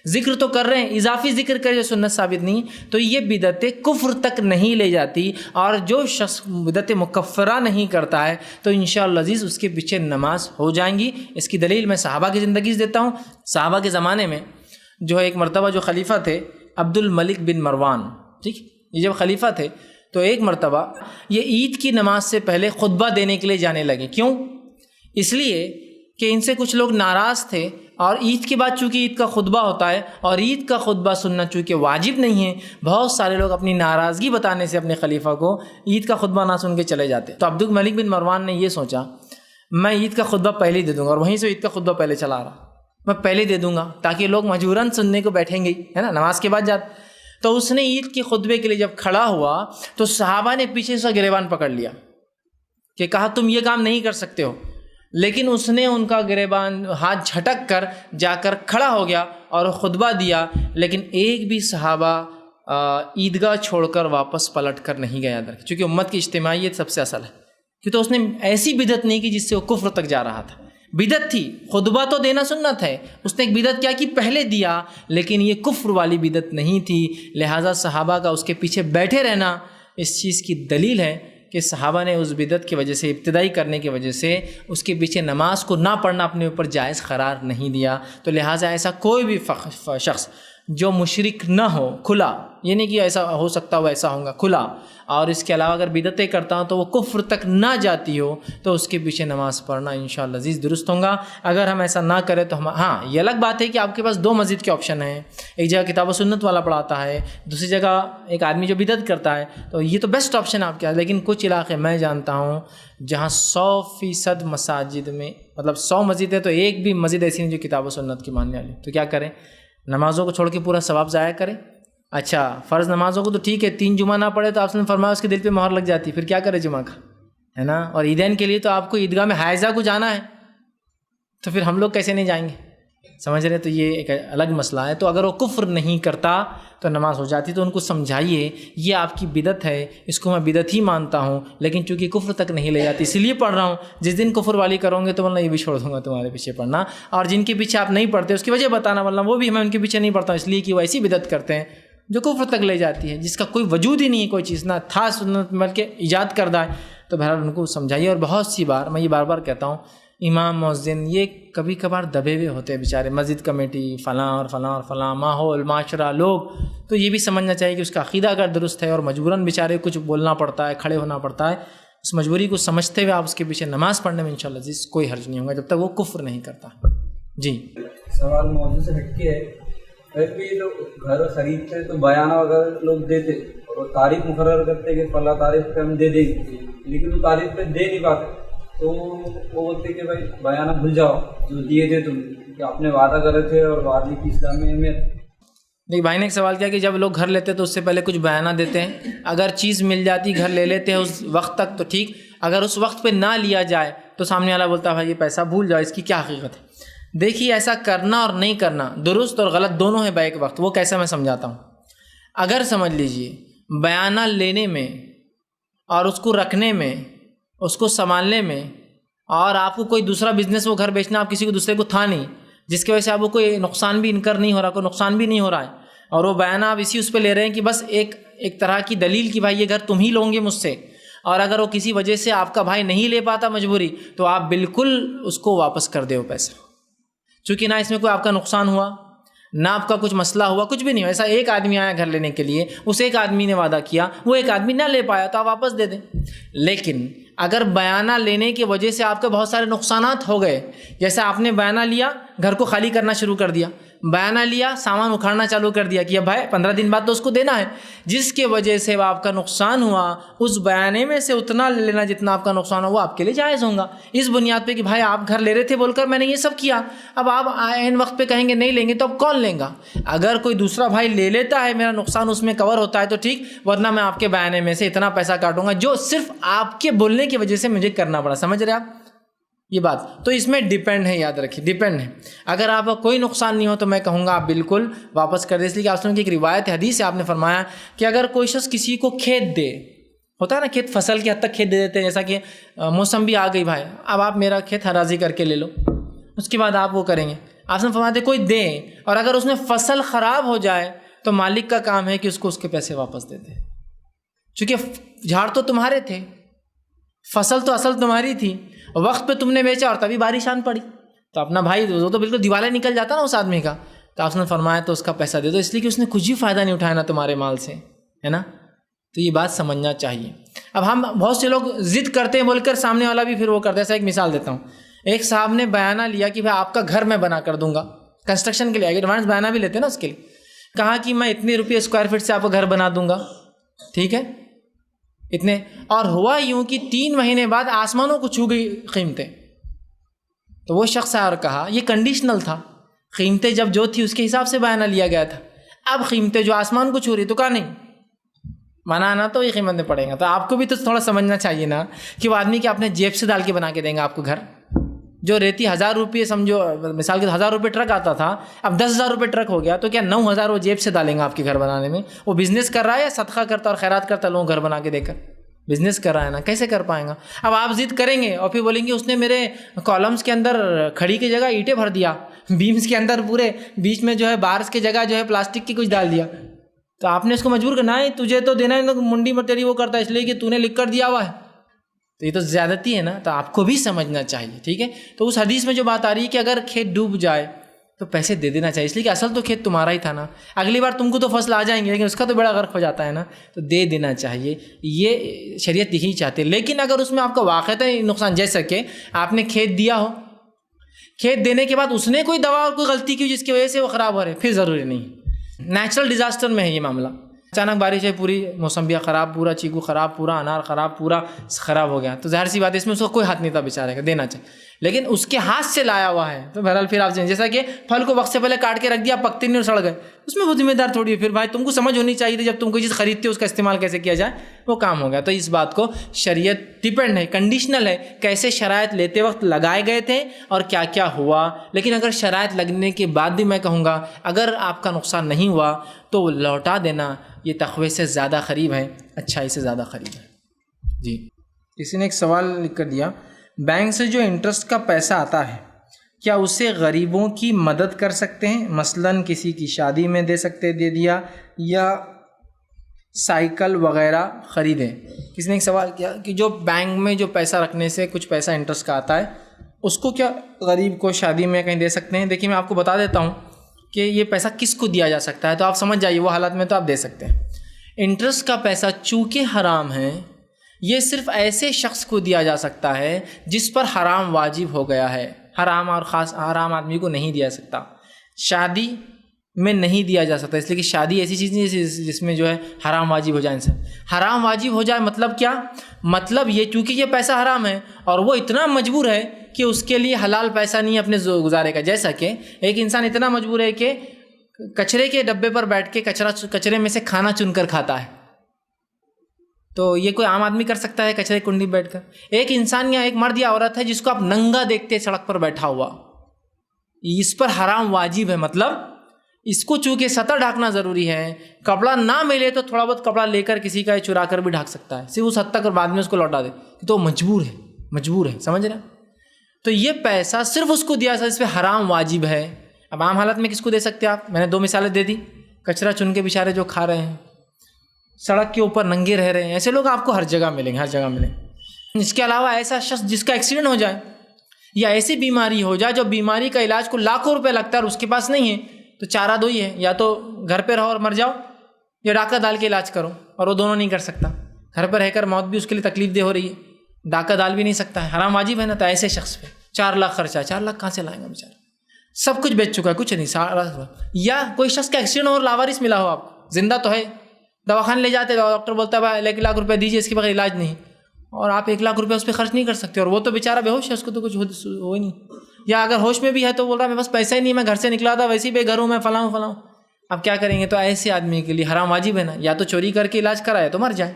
ذکر تو کر رہے ہیں، اضافی ذکر کرے جو سنت ثابت نہیں. تو یہ بدعتیں کفر تک نہیں لے جاتی، اور جو شخص بدعت مکفرہ نہیں کرتا ہے تو انشاءاللہ عزیز اس کے پیچھے نماز ہو جائیں گی. اس کی دلیل میں صحابہ کی زندگی سے دیتا ہوں. صحابہ کے زمانے میں جو ہے ایک مرتبہ جو خلیفہ تھے عبد الملک بن مروان، ٹھیک، یہ جب خلیفہ تھے تو ایک مرتبہ یہ عید کی نماز سے پہلے خطبہ دینے کے لیے جانے لگے۔ کیوں؟ اس لیے کہ ان سے کچھ لوگ ناراض تھے، اور عید کے بعد چونکہ عید کا خطبہ ہوتا ہے اور عید کا خطبہ سننا چونکہ واجب نہیں ہے، بہت سارے لوگ اپنی ناراضگی بتانے سے اپنے خلیفہ کو عید کا خطبہ نہ سن کے چلے جاتے۔ تو عبد الملک بن مروان نے یہ سوچا میں عید کا خطبہ پہلے ہی دے دوں گا، اور وہیں سے عید کا خطبہ پہلے چلا رہا، میں پہلے دے دوں گا تاکہ لوگ مجبوراً سننے کو بیٹھیں گے، ہے نا، نماز کے بعد جاتے۔ تو اس نے عید کے خطبے کے لیے جب کھڑا ہوا تو صحابہ نے پیچھے سے گریبان پکڑ لیا کہ کہا تم یہ کام نہیں کر سکتے ہو، لیکن اس نے ان کا گریبان ہاتھ جھٹک کر جا کر کھڑا ہو گیا اور خطبہ دیا، لیکن ایک بھی صحابہ عیدگاہ چھوڑ کر واپس پلٹ کر نہیں گیا ادھر، چونکہ امت کی اجتماعیت سب سے اصل ہے، کہ تو اس نے ایسی بدعت نہیں کی جس سے وہ کفر تک جا رہا تھا۔ بدعت تھی، خطبہ تو دینا سنت ہے، اس نے ایک بدعت کیا کہ پہلے دیا، لیکن یہ کفر والی بدعت نہیں تھی، لہٰذا صحابہ کا اس کے پیچھے بیٹھے رہنا اس چیز کی دلیل ہے کہ صحابہ نے اس بدعت کی وجہ سے، ابتدائی کرنے کی وجہ سے اس کے پیچھے نماز کو نہ پڑھنا اپنے اوپر جائز قرار نہیں دیا۔ تو لہٰذا ایسا کوئی بھی شخص جو مشرک نہ ہو کھلا، یہ نہیں کہ ایسا ہو سکتا ہو ایسا ہوگا، کھلا، اور اس کے علاوہ اگر بدعتیں کرتا ہوں تو وہ کفر تک نہ جاتی ہو تو اس کے پیچھے نماز پڑھنا انشاءاللہ عزیز درست ہوگا۔ اگر ہم ایسا نہ کریں تو ہم، ہاں یہ الگ بات ہے کہ آپ کے پاس دو مزید کے آپشن ہیں، ایک جگہ کتاب و سنت والا پڑھاتا ہے، دوسری جگہ ایک آدمی جو بدعت کرتا ہے، تو یہ تو بیسٹ آپشن آپ کے پاس۔ لیکن کچھ علاقے میں جانتا ہوں جہاں 100% مساجد میں، مطلب 100 مسجد ہے تو ایک بھی مسجد ایسی نہیں جو کتاب و سنت کی ماننے والی، تو کیا کریں؟ نمازوں کو چھوڑ کے پورا ثواب ضائع کریں؟ اچھا فرض نمازوں کو تو ٹھیک ہے، 3 جمعہ نہ پڑھے تو آپ نے فرمایا اس کے دل پہ مہر لگ جاتی، پھر کیا کرے جمعہ کا، ہے نا؟ اور عیدین کے لیے تو آپ کو عیدگاہ میں حائزہ کو جانا ہے، تو پھر ہم لوگ کیسے نہیں جائیں گے؟ سمجھ رہے؟ تو یہ ایک الگ مسئلہ ہے۔ تو اگر وہ کفر نہیں کرتا تو نماز ہو جاتی، تو ان کو سمجھائیے یہ آپ کی بدعت ہے، اس کو میں بدعت ہی مانتا ہوں، لیکن چونکہ کفر تک نہیں لے جاتی اس لیے پڑھ رہا ہوں، جس دن کفر والی کرو گے تو ورنہ یہ بھی چھوڑ دوں گا تمہارے پیچھے پڑھنا، اور جن کے پیچھے آپ نہیں پڑھتے اس کی وجہ بتانا، ورنہ وہ بھی میں ان کے پیچھے نہیں پڑھتا ہوں اس لیے کہ وہ ایسی بدعت کرتے ہیں جو کفر تک لے جاتی ہے، جس کا کوئی وجود ہی نہیں ہے، کوئی چیز نہ تھا سنت بلکہ ایجاد کردہ ہے۔ تو بہرحال ان کو سمجھائیے۔ اور بہت سی بار میں یہ بار بار کہتا ہوں، امام مؤذن یہ کبھی کبھار دبے ہوئے ہوتے ہیں بیچارے، مسجد کمیٹی فلاں اور فلاں اور فلاں، ماحول معاشرہ لوگ، تو یہ بھی سمجھنا چاہیے کہ اس کا عقیدہ اگر درست ہے اور مجبوراً بیچارے کچھ بولنا پڑتا ہے، کھڑے ہونا پڑتا ہے، اس مجبوری کو سمجھتے ہوئے آپ اس کے پیچھے نماز پڑھنے میں انشاءاللہ عزیز کوئی حرج نہیں ہوگا جب تک وہ کفر نہیں کرتا۔ جی سوال موضوع سے ہٹ کے ہے، اگر کوئی لوگ گھر خریدتے تو بیانہ وغیرہ لوگ دیتے اور تاریخ مقرر کرتے کہ فلاں تاریخ پہ ہم دے دیں گے، لیکن وہ تاریخ پہ دے نہیں پاتے، تو وہ بولتے کہ بھائی بیانہ بھول جاؤ جو دیے تھے تم، کہ آپ نے وعدہ کرے تھے اور وعدے کی اسلام میں اہمیت۔ دیکھ بھائی نے ایک سوال کیا کہ جب لوگ گھر لیتے تو اس سے پہلے کچھ بیانہ دیتے ہیں، اگر چیز مل جاتی گھر لے لیتے ہیں اس وقت تک تو ٹھیک، اگر اس وقت پہ نہ لیا جائے تو سامنے والا بولتا ہے بھائی یہ پیسہ بھول جاؤ، اس کی کیا حقیقت ہے؟ دیکھیے ایسا کرنا اور نہیں کرنا درست اور غلط دونوں ہیں بیک وقت، وہ کیسے میں سمجھاتا ہوں۔ اگر سمجھ لیجئے بیانہ لینے میں اور اس کو رکھنے میں، اس کو سنبھالنے میں، اور آپ کو کوئی دوسرا بزنس وہ گھر بیچنا آپ کسی کو دوسرے کو تھا نہیں، جس کی وجہ سے آپ کو کوئی نقصان بھی انکر نہیں ہو رہا، کوئی نقصان بھی نہیں ہو رہا ہے، اور وہ بیانہ آپ اسی اس پہ لے رہے ہیں کہ بس ایک طرح کی دلیل کہ بھائی یہ گھر تم ہی لو گے مجھ سے، اور اگر وہ کسی وجہ سے آپ کا بھائی نہیں لے پاتا مجبوری، تو آپ بالکل اس کو واپس کر دے وہ پیسہ، چونکہ نہ اس میں کوئی آپ کا نقصان ہوا، نہ آپ کا کچھ مسئلہ ہوا، کچھ بھی نہیں ہوا۔ ایسا ایک آدمی آیا گھر لینے کے لیے، اس ایک آدمی نے وعدہ کیا، وہ ایک آدمی نہ لے پایا تو آپ واپس دے دیں۔ لیکن اگر بیانہ لینے کی وجہ سے آپ کے بہت سارے نقصانات ہو گئے، جیسے آپ نے بیانہ لیا گھر کو خالی کرنا شروع کر دیا، بیانہ لیا سامان اکھاڑنا چالو کر دیا کہ اب بھائی 15 دن بعد تو اس کو دینا ہے، جس کی وجہ سے آپ کا نقصان ہوا، اس بیانے میں سے اتنا لے لینا جتنا آپ کا نقصان ہوا وہ آپ کے لیے جائز ہوگا، اس بنیاد پہ کہ بھائی آپ گھر لے رہے تھے بول کر میں نے یہ سب کیا، اب آپ عین وقت پہ کہیں گے نہیں لیں گے تو اب کون لیں گا؟ اگر کوئی دوسرا بھائی لے لیتا ہے میرا نقصان اس میں کور ہوتا ہے تو ٹھیک، ورنہ میں آپ کے بیانے میں سے اتنا پیسہ کاٹوں گا جو صرف آپ کے بولنے کی وجہ سے مجھے کرنا پڑا۔ سمجھ رہے آپ یہ بات؟ تو اس میں ڈیپینڈ ہے، یاد رکھیے ڈیپینڈ ہے۔ اگر آپ کا کوئی نقصان نہیں ہو تو میں کہوں گا آپ بالکل واپس کر دیں، اس لیے کہ آپ سنیں کہ ایک روایت حدیث سے آپ نے فرمایا کہ اگر کوئی شخص کسی کو کھیت دے، ہوتا ہے نا کھیت فصل کی حد تک کھیت دے دیتے ہیں، جیسا کہ موسم بھی آ گئی بھائی اب آپ میرا کھیت ہراضی کر کے لے لو، اس کے بعد آپ وہ کریں گے، آپ نے فرماتے کوئی دے، اور اگر اس میں فصل خراب ہو جائے تو مالک کا کام ہے کہ اس کو اس کے پیسے واپس دے دے، چونکہ جھاڑ تو تمہارے تھے، فصل تو اصل تمہاری تھی، وقت پہ تم نے بیچا اور تبھی بارش آن پڑی، تو اپنا بھائی وہ تو بالکل دیوالا نکل جاتا نا اس آدمی کا، تو آپ نے فرمایا تو اس کا پیسہ دے دو، اس لیے کہ اس نے کچھ بھی فائدہ نہیں اٹھایا نا تمہارے مال سے، ہے نا. تو یہ بات سمجھنا چاہیے. اب ہم بہت سے لوگ ضد کرتے ہیں بول کر سامنے والا بھی پھر وہ کرتا ہے. ایسا ایک مثال دیتا ہوں. ایک صاحب نے بیانہ لیا کہ بھائی آپ کا گھر میں بنا کر دوں گا، کنسٹرکشن کے لیے ایڈوانس بیانہ بھی لیتے ہیں نا اس کے لیے. کہا کہ میں اتنے روپئے اسکوائر فٹ سے آپ کا گھر بنا دوں گا، ٹھیک ہے اتنے. اور ہوا یوں کہ 3 مہینے بعد آسمانوں کو چھو گئی قیمتیں. تو وہ شخص آیا اور کہا یہ کنڈیشنل تھا، قیمتیں جب جو تھی اس کے حساب سے بیانہ لیا گیا تھا، اب قیمتیں جو آسمان کو چھو رہی تو کہا نہیں بنانا تو یہ قیمت میں پڑے گا. تو آپ کو بھی تو تھوڑا سمجھنا چاہیے نا کہ وہ آدمی کہ اپنے جیب سے ڈال کے بنا کے دیں گا آپ کو گھر. جو ریتی 1000 روپئے سمجھو مثال کے 1000 روپئے ٹرک آتا تھا، اب 10,000 روپئے ٹرک ہو گیا، تو کیا 9,000 وہ جیب سے ڈالیں گا آپ کے گھر بنانے میں؟ وہ بزنس کر رہا ہے یا صدقہ کرتا اور خیرات کرتا لوگوں گھر بنا کے دے کر؟ بزنس کر رہا ہے نا، کیسے کر پائیں گا؟ اب آپ ضد کریں گے اور پھر بولیں گے اس نے میرے کالمس کے اندر کھڑی کی جگہ اینٹیں بھر دیا، بیمس کے اندر پورے بیچ میں جو ہے بارس کی جگہ جو ہے پلاسٹک کی کچھ ڈال دیا. تو آپ نے اس کو مجبور کرنا ہے، تجھے تو دینا ہے، منڈی میں تیری وہ کرتا ہے اس لیے کہ تو نے لکھ کر دیا ہوا ہے. تو یہ تو زیادتی ہے نا. تو آپ کو بھی سمجھنا چاہیے، ٹھیک ہے. تو اس حدیث میں جو بات آ رہی ہے کہ اگر کھیت ڈوب جائے تو پیسے دے دینا چاہیے، اس لیے کہ اصل تو کھیت تمہارا ہی تھا نا. اگلی بار تم کو تو فصل آ جائیں گے لیکن اس کا تو بڑا غرق ہو جاتا ہے نا، تو دے دینا چاہیے. یہ شریعت یہی چاہتے. لیکن اگر اس میں آپ کا واقعتاً نقصان، جیسا کہ آپ نے کھیت دیا ہو، کھیت دینے کے بعد اس نے کوئی دوا اور کوئی غلطی کی جس کی وجہ سے وہ خراب ہو رہے، پھر ضروری نہیں. نیچرل ڈیزاسٹر میں ہے یہ معاملہ، اچانک بارش ہے، پوری موسمبیاں خراب، پورا چیکو خراب، پورا انار خراب، پورا خراب ہو گیا، تو ظاہر سی بات ہے اس میں اس کو کوئی ہاتھ نہیں تھا بیچارے کا، دینا چاہیے. لیکن اس کے ہاتھ سے لایا ہوا ہے تو بہرحال پھر آپ جیسا کہ پھل کو وقت سے پہلے کاٹ کے رکھ دیا، پکتے نہیں اور سڑ گئے، اس میں وہ ذمہ دار تھوڑی ہے. پھر بھائی تم کو سمجھ ہونی چاہیے تھی جب تم کوئی چیز خریدتے ہو اس کا استعمال کیسے کیا جائے، وہ کام ہو گیا. تو اس بات کو شریعت ڈپینڈ ہے، کنڈیشنل ہے، کیسے شرائط لیتے وقت لگائے گئے تھے اور کیا کیا ہوا. لیکن اگر شرائط لگنے کے بعد بھی میں کہوں گا اگر آپ کا نقصان نہیں ہوا تو لوٹا دینا یہ تقوی سے زیادہ قریب ہے، اچھائی سے زیادہ قریب ہے. جی کسی نے ایک سوال لکھ کر دیا، بینک سے جو انٹرسٹ کا پیسہ آتا ہے کیا اسے غریبوں کی مدد کر سکتے ہیں؟ مثلاً کسی کی شادی میں دے سکتے، دے دیا، یا سائیکل وغیرہ خریدیں. کسی نے ایک سوال کیا کہ جو بینک میں جو پیسہ رکھنے سے کچھ پیسہ انٹرسٹ کا آتا ہے اس کو کیا غریب کو شادی میں کہیں دے سکتے ہیں؟ دیکھیے میں آپ کو بتا دیتا ہوں کہ یہ پیسہ کس کو دیا جا سکتا ہے تو آپ سمجھ جائیے، وہ حالات میں تو آپ دے سکتے ہیں. انٹرسٹ کا پیسہ چونکہ حرام ہے، یہ صرف ایسے شخص کو دیا جا سکتا ہے جس پر حرام واجب ہو گیا ہے. حرام اور خاص حرام آدمی کو نہیں دیا سکتا، شادی میں نہیں دیا جا سکتا، اس لیے کہ شادی ایسی چیز نہیں جس میں جو ہے حرام واجب ہو جائے. انسان حرام واجب ہو جائے مطلب کیا؟ مطلب یہ چونکہ یہ پیسہ حرام ہے اور وہ اتنا مجبور ہے کہ اس کے لیے حلال پیسہ نہیں اپنے گزارے کا. جیسا کہ ایک انسان اتنا مجبور ہے کہ کچرے کے ڈبے پر بیٹھ کے کچرے میں سے کھانا چن کر کھاتا ہے، تو یہ کوئی عام آدمی کر سکتا ہے کچرے کنڈی بیٹھ کر؟ ایک انسان یا ایک مرد یا عورت ہے جس کو آپ ننگا دیکھتے سڑک پر بیٹھا ہوا، اس پر حرام واجب ہے. مطلب اس کو چونکہ سطح ڈھانکنا ضروری ہے، کپڑا نہ ملے تو تھوڑا بہت کپڑا لے کر کسی کا چرا کر بھی ڈھانک سکتا ہے، صرف اس حد تک اور بعد میں اس کو لوٹا دے، تو مجبور ہے، سمجھ رہے ہیں؟ تو یہ پیسہ صرف اس کو دیا جاتا ہے اس پہ حرام واجب ہے. اب عام حالت میں کس کو دے سکتے ہیں آپ؟ میں نے 2 مثالیں دے دی، کچرا چن کے بیچارے جو کھا رہے ہیں، سڑک کے اوپر ننگے رہ رہے ہیں، ایسے لوگ آپ کو ہر جگہ ملیں گے. اس کے علاوہ ایسا شخص جس کا ایکسیڈنٹ ہو جائے یا ایسی بیماری ہو جائے جو بیماری کا علاج کو لاکھوں روپے لگتا ہے اور اس کے پاس نہیں ہے، تو چارہ دو ہی ہے، یا تو گھر پہ رہو اور مر جاؤ یا ڈاکہ ڈال کے علاج کرو، اور وہ دونوں نہیں کر سکتا. گھر پہ رہ کر موت بھی اس کے لیے تکلیف دہ ہو رہی ہے، ڈاکہ ڈال بھی نہیں سکتا ہے، حرام واجب ہے نا. تو ایسے شخص پہ 4 لاکھ خرچہ ہے، 4 لاکھ کہاں سے لائیں گا بیچارہ؟ سب کچھ بیچ چکا ہے، کچھ نہیں. یا کوئی شخص کا ایکسیڈنٹ اور لاوارث ملا ہو، آپ زندہ تو ہے، دواخانے لے جاتے، ڈاکٹر بولتا ہے بھائی 1 لاکھ روپے دیجیے اس کے بغیر علاج نہیں، اور آپ 1 لاکھ روپے اس پہ خرچ نہیں کر سکتے، اور وہ تو بیچارہ بے ہوش ہے، اس کو تو کچھ ہو ہی نہیں. یا اگر ہوش میں بھی ہے تو بول رہا ہے میں بس پیسہ ہی نہیں، میں گھر سے نکلا تھا ویسے ہی بے گھر ہوں، میں فلاں. اب کیا کریں گے؟ تو ایسے آدمی کے لیے حرام واجب ہے نا، یا تو چوری کر کے علاج کرائے تو مر جائے.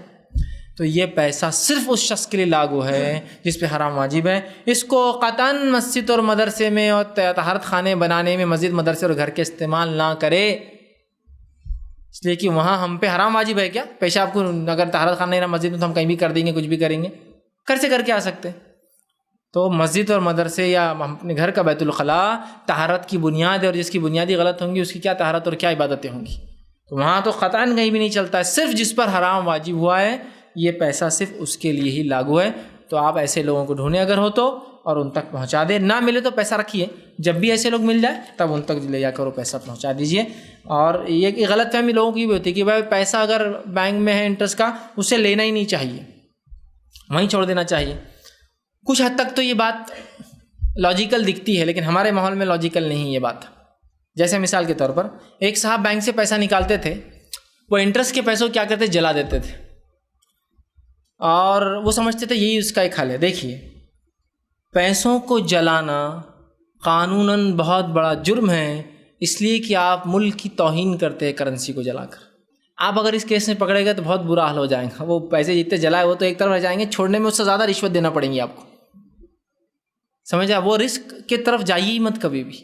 تو یہ پیسہ صرف اس شخص کے لیے لاگو ہے جس پہ حرام واجب ہے. اس کو قطعاً مسجد اور مدرسے میں اور طہارت خانے بنانے میں مسجد مدرسے اور گھر کے استعمال نہ کرے، اس لیے کہ وہاں ہم پہ حرام واجب ہے. کیا پیشاب کو اگر طہارت خانہ نہیں رہا مسجد میں تو ہم کہیں بھی کر دیں گے، کچھ بھی کریں گے، گھر سے کر کے آ سکتے. تو مسجد اور مدرسے یا اپنے گھر کا بیت الخلاء طہارت کی بنیاد ہے، اور جس کی بنیادی غلط ہوں گی اس کی کیا طہارت اور کیا عبادتیں ہوں گی. تو وہاں تو قطعاً کہیں بھی نہیں چلتا ہے. صرف جس پر حرام واجب ہوا ہے یہ پیسہ صرف اس کے لیے ہی لاگو ہے. تو آپ ایسے لوگوں کو ڈھونڈیں اگر ہو تو اور ان تک پہنچا دے. نہ ملے تو پیسہ رکھیے, جب بھی ایسے لوگ مل جائے تب ان تک لے جا کرو پیسہ پہنچا دیجیے. اور یہ غلط فہمی لوگوں کی بھی ہوتی ہے کہ بھائی پیسہ اگر بینک میں ہے انٹرسٹ کا, اسے لینا ہی نہیں چاہیے, وہیں چھوڑ دینا چاہیے. کچھ حد تک تو یہ بات لاجیکل دکھتی ہے, لیکن ہمارے ماحول میں لاجیکل نہیں یہ بات. جیسے مثال کے طور پر ایک صاحب بینک سے پیسہ نکالتے تھے, وہ انٹرسٹ کے پیسوں کیا کرتے, جلا دیتے تھے, اور وہ سمجھتے تھے یہی اس کا ایک حل ہے. دیکھیے, پیسوں کو جلانا قانوناً بہت بڑا جرم ہے, اس لیے کہ آپ ملک کی توہین کرتے ہیں کرنسی کو جلا کر. آپ اگر اس کیس میں پکڑے گئے تو بہت برا حال ہو جائے گا. وہ پیسے جتنے جلائے وہ تو ایک طرف رہ جائیں گے, چھوڑنے میں اس سے زیادہ رشوت دینا پڑیں گی آپ کو. سمجھا, وہ رسک کی طرف جائیے ہی مت کبھی بھی.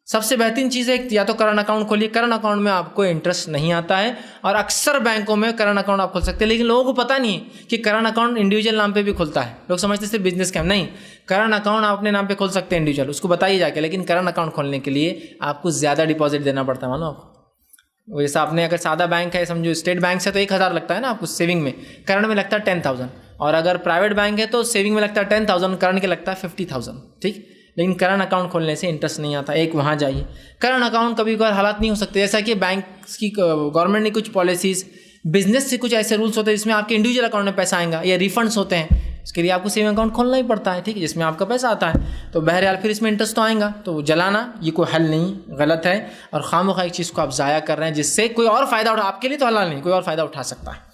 سب سے بہترین چیز ہے یا تو کرنٹ اکاؤنٹ کھولیے. کرنٹ اکاؤنٹ میں آپ کو انٹرسٹ نہیں آتا ہے, اور اکثر بینکوں میں کرنٹ اکاؤنٹ آپ کھول سکتے ہیں, لیکن لوگوں کو پتہ نہیں ہے کہ کرنٹ اکاؤنٹ انڈیویجول نام پہ بھی کھلتا ہے. لوگ سمجھتے صرف بزنس کا نہیں, کرنٹ اکاؤنٹ آپ اپنے نام پہ کھول سکتے ہیں انڈیویجول, اس کو بتائیے جا کے. لیکن کرنٹ اکاؤنٹ کھولنے کے لیے آپ کو زیادہ ڈپازٹ دینا پڑتا ہے, معلوم آپ کو. جیسے آپ نے اگر سادہ بینک ہے, سمجھو اسٹیٹ بینک سے, تو 1000 لگتا ہے نا آپ کو سیونگ میں, کرنٹ میں لگتا ہے 10,000. اور اگر پرائیویٹ بینک ہے تو سیونگ میں لگتا ہے 10,000, کرنٹ کے لگتا ہے 50,000. ٹھیک, لیکن کرنٹ اکاؤنٹ کھولنے سے انٹرسٹ نہیں آتا. ایک وہاں جائیے. کرنٹ اکاؤنٹ کبھی کبھار حالات نہیں ہو سکتے, جیسا کہ بینک کی گورنمنٹ نے کچھ پالیسیز, بزنس سے کچھ ایسے رولس ہوتے ہیں جس میں آپ کے انڈیویجول اکاؤنٹ میں پیسہ آئے گا, یا ریفنڈس ہوتے ہیں, اس کے لیے آپ کو سیونگ اکاؤنٹ کھولنا ہی پڑتا ہے. ٹھیک ہے, جس میں آپ کا پیسہ آتا ہے. تو بہرحال پھر اس میں انٹرسٹ تو آئے گا, تو جلانا یہ کوئی حل نہیں, غلط ہے. اور خواہ ایک چیز کو آپ ضائع کر رہے ہیں جس سے کوئی اور فائدہ اٹھا, آپ کے لیے تو حلال نہیں, کوئی اور فائدہ اٹھا سکتا ہے.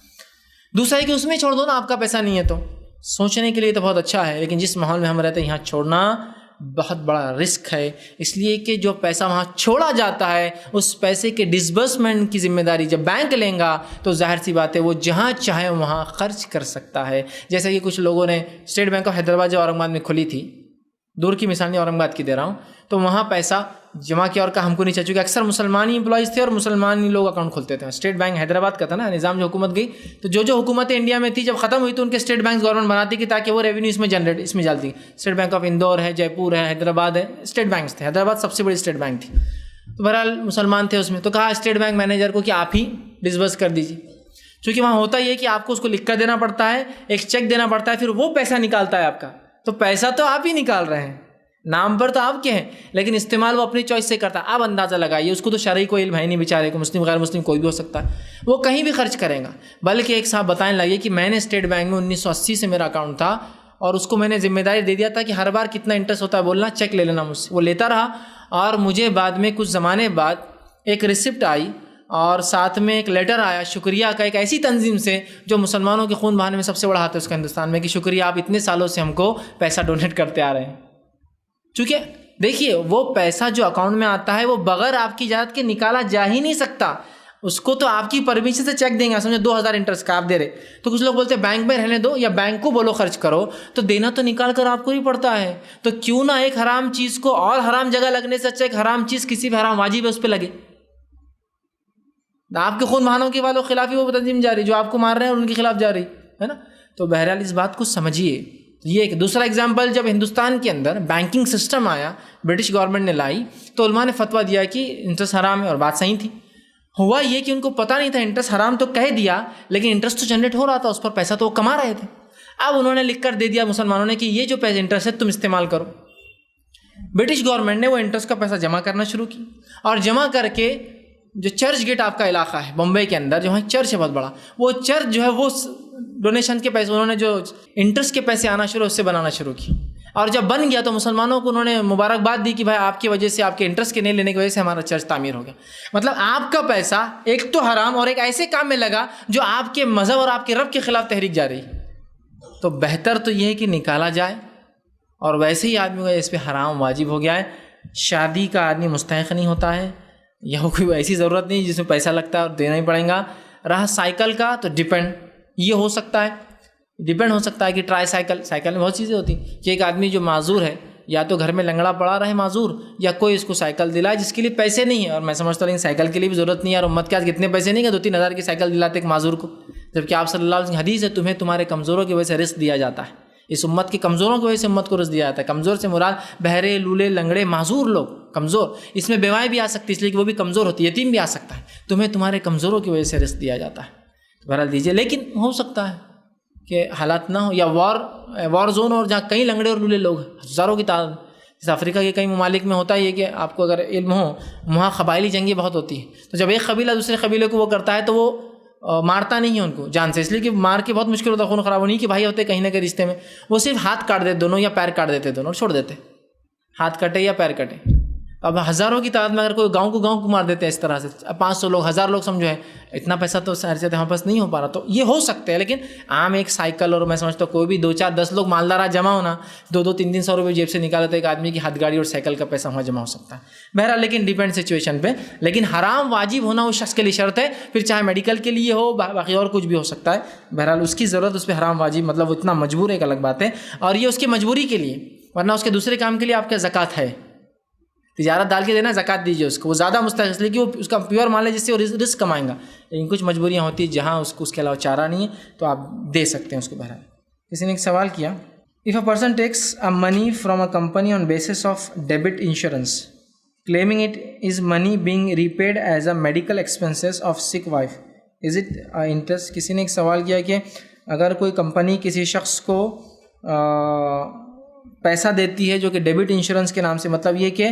دوسرا ہے کہ اس میں چھوڑ دو نا, آپ کا پیسہ نہیں ہے. تو سوچنے کے لیے تو بہت اچھا ہے, لیکن جس ماحول میں ہم رہتے ہیں یہاں چھوڑنا بہت بڑا رسک ہے. اس لیے کہ جو پیسہ وہاں چھوڑا جاتا ہے, اس پیسے کے ڈسبرسمنٹ کی ذمہ داری جب بینک لیں گا تو ظاہر سی بات ہے وہ جہاں چاہے وہاں خرچ کر سکتا ہے. جیسے کہ کچھ لوگوں نے اسٹیٹ بینک آف حیدرآباد جو اورنگ آباد میں کھلی تھی, دور کی مثال نہیں, اورنگ آباد کی دے رہا ہوں, تو وہاں پیسہ جمع کیا اور کا ہم کو نہیں چاہیے, چونکہ اکثر مسلمانی امپلائیز تھے اور مسلمانی لوگ اکاؤنٹ کھولتے تھے. اسٹیٹ بینک حیدرآباد کا تھا نا نظام, جو حکومت گئی تو جو حکومتیں انڈیا میں تھی جب ختم ہوئی تو ان کے اسٹیٹ بینک گورنمنٹ بناتی کہ تاکہ وہ ریونیو اس میں ڈالتی. اسٹیٹ بینک آف اندور ہے, جے پور ہے, حیدرآباد ہے, اسٹیٹ بینکس تھے. حیدرآباد سب سے بڑی اسٹیٹ بینک تھی. تو بہرحال مسلمان تھے اس میں, تو کہا اسٹیٹ بینک مینیجر کو کہ آپ ہی ڈسبرس کر دیجیے, چونکہ وہاں ہوتا یہ کہ آپ کو اس کو لکھ کر دینا پڑتا ہے, ایک چیک دینا پڑتا ہے, پھر وہ پیسہ نکالتا ہے آپ کا. تو پیسہ تو آپ ہی نکال رہے ہیں, نام پر تو آپ کے ہیں, لیکن استعمال وہ اپنی چوائس سے کرتا ہے. آپ اندازہ لگائیے, اس کو تو شرعی کوئی علم ہے نہیں بیچارے کو, مسلم غیر مسلم کوئی بھی ہو سکتا ہے, وہ کہیں بھی خرچ کرے گا. بلکہ ایک صاحب بتانے لگے کہ میں نے اسٹیٹ بینک میں 1980 سے میرا اکاؤنٹ تھا, اور اس کو میں نے ذمہ داری دے دیا تھا کہ ہر بار کتنا انٹرسٹ ہوتا ہے بولنا, چیک لے لینا مجھ سے. وہ لیتا رہا, اور مجھے بعد میں کچھ زمانے بعد ایک ریسپٹ آئی, اور ساتھ میں ایک لیٹر آیا شکریہ کا, ایک ایسی تنظیم سے جو مسلمانوں کے خون بہانے میں سب سے بڑا ہاتھ ہے اس کا ہندوستان میں, کہ شکریہ آپ اتنے سالوں سے ہم کو پیسہ ڈونیٹ کرتے آ رہے ہیں. چونکہ دیکھیے وہ پیسہ جو اکاؤنٹ میں آتا ہے وہ بغیر آپ کی اجازت کے نکالا جا ہی نہیں سکتا. اس کو تو آپ کی پرمیشن سے چیک دیں گے. سمجھو 2,000 انٹرسٹ کا آپ دے رہے, تو کچھ لوگ بولتے ہیں بینک میں رہنے دو یا بینک کو بولو خرچ کرو, تو دینا تو نکال کر آپ کو ہی پڑتا ہے. تو کیوں نہ ایک حرام چیز کو اور حرام جگہ لگنے سے اچھا ایک حرام چیز کسی بھی حرام واجب ہے اس پہ لگے. آپ کے خون بہانوں کے والوں خلاف ہی وہ تنظیم جاری, جو آپ کو مار رہے ہیں اور ان کے خلاف جاری ہے نا. تو بہرحال اس بات کو سمجھیے. یہ ایک دوسرا اگزامپل, جب ہندوستان کے اندر بینکنگ سسٹم آیا, برٹش گورنمنٹ نے لائی, تو علماء نے فتویٰ دیا کہ انٹرسٹ حرام ہے, اور بات صحیح تھی. ہوا یہ کہ ان کو پتہ نہیں تھا, انٹرسٹ حرام تو کہہ دیا, لیکن انٹرسٹ تو جنریٹ ہو رہا تھا, اس پر پیسہ تو وہ کما رہے تھے. اب انہوں نے لکھ کر دے دیا مسلمانوں نے کہ یہ جو پیسہ انٹرسٹ ہے تم استعمال کرو. برٹش گورنمنٹ نے وہ انٹرسٹ کا پیسہ جمع کرنا شروع کی, اور جمع کر کے جو چرچ گیٹ آپ کا علاقہ ہے بمبئی کے اندر, جو ہے چرچ ہے بہت بڑا, وہ چرچ جو ہے وہ ڈونیشن کے پیسے, انہوں نے جو انٹرسٹ کے پیسے آنا شروع اس سے بنانا شروع کی. اور جب بن گیا تو مسلمانوں کو انہوں نے مبارکباد دی کہ بھائی آپ کی وجہ سے, آپ کے انٹرسٹ کے نہیں لینے کی وجہ سے ہمارا چرچ تعمیر ہو گیا. مطلب آپ کا پیسہ ایک تو حرام اور ایک ایسے کام میں لگا جو آپ کے مذہب اور آپ کے رب کے خلاف تحریک جا رہی. تو بہتر تو یہ ہے کہ نکالا جائے, اور ویسے ہی آدمی کو اس پہ حرام واجب ہو گیا ہے. شادی کا آدمی مستحق نہیں ہوتا ہے, یا کوئی ایسی ضرورت نہیں جس میں پیسہ لگتا ہے اور دینا ہی پڑے گا. رہا سائیکل کا, تو ڈیپینڈ یہ ہو سکتا ہے کہ ٹرائی سائیکل میں بہت چیزیں ہوتی ہیں, کہ ایک آدمی جو معذور ہے یا تو گھر میں لنگڑا پڑا رہے معذور, یا کوئی اس کو سائیکل دلائے جس کے لیے پیسے نہیں ہیں. اور میں سمجھتا ہوں سائیکل کے لیے بھی ضرورت نہیں ہے, اور امت کے آج کتنے پیسے نہیں کہ 2-3 ہزار کی سائیکل دلاتے ایک معذور کو, جبکہ آپ صلی اللہ علیہ وسلم حدیث ہے تمہیں تمہارے کمزوروں کی وجہ سے رزق دیا جاتا ہے. اس امت کے کمزوروں کی وجہ سے امت کو رزق دیا جاتا ہے. کمزور سے مراد بہرے, لولے, لنگڑے, معذور لوگ کمزور, اس میں بیوائیں بھی آ سکتی اس لیے کہ وہ بھی کمزور ہوتی ہے, یتیم بھی آ سکتا ہے. تمہیں تمہارے کمزوروں کی وجہ سے رزق دیا جاتا ہے. بہرحال دیجیے, لیکن ہو سکتا ہے کہ حالات نہ ہو، یا وار زون اور جہاں کئی لنگڑے اور لولے لوگ ہزاروں کی تعداد، جیسے افریقہ کے کئی ممالک میں ہوتا ہے یہ کہ آپ کو اگر علم ہو وہاں قبائلی جنگیں بہت ہوتی ہیں، تو جب ایک قبیلہ دوسرے قبیلے کو وہ کرتا ہے تو وہ مارتا نہیں ہے ان کو جان سے، اس لیے کہ مار کے بہت مشکل ہوتا ہے، خون خراب ہونی کہ بھائی ہوتے کہیں نہ کہیں رشتے میں، وہ صرف ہاتھ کاٹ دیتے دونوں یا پیر کاٹ دیتے دونوں اور چھوڑ دیتے، ہاتھ کٹے یا پیر کٹے۔ اب ہزاروں کی تعداد میں اگر کوئی گاؤں کو مار دیتے ہیں اس طرح سے، اب 500 لوگ 1000 لوگ سمجھو ہے، اتنا پیسہ تو سارے ہمارے پاس نہیں ہو پا رہا، تو یہ ہو سکتے ہیں، لیکن عام ایک سائیکل اور میں سمجھتا ہوں کوئی بھی 2 4 10 لوگ مالدار جمع ہونا، 2 3 سو روپئے جیب سے نکالا تو ایک آدمی کی ہاتھ گاڑی اور سائیکل کا پیسہ وہاں جمع ہو سکتا ہے۔ بہرحال لیکن ڈیپینڈ سچویشن پہ، لیکن حرام واجب ہونا اس شخص کے لیے شرط ہے، پھر چاہے میڈیکل کے لیے ہو باقی اور کچھ بھی ہو سکتا ہے، بہرحال اس کی ضرورت، اس پہ حرام واجب مطلب وہ اتنا مجبور ہے ایک الگ بات ہے، اور یہ اس کی مجبوری کے لیے، ورنہ اس کے دوسرے کام کے لیے آپ کا زکوٰۃ ہے، تجارت ڈال کے دینا، زکوٰۃ دیجیے اس کو، وہ زیادہ مستحق اس لیے کہ وہ اس کا پیور مال ہے جس سے وہ رزق کمائیں گا، لیکن کچھ مجبوریاں ہوتی ہیں جہاں اس کو اس کے علاوہ چارہ نہیں ہے تو آپ دے سکتے ہیں اس کو۔ بہرحال کسی نے ایک سوال کیا، if a person takes a money from a company on basis of debit insurance claiming it is money being repaid as a medical expenses of sick wife, is it interest؟ کسی نے ایک سوال کیا کہ اگر کوئی کمپنی کسی شخص کو پیسہ دیتی ہے جو کہ ڈیبٹ انشورنس کے نام سے، مطلب یہ کہ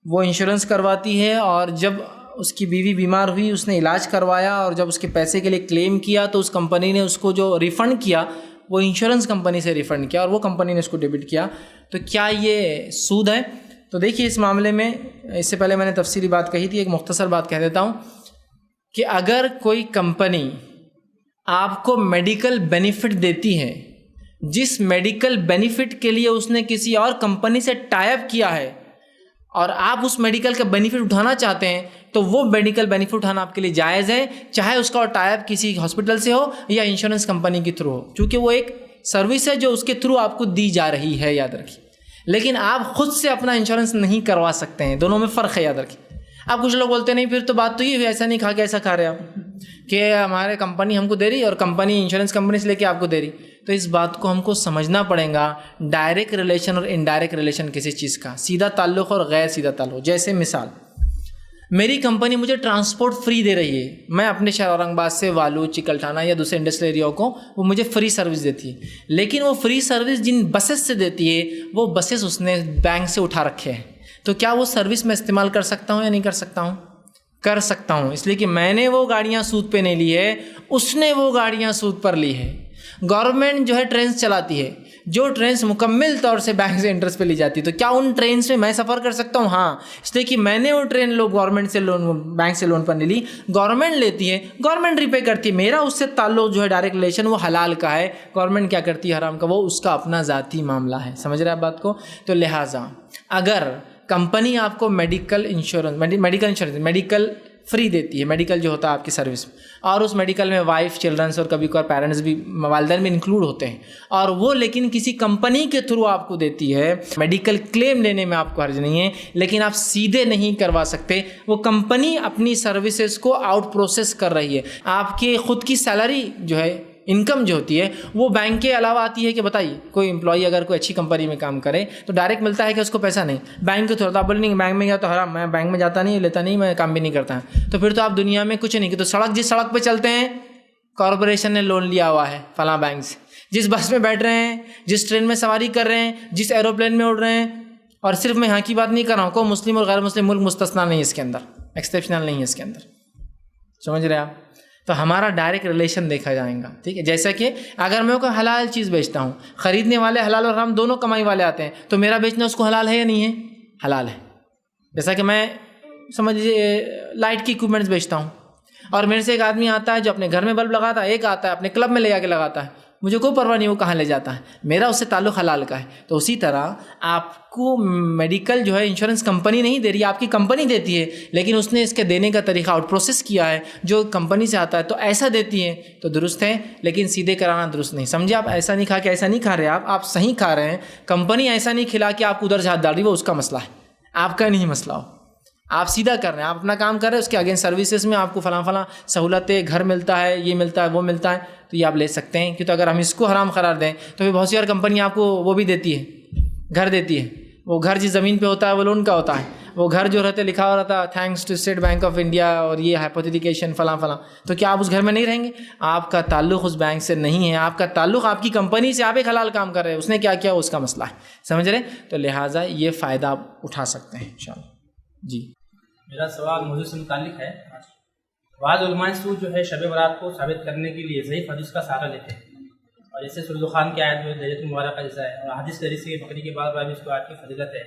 وہ انشورنس کرواتی ہے اور جب اس کی بیوی بیمار ہوئی اس نے علاج کروایا اور جب اس کے پیسے کے لیے کلیم کیا تو اس کمپنی نے اس کو جو ریفنڈ کیا وہ انشورنس کمپنی سے ریفنڈ کیا اور وہ کمپنی نے اس کو ڈیبٹ کیا، تو کیا یہ سود ہے؟ تو دیکھیے اس معاملے میں اس سے پہلے میں نے تفصیلی بات کہی تھی، ایک مختصر بات کہہ دیتا ہوں کہ اگر کوئی کمپنی آپ کو میڈیکل بینیفٹ دیتی ہے، جس میڈیکل بینیفٹ کے لیے اس نے کسی اور کمپنی سے ٹائی اپ کیا ہے اور آپ اس میڈیکل کا بینیفٹ اٹھانا چاہتے ہیں تو وہ میڈیکل بینیفٹ اٹھانا آپ کے لیے جائز ہے، چاہے اس کا ٹائی اپ کسی ہاسپٹل سے ہو یا انشورنس کمپنی کے تھرو ہو، کیونکہ وہ ایک سروس ہے جو اس کے تھرو آپ کو دی جا رہی ہے، یاد رکھیے۔ لیکن آپ خود سے اپنا انشورنس نہیں کروا سکتے ہیں، دونوں میں فرق ہے، یاد رکھیے۔ اب کچھ لوگ بولتے نہیں، پھر تو بات تو یہ ہے ایسا نہیں کھا کے ایسا کھا رہے آپ کہ ہمارے کمپنی ہم کو دے رہی اور کمپنی انشورنس کمپنی سے لے کے آپ کو دے رہی، تو اس بات کو ہم کو سمجھنا پڑے گا، ڈائریکٹ ریلیشن اور انڈائریکٹ ریلیشن کسی چیز کا، سیدھا تعلق اور غیر سیدھا تعلق۔ جیسے مثال، میری کمپنی مجھے ٹرانسپورٹ فری دے رہی ہے، میں اپنے شہر اورنگ آباد سے والو، چکلٹھانہ یا دوسرے انڈسٹریل ایریاؤں کو وہ مجھے فری سروس دیتی ہے، لیکن وہ فری سروس جن بسز سے دیتی ہے وہ بسز اس نے بینک سے اٹھا رکھے ہیں، تو کیا وہ سروس میں استعمال کر سکتا ہوں یا نہیں کر سکتا ہوں؟ کر سکتا ہوں، اس لیے کہ میں نے وہ گاڑیاں سود پہ نہیں لی ہے، اس نے وہ گاڑیاں سود پر لی ہے۔ گورنمنٹ جو ہے ٹرینس چلاتی ہے، جو ٹرینس مکمل طور سے بینک سے انٹرسٹ پہ لی جاتی ہے، تو کیا ان ٹرینس میں سفر کر سکتا ہوں؟ ہاں، اس لیے کہ میں نے وہ ٹرین گورنمنٹ سے لون، بینک سے لون پر نہیں لی، گورنمنٹ لیتی ہے، گورنمنٹ ریپے کرتی ہے، میرا اس سے تعلق جو ہے ڈائریکٹ ریلیشن وہ حلال کا ہے، گورنمنٹ کیا کرتی ہے حرام کا، وہ اس کا اپنا ذاتی معاملہ ہے۔ سمجھ رہے ہیں آپ بات کو؟ تو لہٰذا اگر کمپنی آپ کو میڈیکل فری دیتی ہے، میڈیکل جو ہوتا ہے آپ کی سروس، اور اس میڈیکل میں وائف، چلڈرنس اور کبھی کبھار پیرنٹس بھی، والدین بھی انکلوڈ ہوتے ہیں، اور وہ لیکن کسی کمپنی کے تھرو آپ کو دیتی ہے، میڈیکل کلیم لینے میں آپ کو حرج نہیں ہے، لیکن آپ سیدھے نہیں کروا سکتے، وہ کمپنی اپنی سروسز کو آؤٹ پروسیس کر رہی ہے، آپ کی خود کی سیلری جو ہے، انکم جو ہوتی ہے وہ بینک کے علاوہ آتی ہے کہ بتائیے کوئی امپلائی اگر کوئی اچھی کمپنی میں کام کرے تو ڈائریکٹ ملتا ہے کہ اس کو پیسہ نہیں، بینک کے تھوڑا بولیں نہیں بینک میں گیا تو حرام، میں بینک میں جاتا نہیں، لیتا نہیں، میں کام بھی نہیں کرتا، تو پھر تو آپ دنیا میں کچھ نہیں کہ تو سڑک، جس سڑک پہ چلتے ہیں کارپوریشن نے لون لیا ہوا ہے فلاں بینک سے، جس بس میں بیٹھ رہے ہیں، جس ٹرین میں سواری کر رہے ہیں، جس ایروپلین میں اڑ رہے ہیں، اور صرف میں یہاں کی بات نہیں کر رہا ہوں، کوئی مسلم اور غیر مسلم ملک مستثنا نہیں ہے اس کے اندر، ایکسیپشنل نہیں ہے اس کے اندر، سمجھ رہے آپ؟ تو ہمارا ڈائریکٹ ریلیشن دیکھا جائے گا، ٹھیک ہے؟ جیسا کہ اگر میں کوئی حلال چیز بیچتا ہوں، خریدنے والے حلال اور حرام دونوں کمائی والے آتے ہیں، تو میرا بیچنا اس کو حلال ہے یا نہیں ہے؟ حلال ہے۔ جیسا کہ میں سمجھ لیجیے لائٹ کی اکوپمنٹس بیچتا ہوں، اور میرے سے ایک آدمی آتا ہے جو اپنے گھر میں بلب لگاتا ہے، ایک آتا ہے اپنے کلب میں لے جا کے لگاتا ہے، مجھے کوئی پرواہ نہیں وہ کہاں لے جاتا ہے، میرا اس سے تعلق حلال کا ہے۔ تو اسی طرح آپ کو میڈیکل جو ہے انشورنس کمپنی نہیں دے رہی، آپ کی کمپنی دیتی ہے، لیکن اس نے اس کے دینے کا طریقہ آؤٹ پروسیس کیا ہے جو کمپنی سے آتا ہے، تو ایسا دیتی ہے تو درست ہے، لیکن سیدھے کرانا درست نہیں۔ سمجھے آپ؟ ایسا نہیں کھا کے ایسا نہیں کھا رہے آپ صحیح کھا رہے ہیں، کمپنی ایسا نہیں کھلا کہ آپ ادھر سے ہاتھ ڈال رہی، وہ اس کا مسئلہ ہے، آپ کا نہیں مسئلہ ہو، آپ سیدھا کر رہے ہیں، آپ اپنا کام کر رہے ہیں، اس کے اگین سروسز میں آپ کو فلاں سہولتیں، گھر ملتا ہے، یہ ملتا ہے، وہ ملتا ہے، تو یہ آپ لے سکتے ہیں، کہ تو اگر ہم اس کو حرام قرار دیں تو پھر بہت سی اور کمپنی آپ کو وہ بھی دیتی ہے، گھر دیتی ہے، وہ گھر جس زمین پہ ہوتا ہے وہ لون کا ہوتا ہے، وہ گھر جو رہتے لکھا ہوا رہتا thanks to State Bank of India اور یہ ہائپوتھیکیشن فلاں فلاں، تو کیا آپ اس گھر میں نہیں رہیں گے؟ آپ کا تعلق اس بینک سے نہیں ہے، آپ کا تعلق آپ کی کمپنی سے، آپ ایک حلال کام کر رہے ہیں، اس نے کیا کیا اس کا مسئلہ ہے، سمجھ رہے؟ تو لہٰذا یہ فائدہ آپ اٹھا سکتے ہیں انشاءاللہ۔ جی میرا سوال موضوع سے متعلق ہے۔ بعض علماء سود جو ہے شب برات کو ثابت کرنے کے لیے ضعیف حدیث کا سہارا لیتے ہیں، اور جیسے سورۃ دخان کی آیت جو ہے درجۃ المبارکہ جیسا ہے، اور حدیث کے ذریعے سے بکری کے بعد بھی اس کو آیت کی فضیلت ہے،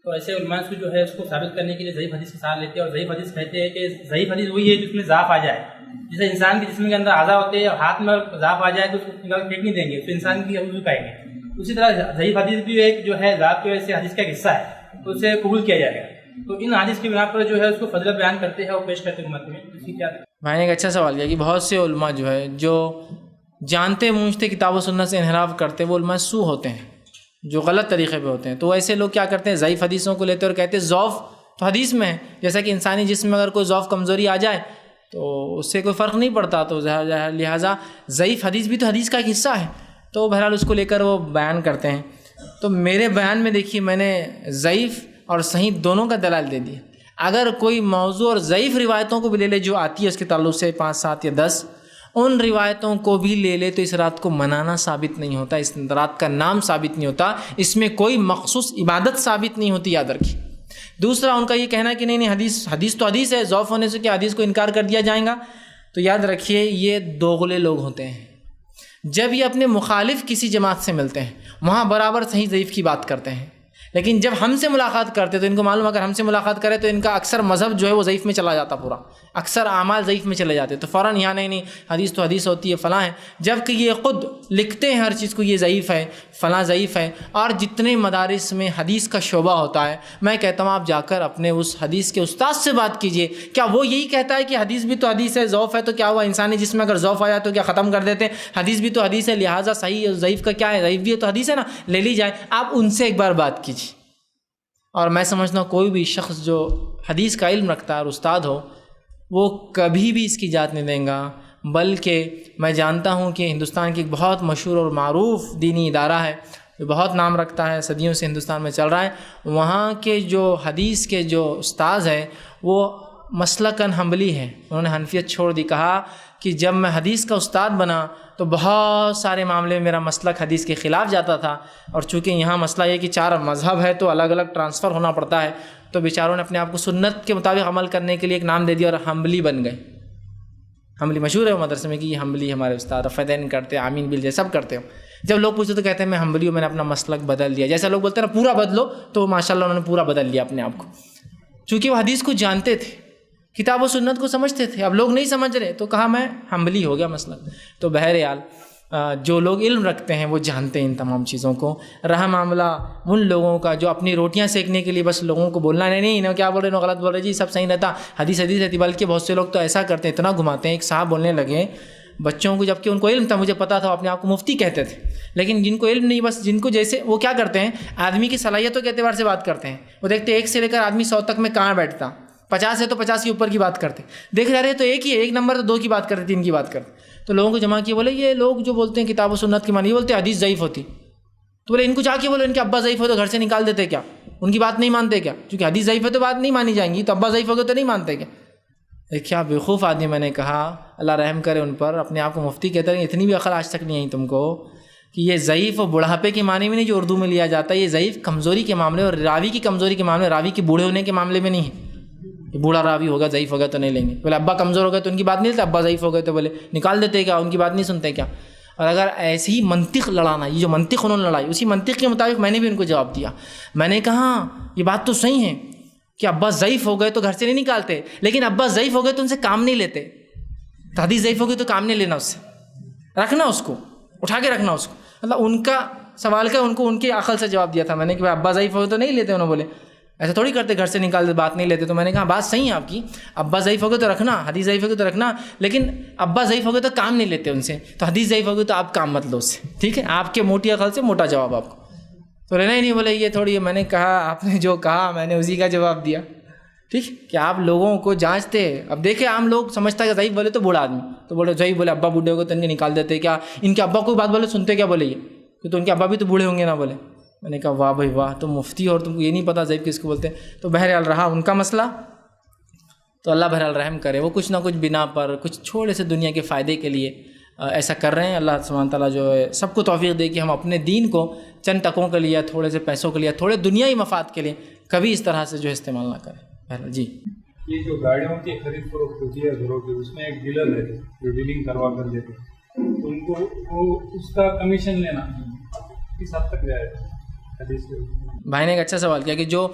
تو ایسے علماء سود جو ہے اس کو ثابت کرنے کے لیے ضعیف حدیث کا سہارا لیتے ہیں، اور ضعیف حدیث کہتے ہیں کہ ضعیف حدیث وہی ہے جس میں ضعف آ جائے، جیسے انسان کے جسم کے اندر اعضاء ہوتے ہیں اور ہاتھ میں ضعف آ جائے تو اس کو نکال پھینک نہیں دیں گے، تو انسان کی وضو کہیں گے۔ اسی طرح ضعیف حدیث بھی ایک جو ہے ضعف کی وجہ سے حدیث کا ایک حصہ ہے، تو اسے قبول کیا جائے گا۔ تو ان حدیث کی بنا پر جو ہے اس کو فضیلت بیان کرتے ہیں اور پیش کرتے ہیں امت میں، اس کی کیا؟ بھائی نے ایک اچھا سوال کیا کہ بہت سے علماء جو ہے جو جانتے بوجھتے کتاب و سنت سے انحراف کرتے وہ علماء سو ہوتے ہیں، جو غلط طریقے پہ ہوتے ہیں، تو ایسے لوگ کیا کرتے ہیں ضعیف حدیثوں کو لیتے اور کہتے ہیں ضعف تو حدیث میں ہے، جیسا کہ انسانی جسم میں اگر کوئی ضعف کمزوری آ جائے تو اس سے کوئی فرق نہیں پڑتا، تو لہٰذا ضعیف حدیث بھی تو حدیث کا ایک حصہ ہے، تو بہرحال اس کو لے کر وہ بیان کرتے ہیں۔ تو میرے بیان میں دیکھیے میں نے ضعیف اور صحیح دونوں کا دلائل دے دیا۔ اگر کوئی موضوع اور ضعیف روایتوں کو بھی لے لے جو آتی ہے اس کے تعلق سے 5 7 یا 10، ان روایتوں کو بھی لے لے تو اس رات کو منانا ثابت نہیں ہوتا، اس رات کا نام ثابت نہیں ہوتا، اس میں کوئی مخصوص عبادت ثابت نہیں ہوتی، یاد رکھیے۔ دوسرا ان کا یہ کہنا کہ نہیں حدیث تو حدیث ہے، ضعف ہونے سے کیا حدیث کو انکار کر دیا جائے گا، تو یاد رکھیے یہ دوغلے لوگ ہوتے ہیں۔ جب یہ اپنے مخالف کسی جماعت سے ملتے ہیں وہاں برابر صحیح ضعیف کی بات کرتے ہیں، لیکن جب ہم سے ملاقات کرتے تو ان کو معلوم اگر ہم سے ملاقات کرے تو ان کا اکثر مذہب جو ہے وہ ضعیف میں چلا جاتا، پورا اکثر اعمال ضعیف میں چلے جاتے، تو فوراً یہاں نہیں حدیث تو حدیث ہوتی ہے فلاں ہے، جب کہ یہ خود لکھتے ہیں ہر چیز کو یہ ضعیف ہے فلاں ضعیف ہے۔ اور جتنے مدارس میں حدیث کا شعبہ ہوتا ہے میں کہتا ہوں آپ جا کر اپنے اس حدیث کے استاد سے بات کیجئے، کیا وہ یہی کہتا ہے کہ حدیث بھی تو حدیث ہے، ضعف ہے تو کیا ہوا انسانی جسم میں اگر ضعف آیا تو کیا ختم کر دیتے ہیں؟ حدیث بھی تو حدیث ہے، لہٰذا صحیح اور ضعیف کا کیا ہے، ضعیف بھی ہے تو حدیث ہے نا، لے لی جائے۔ آپ ان سے ایک بار بات کیجیے، اور میں سمجھتا ہوں کوئی بھی شخص جو حدیث کا علم رکھتا ہے اور استاد ہو وہ کبھی بھی اس کی اجازت نہیں دیں گا، بلکہ میں جانتا ہوں کہ ہندوستان کی ایک بہت مشہور اور معروف دینی ادارہ ہے جو بہت نام رکھتا ہے، صدیوں سے ہندوستان میں چل رہا ہے، وہاں کے جو حدیث کے جو استاذ ہیں وہ مسلکاً حنبلی ہے، انہوں نے حنفیت چھوڑ دی، کہا کہ جب میں حدیث کا استاد بنا تو بہت سارے معاملے میں میرا مسلک حدیث کے خلاف جاتا تھا، اور چونکہ یہاں مسئلہ یہ کہ 4 مذہب ہے تو الگ الگ ٹرانسفر ہونا پڑتا ہے، تو بیچاروں نے اپنے آپ کو سنت کے مطابق عمل کرنے کے لیے ایک نام دے دیا اور حنبلی بن گئے۔ حنبلی مشہور ہے وہ مدرسے میں کہ یہ حنبلی ہمارے استاد، رفعین کرتے ہیں، آمین بالجے سب کرتے ہو۔ جب لوگ پوچھتے تو کہتے ہیں میں حنبلی ہوں، میں نے اپنا مسلک بدل دیا، جیسا لوگ بولتے ہیں نا پورا بدلو، تو ماشاءاللہ انہوں نے پورا بدل لیا اپنے آپ کو، چونکہ وہ حدیث کو جانتے تھے، کتاب و سنت کو سمجھتے تھے۔ اب لوگ نہیں سمجھ رہے تو کہا میں حنبلی ہو گیا مسلک۔ تو بہرحال جو لوگ علم رکھتے ہیں وہ جانتے ہیں ان تمام چیزوں کو۔ رہا معاملہ ان لوگوں کا جو اپنی روٹیاں سیکنے کے لیے بس لوگوں کو بولنا نہیں انہوں کیا بول رہے ہیں غلط بول رہے جی سب صحیح رہتا، حدیث رہتی، بلکہ بہت سے لوگ تو ایسا کرتے ہیں، اتنا گھماتے ہیں۔ ایک صاحب بولنے لگے بچوں کو، جبکہ ان کو علم تھا، مجھے پتا تھا، اپنے آپ کو مفتی کہتے تھے، لیکن جن کو علم نہیں، بس جن کو جیسے وہ کیا کرتے ہیں آدمی کی صلاحیتوں کے اعتبار سے بات کرتے ہیں، وہ دیکھتے 1 سے لے کر آدمی 100 تک میں کہاں بیٹھتا، 50 ہے تو 50 کے اوپر کی بات کرتے، دیکھ جا رہے تو ایک ہی ہے، 1 نمبر تو 2 کی بات کرتے، 3 کی بات کرتے۔ تو لوگوں کو جمع کیے، بولے یہ لوگ جو بولتے ہیں کتاب و سنت کی معنی، یہ بولتے ہیں حدیث ضعیف ہوتی، تو بولے ان کو جا کے بولے ان کے ابا ضعیف ہو تو گھر سے نکال دیتے کیا، ان کی بات نہیں مانتے کیا، کیونکہ حدیث ضعیف ہے تو بات نہیں مانی جائیں گی، تو ابا ضعیف ہو گئے تو نہیں مانتے کیا؟ کیا بیوقوف آدمی، میں نے کہا اللہ رحم کرے ان پر، اپنے آپ کو مفتی کہتے ہیں، اتنی بھی عقل آج تک نہیں آئی تم کو کہ یہ ضعیف اور بڑھاپے کے معنی میں نہیں جو اردو میں لیا جاتا ہے، یہ ضعیف کمزوری کے معاملے اور راوی کی کمزوری کے معاملے، راوی کے بوڑھے ہونے کے معاملے میں نہیں ہے کہ بوڑھا راوی ہوگا ضعیف ہوگا تو نہیں لیں گے، بولے ابا کمزور ہو گئے تو ان کی بات نہیں لیتے، ابا ضعیف ہو گئے تو بولے نکال دیتے کیا، ان کی بات نہیں سنتے کیا؟ اور اگر ایسی ہی منطق لڑانا، یہ جو منطق انہوں نے لڑائی، اسی منطق کے مطابق میں نے بھی ان کو جواب دیا، میں نے کہا یہ بات تو صحیح ہے کہ ابا ضعیف ہو گئے تو گھر سے نہیں نکالتے، لیکن ابا ضعیف ہو گئے تو ان سے کام نہیں لیتے، تو حدیث ضعیف ہو گئی تو کام نہیں لینا، اس سے رکھنا، اس کو اٹھا کے رکھنا، اس کو مطلب ان کا سوال کا ان کو ان کی عقل سے جواب دیا تھا میں نے کہ ابا ضعیف ہو گئے تو نہیں لیتے، انہوں بولے ایسا تھوڑی کرتے، گھر سے نکال دے بات نہیں لیتے، تو میں نے کہا بات صحیح ہے آپ کی، ابا ضعیف ہو گئے تو رکھنا، حدیث ضعیف ہو گئے تو رکھنا، لیکن ابا ضعیف ہو گئے تو کام نہیں لیتے ان سے، تو حدیث ضعیف ہو گئے تو آپ کام مت لو اس سے، ٹھیک ہے؟ آپ کے موٹی عقل سے موٹا جواب آپ کو، تو لینا ہی نہیں، بولے یہ تھوڑی ہے، میں نے کہا آپ نے جو کہا میں نے اسی کا جواب دیا، ٹھیک کہ آپ لوگوں کو جانچتے۔ اب دیکھیں عام لوگ سمجھتا ہے کہ ضعیف بولے تو بوڑھا آدمی، تو بولے ضعیف بولے ابا بوڑھے ہو گئے تو ان کے نکال دیتے کیا، ان کے ابا کوئی بات بولے سنتے کیا، بولے یہ تو ان کے ابا بھی تو بوڑھے ہوں گے نا، بولے میں نے کہا واہ بھائی واہ، تم مفتی اور تم کو یہ نہیں پتہ ضعیف کس کو بولتے ہیں. تو بہرحال رہا ان کا مسئلہ. تو اللہ بہرحال رحم کرے، وہ کچھ نہ کچھ بنا پر کچھ چھوٹے سے دنیا کے فائدے کے لیے ایسا کر رہے ہیں. اللہ سبحانہ تعالیٰ جو ہے سب کو توفیق دے کہ ہم اپنے دین کو چند ٹکوں کے لیے، تھوڑے سے پیسوں کے لیے، تھوڑے دنیائی مفاد کے لیے کبھی اس طرح سے جو ہے استعمال نہ کریں. بہرحال جی. یہ جو گاڑیوں کی خرید فروخت ہوتی ہے گھروں کی، اس میں ایک ڈیلر رہتے ہیں جو ڈیلنگ کروا کر دیتے ہیں، تو ان کو وہ اس کا کمیشن لینا کس حد تک جائے گا؟ بھائی نے ایک اچھا سوال کیا کہ جو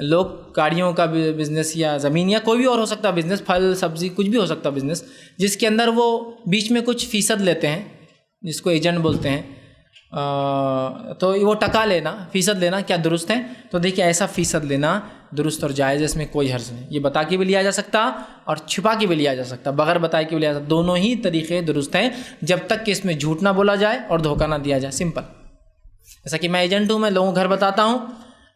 لوگ گاڑیوں کا بزنس یا زمین یا کوئی بھی اور ہو سکتا بزنس، پھل سبزی کچھ بھی ہو سکتا بزنس، جس کے اندر وہ بیچ میں کچھ فیصد لیتے ہیں جس کو ایجنٹ بولتے ہیں، تو وہ ٹکا لینا، فیصد لینا کیا درست ہے؟ تو دیکھیے ایسا فیصد لینا درست اور جائز ہے، اس میں کوئی حرج نہیں. یہ بتا کے بھی لیا جا سکتا اور چھپا کے بھی لیا جا سکتا، بغیر بتائے کے بھی لیا جا سکتا. دونوں ہی طریقے درست ہیں جب تک کہ اس میں جھوٹ نہ بولا جائے اور دھوکہ نہ دیا جائے. سمپل. جیسا کہ میں ایجنٹ ہوں، میں لوگوں کو گھر بتاتا ہوں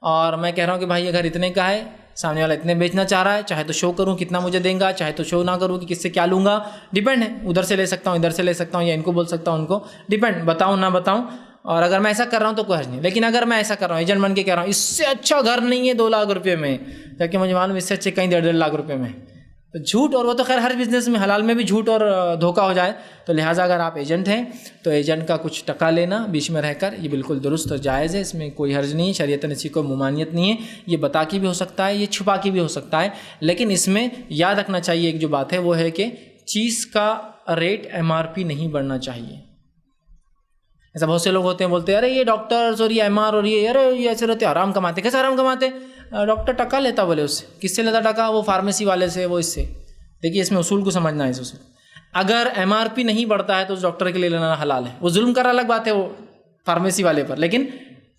اور میں کہہ رہا ہوں کہ بھائی یہ گھر اتنے کا ہے، سامنے والا اتنے بیچنا چاہ رہا ہے، چاہے تو شو کروں کتنا مجھے دیں گا، چاہے تو شو نہ کروں کہ کس سے کیا لوں گا، ڈیپینڈ ہے. ادھر سے لے سکتا ہوں، ادھر سے لے سکتا ہوں، یا ان کو بول سکتا ہوں، ان کو ڈیپینڈ، بتاؤں نہ بتاؤں. اور اگر میں ایسا کر رہا ہوں تو کوئی حرج نہیں. لیکن اگر میں ایسا کر رہا ہوں، ایجنٹ بن کے کہہ رہا ہوں اس سے اچھا گھر نہیں ہے 2 لاکھ روپے میں، جبکہ مجھے معلوم اس سے اچھے کہیں 1.5 لاکھ روپے میں، تو جھوٹ. اور وہ تو خیر ہر بزنس میں، حلال میں بھی جھوٹ اور دھوکہ ہو جائے. تو لہٰذا اگر آپ ایجنٹ ہیں تو ایجنٹ کا کچھ ٹکا لینا بیچ میں رہ کر یہ بالکل درست اور جائز ہے، اس میں کوئی حرج نہیں ہے. شریعت نے اسی کو ممانعت نہیں ہے. یہ بتا کے بھی ہو سکتا ہے، یہ چھپا کے بھی ہو سکتا ہے، لیکن اس میں یاد رکھنا چاہیے ایک جو بات ہے وہ ہے کہ چیز کا ریٹ MRP نہیں بڑھنا چاہیے. ایسا بہت سے لوگ ہوتے ہیں بولتے ہیں ارے یہ ڈاکٹرز اور یہ MR اور یہ ارے یہ ایسے رہتے آرام کماتے. کیسے آرام کماتے؟ ڈاکٹر ٹکا لیتا بولے اس سے. کس سے لیتا ٹکا؟ وہ فارمیسی والے سے، وہ اس سے. دیکھیے اس میں اصول کو سمجھنا ہے. اس اصول اگر MRP نہیں بڑھتا ہے تو اس ڈاکٹر کے لیے لینا حلال ہے. وہ ظلم کر الگ بات ہے وہ فارمیسی والے پر، لیکن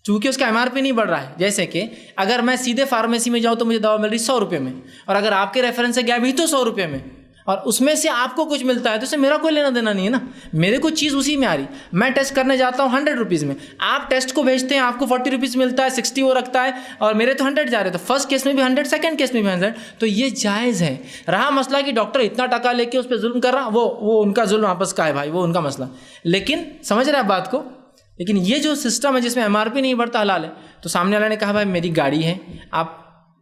چونکہ اس کا MRP نہیں بڑھ رہا ہے. جیسے کہ اگر میں سیدھے فارمیسی میں جاؤں تو مجھے دوا مل رہی 100 روپے میں، اور اگر آپ کے ریفرنس سے گیا بھی تو 100 روپے میں، اور اس میں سے آپ کو کچھ ملتا ہے تو اس سے میرا کوئی لینا دینا نہیں ہے نا. میرے کو چیز اسی میں آ رہی. میں ٹیسٹ کرنے جاتا ہوں 100 روپیز میں، آپ ٹیسٹ کو بھیجتے ہیں، آپ کو 40 روپیز ملتا ہے، 60 وہ رکھتا ہے، اور میرے تو 100 جا رہے. تو فرسٹ کیس میں بھی 100، سیکنڈ کیس میں بھی 100. تو یہ جائز ہے. رہا مسئلہ کہ ڈاکٹر اتنا ٹکا لے کے اس پہ ظلم کر رہا، وہ ان کا ظلم آپس کا ہے بھائی، وہ ان کا مسئلہ. لیکن سمجھ رہے ہیں بات کو؟ لیکن یہ جو سسٹم ہے جس میں MRP نہیں بڑھتا حلال ہے. تو سامنے والے نے کہا بھائی میری گاڑی ہے، آپ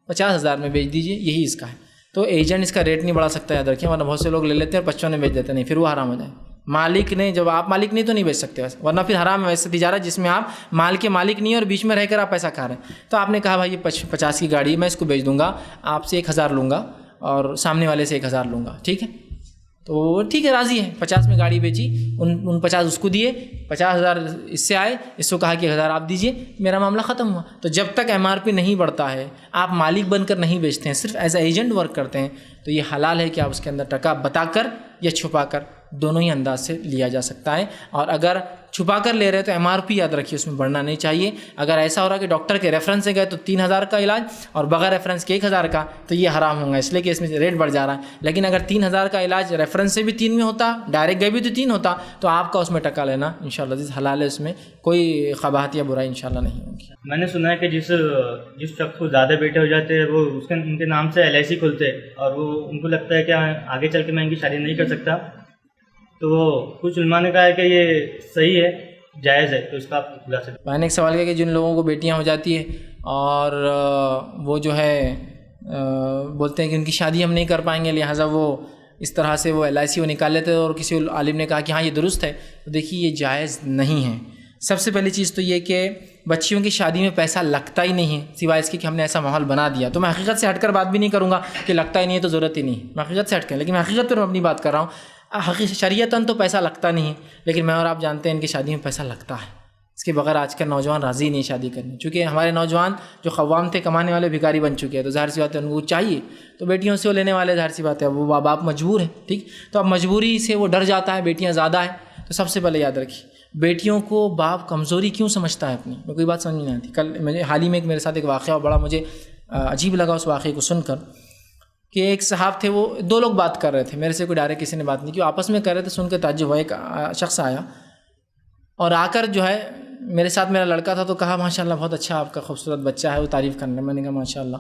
50,000 میں بیچ دیجیے، یہی اس کا ہے. تو ایجنٹ اس کا ریٹ نہیں بڑھا سکتا، یاد رکھیں، ورنہ بہت سے لوگ لے لیتے ہیں اور 55 میں بیچ دیتے. نہیں، پھر وہ حرام ہو جائے. مالک نے، جب آپ مالک نہیں تو نہیں بیچ سکتے ویسے، ورنہ پھر حرام ہے ویسے تجارت جس میں آپ مال کے مالک نہیں اور بیچ میں رہ کر آپ پیسہ کھا رہے ہیں. تو آپ نے کہا بھائی یہ 50 کی گاڑی میں اس کو بیچ دوں گا، آپ سے 1,000 لوں گا اور سامنے والے سے 1,000 لوں گا، ٹھیک ہے؟ تو ٹھیک ہے، راضی ہے. 50 میں گاڑی بیچی، ان 50 اس کو دیے، 50,000 اس سے آئے، اس کو کہا کہ 1,000 آپ دیجیے، میرا معاملہ ختم ہوا. تو جب تک MRP نہیں بڑھتا ہے، آپ مالک بن کر نہیں بیچتے ہیں، صرف ایز اے ایجنٹ ورک کرتے ہیں، تو یہ حلال ہے کہ آپ اس کے اندر ٹکا بتا کر یا چھپا کر دونوں ہی انداز سے لیا جا سکتا ہے. اور اگر چھپا کر لے رہے تو MRP یاد رکھیے اس میں بڑھنا نہیں چاہیے. اگر ایسا ہو رہا کہ ڈاکٹر کے ریفرنس سے گئے تو 3,000 کا علاج اور بغیر ریفرنس کے 1,000 کا، تو یہ حرام ہوگا، اس لیے کہ اس میں ریٹ بڑھ جا رہا ہے. لیکن اگر 3,000 کا علاج ریفرنس سے بھی 3 میں ہوتا، ڈائریکٹ گئے بھی تو 3 ہوتا، تو آپ کا اس میں ٹکا لینا انشاءاللہ عزیز حلال ہے. اس میں کوئی قباحت یا برائی انشاءاللہ نہیں ہوگی. میں نے سنا ہے کہ جس شخص کو زیادہ بیٹے ہو جاتے ہیں وہ ان کے نام سے LIC کھلتے ہیں، اور وہ ان کو لگتا ہے کہ آگے چل کے میں ان کی شادی نہیں کر سکتا. تو کچھ علماء نے کہا ہے کہ یہ صحیح ہے، جائز ہے. تو اس کا آپ بتا سکتے ہیں؟ میں نے ایک سوال کیا کہ جن لوگوں کو بیٹیاں ہو جاتی ہیں اور وہ جو ہے بولتے ہیں کہ ان کی شادی ہم نہیں کر پائیں گے، لہٰذا وہ اس طرح سے وہ LIC وہ نکال لیتے ہیں، اور کسی عالم نے کہا کہ ہاں یہ درست ہے. تو دیکھیے یہ جائز نہیں ہے. سب سے پہلی چیز تو یہ کہ بچیوں کی شادی میں پیسہ لگتا ہی نہیں ہے، سوائے اس کے کہ ہم نے ایسا ماحول بنا دیا. تو میں حقیقت سے ہٹ کر بات بھی نہیں کروں گا کہ لگتا ہی نہیں ہے تو ضرورت ہی نہیں ہے، میں حقیقت سے ہٹ کر، لیکن میں حقیقت پر اپنی بات کر رہا ہوں. شریعتاً تو پیسہ لگتا نہیں ہے، لیکن میں اور آپ جانتے ہیں ان کی شادی میں پیسہ لگتا ہے. اس کے بغیر آج کل نوجوان راضی نہیں شادی کرنے، چونکہ ہمارے نوجوان جو قوام تھے کمانے والے بھکاری بن چکے ہیں. تو ظاہر سی بات ہے ان کو چاہیے، تو بیٹیوں سے وہ لینے والے ظاہر سی بات ہے وہ باپ مجبور ہیں، ٹھیک. تو اب مجبوری سے وہ ڈر جاتا ہے، بیٹیاں زیادہ ہیں. تو سب سے پہلے یاد رکھیے بیٹیوں کو باپ کمزوری کیوں سمجھتا ہے اپنی. میں کوئی بات سمجھ نہیں آتی. کل مجھے حال ہی میں میرے ساتھ ایک واقعہ بڑا مجھے عجیب لگا اس واقعے کو سن کر، کہ ایک صاحب تھے، وہ 2 لوگ بات کر رہے تھے، میرے سے کوئی ڈائریکٹ کسی نے بات نہیں کی، آپس میں کر رہے تھے. سن کے تعجب ہوا. ایک شخص آیا اور آ کر جو ہے میرے ساتھ میرا لڑکا تھا، تو کہا ماشاءاللہ بہت اچھا آپ کا خوبصورت بچہ ہے، وہ تعریف کرنے. میں نے کہا ماشاءاللہ،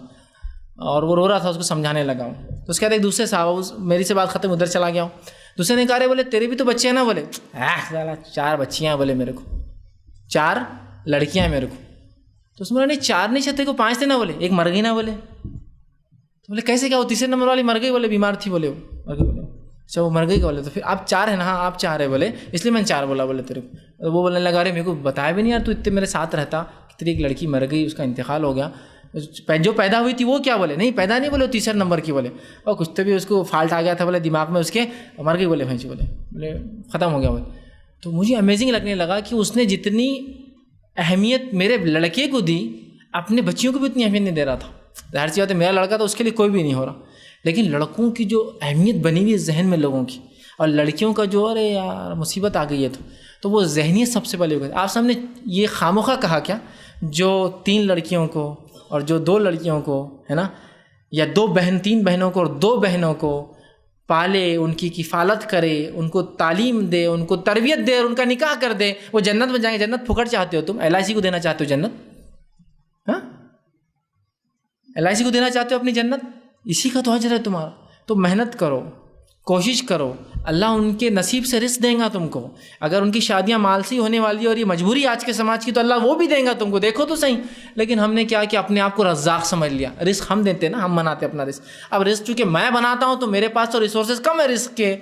اور وہ رو رہا تھا، اس کو سمجھانے لگا ہوں. تو اس کے بعد ایک دوسرے صاحب، میری سے بات ختم، ادھر چلا گیا ہوں. دوسرے نے کہا رہے بولے تیرے بھی تو بچے ہیں نا؟ بولے 4 بچیاں ہیں، بولے میرے کو 4 لڑکیاں ہیں میرے کو. تو اس میں نہیں 4 نہیں چاہتے کو 5 تھے نا بولے, ایک مر گئی نا بولے. تو بولے کیسے کیا وہ تیسرے نمبر والی مر گئی بولے, بیمار تھی بولے, وہ مر گئی بولے. اچھا وہ مر گئی بولے تو پھر آپ 4 ہیں نا, ہاں آپ 4 ہے بولے, اس لیے میں نے 4 بولا بولے تیرے کو. وہ بولنے لگا, ارے میرے کو بتایا بھی نہیں یار, تو اتنے میرے ساتھ رہتا, تیری ایک لڑکی مر گئی, اس کا انتقال ہو گیا, جو پیدا ہوئی تھی وہ کیا بولے, نہیں پیدا نہیں بولے, وہ تیسرے نمبر کی بولے, اور کچھ تو بھی اس کو فالٹ آ گیا تھا بولے دماغ میں اس کے, مر گئی بولے بھینچ بولے ختم ہو گیا بولے. تو مجھے امیزنگ لگنے لگا کہ اس نے جتنی اہمیت میرے لڑکے کو دی, اپنے بچیوں کو بھی اتنی اہمیت نہیں دے رہا تھا. ظاہر سی بات ہے, میرا لڑکا تو اس کے لیے کوئی بھی نہیں ہو رہا, لیکن لڑکوں کی جو اہمیت بنی ہوئی ہے ذہن میں لوگوں کی, اور لڑکیوں کا جو ارے یار مصیبت آ گئی ہے تو وہ ذہنیت سب سے پہلے. آپ سامنے یہ خاموخواہ کہا کیا, جو 3 لڑکیوں کو اور جو 2 لڑکیوں کو ہے نا, یا 3 بہنوں کو اور 2 بہنوں کو پالے, ان کی کفالت کرے, ان کو تعلیم دے, ان کو تربیت دے اور ان کا نکاح کر دے, وہ جنت میں جائیں گے. جنت پھکڑ چاہتے ہو تم, LIC کو دینا چاہتے ہو جنت, ہاں LIC کو دینا چاہتے ہو اپنی جنت, اسی کا تو اجر ہے تمہارا. تو محنت کرو, کوشش کرو, اللہ ان کے نصیب سے رزق دیں گا تم کو. اگر ان کی شادیاں مال سے ہونے والی اور یہ مجبوری آج کے سماج کی, تو اللہ وہ بھی دیں گا تم کو, دیکھو تو صحیح. لیکن ہم نے کیا کہ اپنے آپ کو رزاق سمجھ لیا, رزق ہم دیتے نا, ہم بناتے اپنا رزق. اب رزق چونکہ میں بناتا ہوں تو میرے پاس تو ریسورسز کم ہے رزق کے,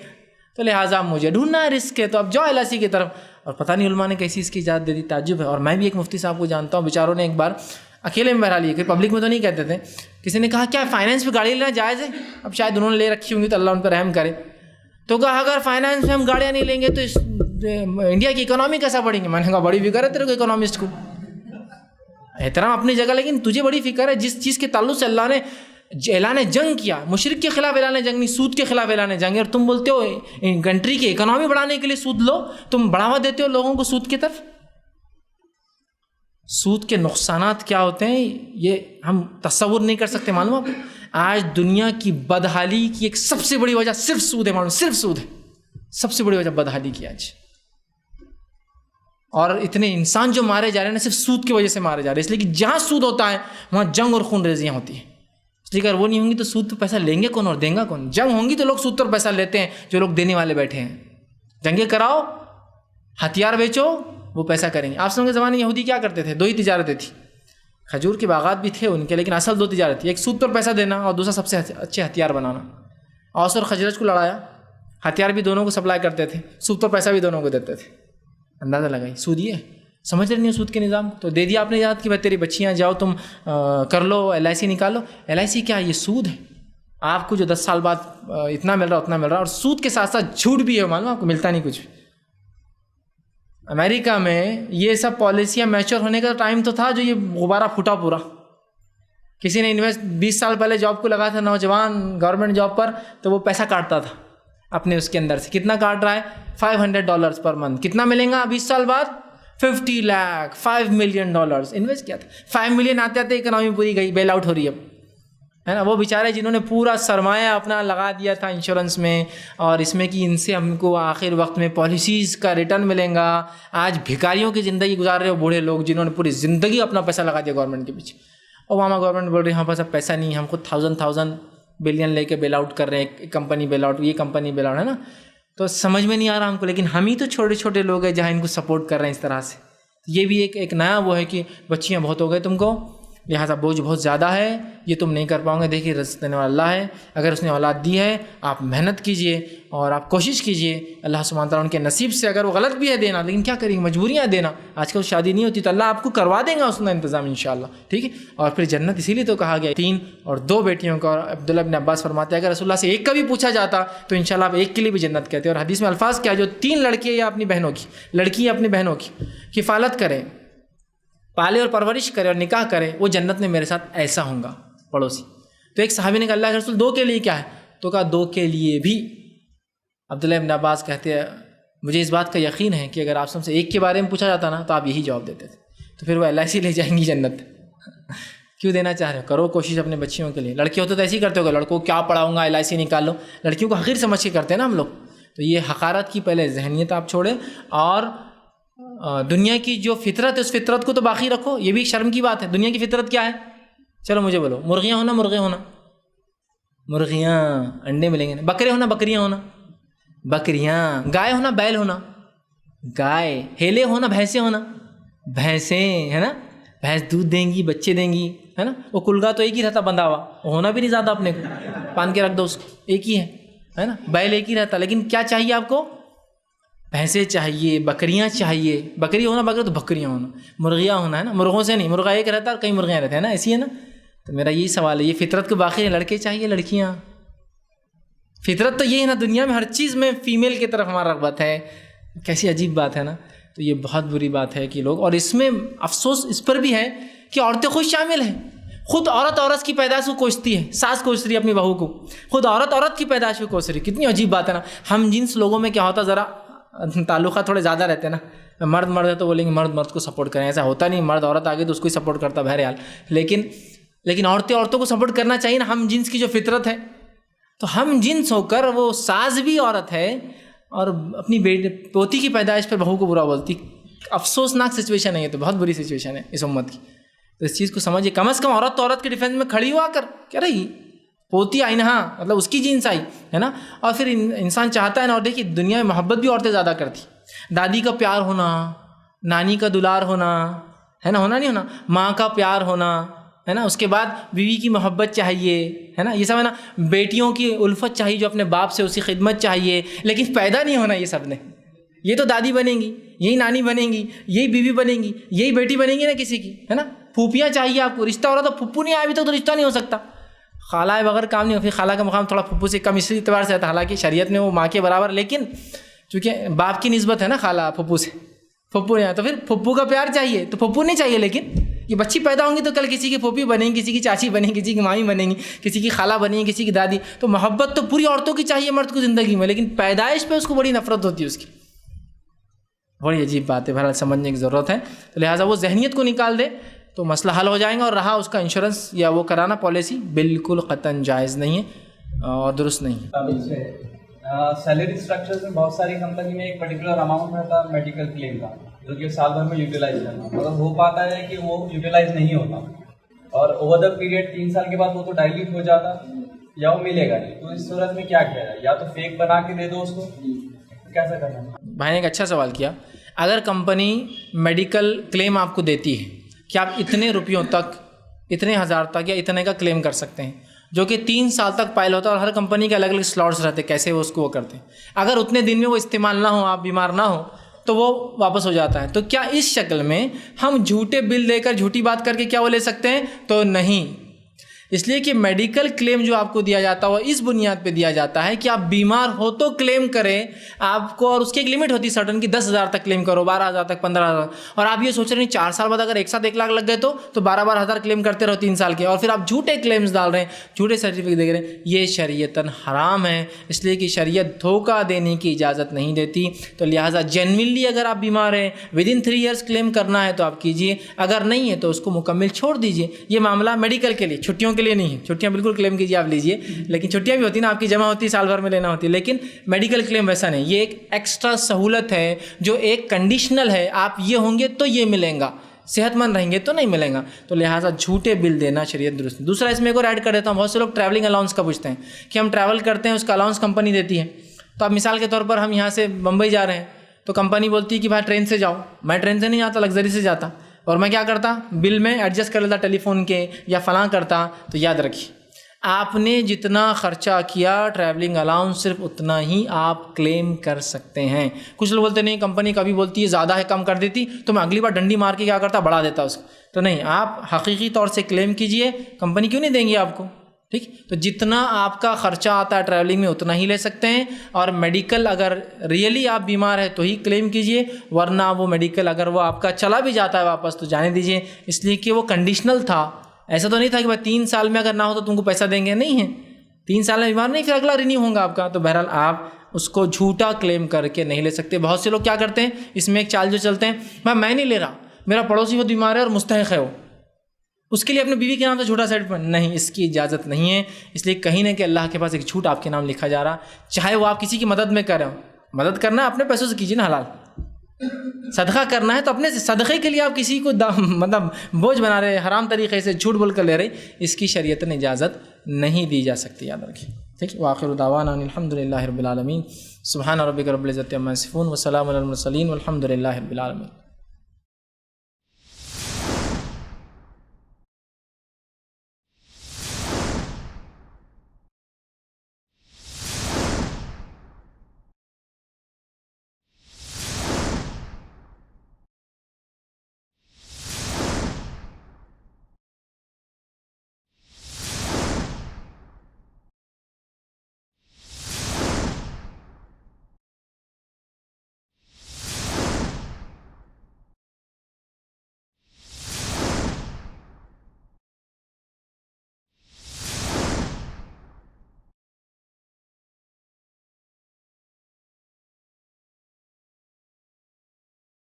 تو لہٰذا مجھے ڈھونڈنا ہے رزق کے, تو اب جاؤ LIC کی طرف. اور پتہ نہیں علماء نے کیسی اس کی اجازت دے دی, تعجب ہے. اور میں بھی ایک مفتی صاحب کو جانتا ہوں, بیچاروں نے ایک بار اکیلے میں بہرحال, یہ کہ پبلک میں تو نہیں کہتے تھے, کسی نے کہا کیا فائنینس پہ گاڑی لینا جائز ہے؟ اب شاید انہوں نے لے رکھی ہوں گی تو اللہ ان پہ رحم کرے. تو کہا اگر فائنینس میں ہم گاڑیاں نہیں لیں گے تو انڈیا کی اکنامی کیسا بڑھیں گے؟ میں نے کہا بڑی فکر ہے تیرے کو اکنامسٹ کو, احترام اپنی جگہ, لیکن تجھے بڑی فکر ہے جس چیز کے تعلق سے اللہ نے اعلان جنگ کیا, مشرک کے خلاف اعلان جنگ نہیں, سود کے خلاف اعلان جنگ ہے, اور تم بولتے ہو کنٹری کی اکنامی بڑھانے کے لیے سود لو, تم بڑھاوا دیتے ہو لوگوں کو سود کی طرف. سود کے نقصانات کیا ہوتے ہیں یہ ہم تصور نہیں کر سکتے. معلوم آپ, آج دنیا کی بدحالی کی ایک سب سے بڑی وجہ صرف سود ہے. معلوم, صرف سود ہے سب سے بڑی وجہ بدحالی کی آج. اور اتنے انسان جو مارے جا رہے ہیں صرف سود کی وجہ سے مارے جا رہے ہیں, اس لیے کہ جہاں سود ہوتا ہے وہاں جنگ اور خون ریزیاں ہوتی ہیں. اس لیے اگر وہ نہیں ہوں گی تو سود پہ پیسہ لیں گے کون اور دیں گا کون؟ جنگ ہوں گی تو لوگ سود پر پیسہ لیتے ہیں, جو لوگ دینے والے بیٹھے ہیں. جنگیں کراؤ, ہتھیار بیچو, وہ پیسہ کریں گے. آپ سن کے زمانے یہودی کیا کرتے تھے؟ 2 ہی تجارتیں تھیں, کھجور کے باغات بھی تھے ان کے, لیکن اصل 2 تجارت تھی. ایک سود پر پیسہ دینا اور دوسرا سب سے اچھے ہتھیار بنانا. اوس اور خزرج کو لڑایا, ہتھیار بھی دونوں کو سپلائی کرتے تھے, سود پر پیسہ بھی دونوں کو دیتے تھے. اندازہ لگائی سود یہ ہے. سمجھ رہے نہیں سود کے نظام, تو دے دیا آپ نے یاد کہ بھائی تیری بچیاں جاؤ تم کر لو LIC نکالو. LIC کیا ہے؟ یہ سود ہے. آپ کو جو 10 سال بعد اتنا مل رہا اتنا مل رہا, اور سود کے ساتھ ساتھ جھوٹ بھی ہے. معلوم آپ کو ملتا نہیں کچھ. امریکہ میں یہ سب پالیسیاں میچور ہونے کا ٹائم تو تھا جو یہ غبارہ پھوٹا پورا. کسی نے 20 سال پہلے جاب کو لگا تھا نوجوان گورنمنٹ جاب پر, تو وہ پیسہ کاٹتا تھا اپنے اس کے اندر سے. کتنا کاٹ رہا ہے؟ $500 پر منتھ. کتنا ملیں گا 20 سال بعد؟ 50 لاکھ, $5 ملین انویسٹ کیا تھا. 5 ملین آتے آتے اکنامی پوری گئی, بیل آؤٹ ہو رہی ہے نا. وہ بیچارے جنہوں نے پورا سرمایہ اپنا لگا دیا تھا انشورنس میں, اور اس میں کہ ان سے ہم کو آخر وقت میں پالیسیز کا ریٹرن ملیں گا. آج بھکاریوں کی زندگی گزار رہے ہو بوڑھے لوگ, جنہوں نے پوری زندگی اپنا پیسہ لگا دیا گورنمنٹ کے پیچھے. اوباما گورنمنٹ بول رہی ہے ہمارے پاس اب پیسہ نہیں, ہم خود 1000 بلین لے کے بیل آؤٹ کر رہے ہیں. ایک کمپنی بیل آؤٹ, یہ کمپنی بیل آؤٹ ہے نا. تو سمجھ میں نہیں آ رہا ہم کو, لیکن ہم ہی تو چھوٹے چھوٹے لوگ ہیں جہاں ان کو سپورٹ کر رہے ہیں اس طرح سے. یہ بھی ایک نیا وہ ہے کہ بچیاں بہت ہو گئے تم کو, لہٰذا بوجھ بہت زیادہ ہے, یہ تم نہیں کر پاؤ گے. دیکھیے رزق دینے والا اللہ ہے, اگر اس نے اولاد دی ہے آپ محنت کیجئے اور آپ کوشش کیجئے. اللہ سبحانہ تعالیٰ ان کے نصیب سے, اگر وہ غلط بھی ہے دینا, لیکن کیا کریں گے, مجبوریاں دینا. آج کل شادی نہیں ہوتی تو اللہ آپ کو کروا دیں گا اس کا انتظام انشاءاللہ, ٹھیک ہے. اور پھر جنت اسی لیے تو کہا گیا 3 اور 2 بیٹیوں کا. اور عبداللہ بن عباس فرماتے ہیں اگر رسول اللہ سے ایک کا بھی پوچھا جاتا تو انشاءاللہ آپ ایک کے لیے بھی جنت کہتے. اور حدیث میں الفاظ کیا, جو 3 لڑکے یا اپنی بہنوں کی, لڑکی یا اپنی بہنوں کی کفالت کریں, پالے اور پرورش کرے اور نکاح کرے, وہ جنت میں میرے ساتھ ایسا ہوں گا پڑوسی. تو ایک صحابی نے کہا اللہ کے رسول 2 کے لیے کیا ہے؟ تو کہا 2 کے لیے بھی. عبداللہ ابن عباس کہتے ہیں مجھے اس بات کا یقین ہے کہ اگر آپ سب سے ایک کے بارے میں پوچھا جاتا نا تو آپ یہی جواب دیتے تھے. تو پھر وہ LIC لے جائیں گی جنت. کیوں دینا چاہ رہے ہو؟ کرو کوشش اپنے بچیوں کے لیے. لڑکے ہوتے تو ایسے ہی کرتے ہوگا, لڑکوں کو کیا پڑھاؤں گا, LIC نکال لو. لڑکیوں کو حقیر سمجھ کے کرتے ہیں نا ہم لوگ. تو یہ حقارت کی پہلے ذہنیت آپ چھوڑیں, اور دنیا کی جو فطرت ہے اس فطرت کو تو باقی رکھو. یہ بھی شرم کی بات ہے. دنیا کی فطرت کیا ہے؟ چلو مجھے بولو. مرغیاں ہونا, مرغے ہونا, مرغیاں انڈے ملیں گے. بکرے ہونا, بکریاں ہونا, بکریاں. گائے ہونا, بیل ہونا, گائے. ہیلے ہونا, بھینسیں ہونا, بھینسیں, ہے نا. بھینس دودھ دیں گی، بچے دیں گی، ہے نا. وہ کلگا تو ایک ہی رہتا بندھا ہوا، وہ ہونا بھی نہیں زیادہ اپنے کو، باندھ کے رکھ دو اس کو، ایک ہی ہے نا. بیل ایک ہی رہتا، لیکن کیا چاہیے آپ کو؟ بھینسیں چاہیے، بکریاں چاہیے. بکری ہونا بکرا تو بکریاں ہونا، مرغیاں ہونا، ہے نا. مرغوں سے نہیں، مرغا ایک رہتا ہے اور کئی مرغیاں رہتے ہیں نا، ایسی ہے نا. تو میرا یہی سوال ہے، یہ فطرت کو باقی ہے، لڑکے چاہیے لڑکیاں؟ فطرت تو یہ ہے نا، دنیا میں ہر چیز میں فیمیل کی طرف ہمارا رغبت ہے. کیسی عجیب بات ہے نا. تو یہ بہت بری بات ہے کہ لوگ، اور اس میں افسوس اس پر بھی ہے کہ عورتیں خود شامل ہیں. خود عورت کی پیدائش کو کوستی ہے، ساس کوس رہی ہے اپنی بہو کو، خود عورت کی پیدائش کو کوس رہی ہے. کتنی عجیب بات ہے نا. ہم جنس لوگوں میں کیا ہوتا، ذرا تعلقات تھوڑے زیادہ رہتے ہیں نا. مرد ہے تو بولیں گے مرد کو سپورٹ کریں، ایسا ہوتا نہیں. مرد عورت آگے تو اس کو ہی سپورٹ کرتا بہرحال. لیکن عورتوں کو سپورٹ کرنا چاہیے نا. ہم جنس کی جو فطرت ہے، تو ہم جنس ہو کر وہ ساز بھی عورت ہے اور اپنی پوتی کی پیدائش پر بہو کو برا بولتی. افسوسناک سچویشن ہے یہ، تو بہت بری سچویشن ہے اس امت کی. تو اس چیز کو سمجھیے، کم از کم عورت کے ڈیفینس میں کھڑی ہوا کر کیا رہی پوتی آئی نا، ہاں مطلب اس کی جنس آئی ہے نا. اور پھر انسان چاہتا ہے نا، اور دیکھیے دنیا میں محبت بھی عورتیں زیادہ کرتی. دادی کا پیار ہونا، نانی کا دلار ہونا، ہے نا، ہونا نہیں ہونا، ماں کا پیار ہونا، ہے نا. اس کے بعد بیوی کی محبت چاہیے، ہے نا، یہ سب ہے نا. بیٹیوں کی الفت چاہیے، جو اپنے باپ سے اس کی خدمت چاہیے. لیکن پیدا نہیں ہونا یہ سب نے. یہ تو دادی بنیں گی، یہی نانی بنیں گی، یہی بیوی بنیں گی، یہی بیٹی بنیں گی نا کسی کی، ہے نا. پھوپھیاں چاہیے آپ کو. رشتہ ہو رہا تو پھپھو نہیں آیا ابھی تک تو رشتہ نہیں ہو سکتا. خالہ بغیر کام نہیں ہو. پھر خالہ کا مقام تھوڑا پھپھو سے کم اسی اعتبار سے آتا، حالانکہ شریعت میں وہ ماں کے برابر، لیکن چونکہ باپ کی نسبت ہے نا خالہ پھپھو سے، پھپھو نہیں آیا تو پھر پھپھو کا پیار چاہیے. تو پھپھو نہیں چاہیے، لیکن یہ بچی پیدا ہوں گی تو کل کسی کی پھوپھی بنیں گی، کسی کی چاچی بنیں گی، کسی کی مامی بنیں گی، کسی کی خالہ بنیں گی، کسی کی دادی. تو محبت تو پوری عورتوں کی چاہیے مرد کو زندگی میں، لیکن پیدائش پہ اس کو بڑی نفرت ہوتی ہے اس کی. بڑی عجیب بات ہے، بہرحال سمجھنے کی ضرورت ہے. تو لہٰذا وہ ذہنیت کو نکال دے تو مسئلہ حل ہو جائیں گا. اور رہا اس کا انشورنس یا وہ کرانا پالیسی، بالکل قطعاً جائز نہیں ہے اور درست نہیں ہے. سیلری اسٹرکچر میں بہت ساری کمپنی میں ایک پرٹیکولر اماؤنٹ رہتا ہے میڈیکل کلیم کا، جو کہ سال بھر میں یوٹیلائز کرنا، مگر ہو پاتا ہے کہ وہ یوٹیلائز نہیں ہوتا، اور اوور دا پیریڈ 3 سال کے بعد وہ تو ڈائلیٹ ہو جاتا یا وہ ملے گا نہیں. تو اس صورت میں کیا کیا جائے؟ یا تو فیک بنا کے دے دو اس کو، کیسا کرنا؟ بھائی نے ایک اچھا سوال کیا. اگر کمپنی میڈیکل کلیم آپ کو دیتی ہے کہ آپ اتنے روپیوں تک، اتنے ہزار تک یا اتنے کا کلیم کر سکتے ہیں، جو کہ 3 سال تک پائل ہوتا ہے، اور ہر کمپنی کے الگ الگ سلاٹس رہتے ہیں کیسے وہ اس کو وہ کرتے ہیں. اگر اتنے دن میں وہ استعمال نہ ہو، آپ بیمار نہ ہو، تو وہ واپس ہو جاتا ہے. تو کیا اس شکل میں ہم جھوٹے بل دے کر، جھوٹی بات کر کے کیا وہ لے سکتے ہیں؟ تو نہیں. اس لیے کہ میڈیکل کلیم جو آپ کو دیا جاتا ہے وہ اس بنیاد پہ دیا جاتا ہے کہ آپ بیمار ہو تو کلیم کریں آپ کو، اور اس کی ایک لمٹ ہوتی ہے سرٹن کی، 10,000 تک کلیم کرو، 12,000 تک، 15,000. اور آپ یہ سوچ رہے ہیں 4 سال بعد اگر ایک ساتھ 1 لاکھ لگ گئے تو 12,000 کلیم کرتے رہو 3 سال کے، اور پھر آپ جھوٹے کلیمز ڈال رہے ہیں، جھوٹے سرٹیفکیٹ دے رہے ہیں. یہ شریعتاً حرام ہے، اس لیے کہ شریعت دھوکہ دینے کی اجازت نہیں دیتی. تو لہٰذا جینوئنلی اگر آپ بیمار ہیں، ودن 3 ایئرس کلیم کرنا ہے تو آپ کیجئے، اگر نہیں ہے تو اس کو مکمل چھوڑ دیجئے. یہ معاملہ میڈیکل کے لیے، چھٹیوں کے لیے نہیں ہے. چھٹیاں بالکل کلیم کیجیے، آپ لیجیے، لیکن چھٹیاں بھی ہوتی ہیں نا آپ کی جمع ہوتی ہے، سال بھر میں لینا ہوتی ہے، لیکن میڈیکل کلیم ویسا نہیں. یہ ایک ایکسٹرا سہولت ہے جو ایک کنڈیشنل ہے، آپ یہ ہوں گے تو یہ ملیں گا، صحت مند رہیں گے تو نہیں ملیں گا. تو لہٰذا جھوٹے بل دینا شریعت درست نہیں. دوسرا اس میں ایک اور ایڈ کر دیتا ہوں، بہت سے لوگ ٹریولنگ الاؤنس کا پوچھتے ہیں کہ ہم ٹریول کرتے ہیں، اس کا الاؤنس کمپنی دیتی ہے. تو اب مثال کے طور پر ہم یہاں سے بمبئی جا رہے ہیں تو کمپنی بولتی ہے کہ بھائی ٹرین سے جاؤ. میں ٹرین سے نہیں جاتا، لگژری سے جاتا، اور میں کیا کرتا، بل میں ایڈجسٹ کر لیتا ٹیلی فون کے یا فلاں کرتا. تو یاد رکھیے، آپ نے جتنا خرچہ کیا ٹریولنگ الاؤنس صرف اتنا ہی آپ کلیم کر سکتے ہیں. کچھ لوگ بولتے نہیں، کمپنی کبھی بولتی ہے زیادہ ہے کم کر دیتی تو میں اگلی بار ڈنڈی مار کے کیا کرتا، بڑھا دیتا اس کو. تو نہیں، آپ حقیقی طور سے کلیم کیجئے، کمپنی کیوں نہیں دیں گی آپ کو؟ ٹھیک. تو جتنا آپ کا خرچہ آتا ہے ٹریولنگ میں اتنا ہی لے سکتے ہیں. اور میڈیکل اگر ریئلی آپ بیمار ہے تو ہی کلیم کیجئے، ورنہ وہ میڈیکل اگر وہ آپ کا چلا بھی جاتا ہے واپس تو جانے دیجئے. اس لیے کہ وہ کنڈیشنل تھا، ایسا تو نہیں تھا کہ بھائی 3 سال میں اگر نہ ہو تو تم کو پیسہ دیں گے. نہیں ہے، 3 سال میں بیمار نہیں، پھر اگلا رینیو ہوگا آپ کا. تو بہرحال آپ اس کو جھوٹا کلیم کر کے نہیں لے سکتے. بہت سے لوگ کیا کرتے ہیں، اس میں ایک چال جو چلتے ہیں، میں نہیں لے رہا، میرا پڑوسی وہ بیمار ہے اور مستحق ہے، وہ اس کے لیے اپنے بیوی کے نام سے جھوٹا سرٹیفکیٹ. نہیں، اس کی اجازت نہیں ہے. اس لیے کہیں نہ کہ اللہ کے پاس ایک جھوٹ آپ کے نام لکھا جا رہا، چاہے وہ آپ کسی کی مدد میں کر رہے ہو. مدد کرنا ہے اپنے پیسوں سے کیجیے نا، حلال. صدقہ کرنا ہے تو اپنے صدقے کے لیے آپ کسی کو مطلب بوجھ بنا رہے، حرام طریقے سے جھوٹ بول کر لے رہے، اس کی شریعت نے اجازت نہیں دی جا سکتی. یاد رکھیں. ٹھیک. وآخر دعوانا الحمد للہ رب العالمین. سبحان ربک رب العزۃ عما یصفون وسلام علی المرسلین والحمد للہ رب العالمین.